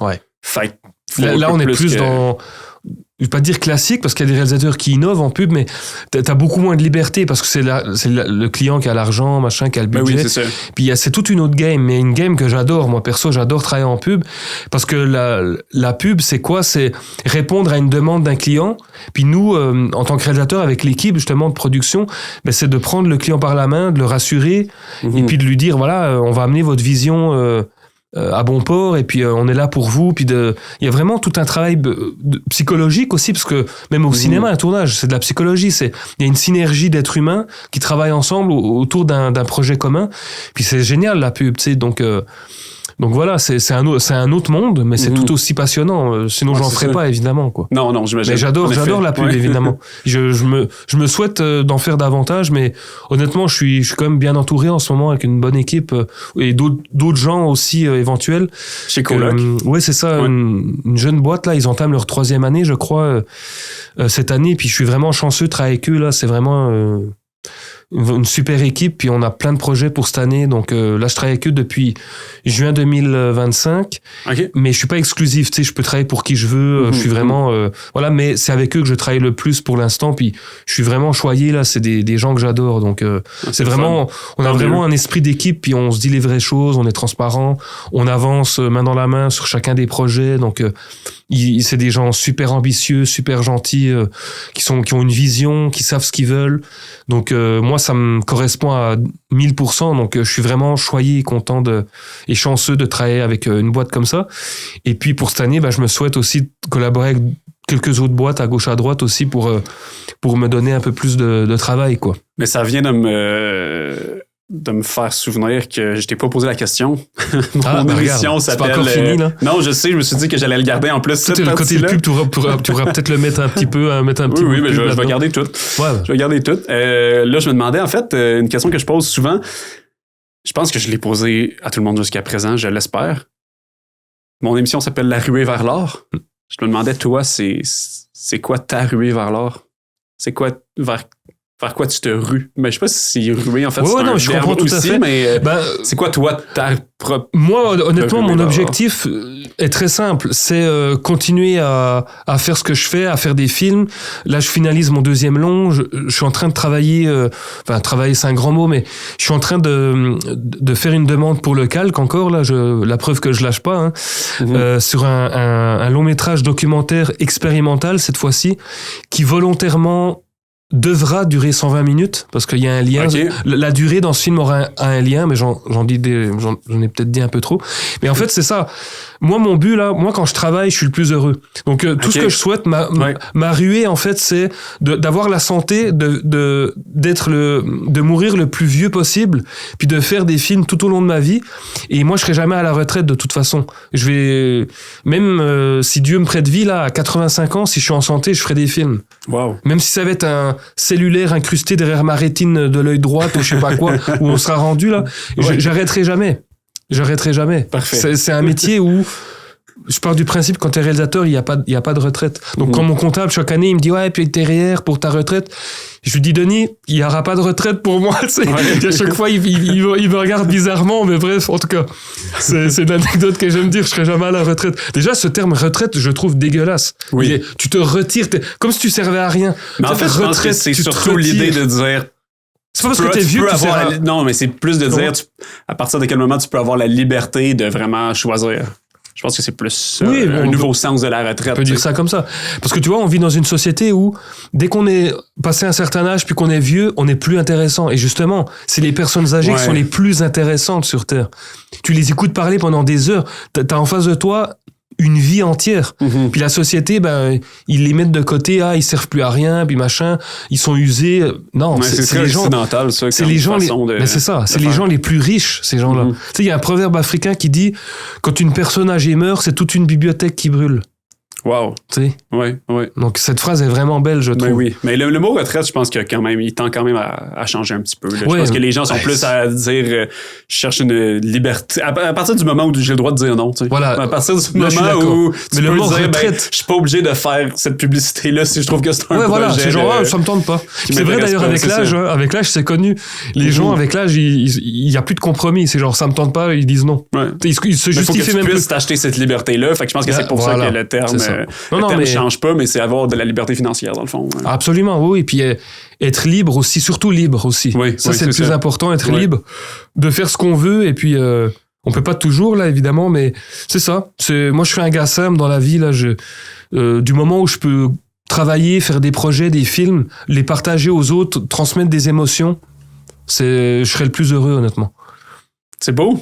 Ouais. Fait là on est plus dans... Je vais pas dire classique, parce qu'il y a des réalisateurs qui innovent en pub, mais t'as beaucoup moins de liberté, parce que c'est le client qui a l'argent, machin, qui a le budget. Ben oui, c'est ça. Puis c'est toute une autre game, mais une game que j'adore. Moi, perso, j'adore travailler en pub, parce que la pub, c'est quoi? C'est répondre à une demande d'un client. Puis nous, en tant que réalisateur, avec l'équipe, justement, de production, c'est de prendre le client par la main, de le rassurer, et puis de lui dire, voilà, on va amener votre vision... à bon port, et puis on est là pour vous, puis il y a vraiment tout un travail psychologique aussi, parce que même au cinéma, un tournage, c'est de la psychologie, il y a une synergie d'êtres humains qui travaillent ensemble autour d'un projet commun, puis c'est génial la pub, tu sais, donc voilà, c'est un autre monde, mais c'est tout aussi passionnant. Sinon, j'en ferais pas, évidemment, quoi. Non, j'imagine. Mais j'adore la pub, évidemment. Je me souhaite d'en faire davantage, mais honnêtement, je suis quand même bien entouré en ce moment avec une bonne équipe et d'autres gens aussi éventuels. Chez Coloc. Ouais, c'est ça, une jeune boîte, là, ils entament leur 3e année, je crois, cette année, puis je suis vraiment chanceux de travailler avec eux, là, c'est vraiment... une super équipe, puis on a plein de projets pour cette année, donc là je travaille avec eux depuis juin 2025, mais je suis pas exclusif, tu sais, je peux travailler pour qui je veux, je suis vraiment voilà, mais c'est avec eux que je travaille le plus pour l'instant, puis je suis vraiment choyé, là, c'est des gens que j'adore, donc c'est vraiment, on a vraiment un esprit d'équipe, puis on se dit les vraies choses, on est transparent, on avance main dans la main sur chacun des projets, donc c'est des gens super ambitieux, super gentils, qui ont une vision, qui savent ce qu'ils veulent, donc moi ça me correspond à 1000%, donc je suis vraiment choyé et content et chanceux de travailler avec une boîte comme ça. Et puis pour cette année, je me souhaite aussi collaborer avec quelques autres boîtes à gauche à droite aussi pour me donner un peu plus de travail, quoi. Mais ça vient de me faire souvenir que je t'ai pas posé la question. Mon émission s'appelle... C'est pas encore fini, là. Non, je sais, je me suis dit que j'allais le garder en plus. Le côté pub, tu pourras peut-être le mettre un petit peu, oui, mais je vais garder tout. Ouais. Je vais garder tout. Là, je me demandais, en fait, une question que je pose souvent. Je pense que je l'ai posée à tout le monde jusqu'à présent, je l'espère. Mon émission s'appelle La ruée vers l'or. Je me demandais, toi, c'est quoi ta ruée vers l'or? C'est quoi vers quoi tu te rues? Mais je sais pas si c'est ruer, en fait, c'est un je comprends tout aussi, à fait. Mais c'est quoi, toi, ta propre... Moi, honnêtement, mon objectif est très simple. C'est continuer à faire ce que je fais, à faire des films. Là, je finalise mon 2e long. Je suis en train de travailler... travailler, c'est un grand mot, mais je suis en train de faire une demande pour le calque encore. Là, la preuve que je lâche pas. Sur un long métrage documentaire expérimental, cette fois-ci, qui volontairement... devra durer 120 minutes parce qu'il y a un lien. Ok. La durée dans ce film aura un lien, mais j'en ai peut-être dit un peu trop. Mais en fait, c'est ça. Moi, mon but là, quand je travaille, je suis le plus heureux. Donc tout ce que je souhaite, ma ruée en fait, c'est d'avoir la santé, de mourir le plus vieux possible, puis de faire des films tout au long de ma vie. Et moi, je serai jamais à la retraite de toute façon. Je vais même si Dieu me prête vie là à 85 ans, si je suis en santé, je ferai des films. Wow. Même si ça va être un cellulaire incrusté derrière ma rétine de l'œil droit ou je sais pas quoi, où on sera rendu là, j'arrêterai jamais. Parfait. C'est un métier où je pars du principe quand t'es réalisateur, il y a pas de retraite. Donc quand mon comptable chaque année il me dit ouais puis t'es REER pour ta retraite, je lui dis Denis, il y aura pas de retraite pour moi. À chaque fois il me regarde bizarrement, mais bref, en tout cas c'est une anecdote que j'aime dire. Je serai jamais à la retraite. Déjà ce terme retraite, je trouve dégueulasse. Oui. Tu te retires, comme si tu servais à rien. Mais en fait, je pense que c'est surtout l'idée de dire. C'est pas parce que t'es vieux que tu sers Non, mais c'est plus de dire à partir de quel moment tu peux avoir la liberté de vraiment choisir. Je pense que c'est plus un nouveau sens de la retraite. On peut dire ça comme ça. Parce que tu vois, on vit dans une société où, dès qu'on est passé un certain âge puis qu'on est vieux, on n'est plus intéressant. Et justement, c'est les personnes âgées qui sont les plus intéressantes sur Terre. Tu les écoutes parler pendant des heures. T'as en face de toi une vie entière. Puis la société, ils les mettent de côté, ils servent plus à rien, puis machin, ils sont usés. Non, c'est les gens. C'est les gens. C'est ça. C'est les gens les plus riches, ces gens-là. Tu sais, il y a un proverbe africain qui dit quand une personne âgée meurt, c'est toute une bibliothèque qui brûle. Wow. Tu sais? Oui. Donc, cette phrase est vraiment belle, je trouve. Oui. Mais le mot retraite, je pense qu'il tend quand même à changer un petit peu. Je pense que les gens sont plus à dire je cherche une liberté. À partir du moment où j'ai le droit de dire non. Tu sais. Voilà. À partir du moment où tu peux dire retraite, je suis pas obligé de faire cette publicité-là si je trouve que c'est un projet. Voilà, c'est genre, ça me tente pas. C'est vrai d'ailleurs avec l'âge, avec l'âge, c'est connu. Les gens avec l'âge, il y a plus de compromis. C'est genre, ça me tente pas, ils disent non. Ils se justifient même plus. Tu puisses t'acheter cette liberté-là. Fait que je pense que c'est pour ça que le terme ne change pas, mais c'est avoir de la liberté financière, dans le fond. Absolument, oui. Et puis être libre aussi, surtout libre aussi. Ça, c'est le plus important, être libre, de faire ce qu'on veut. Et puis, on peut pas toujours, là, évidemment, mais c'est ça. Moi, je suis un gars simple dans la vie. Là, du moment où je peux travailler, faire des projets, des films, les partager aux autres, transmettre des émotions, je serais le plus heureux, honnêtement. C'est beau.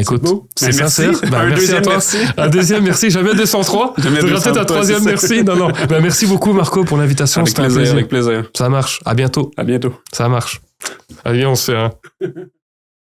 Écoute, c'est sincère. Merci à toi. Merci. Un deuxième merci. Jamais 203. J'aurais peut-être un troisième merci. Non. Merci beaucoup, Marco, pour l'invitation. C'était un plaisir. Avec plaisir. Ça marche. À bientôt. À bientôt. Ça marche. Allez, on se fait un.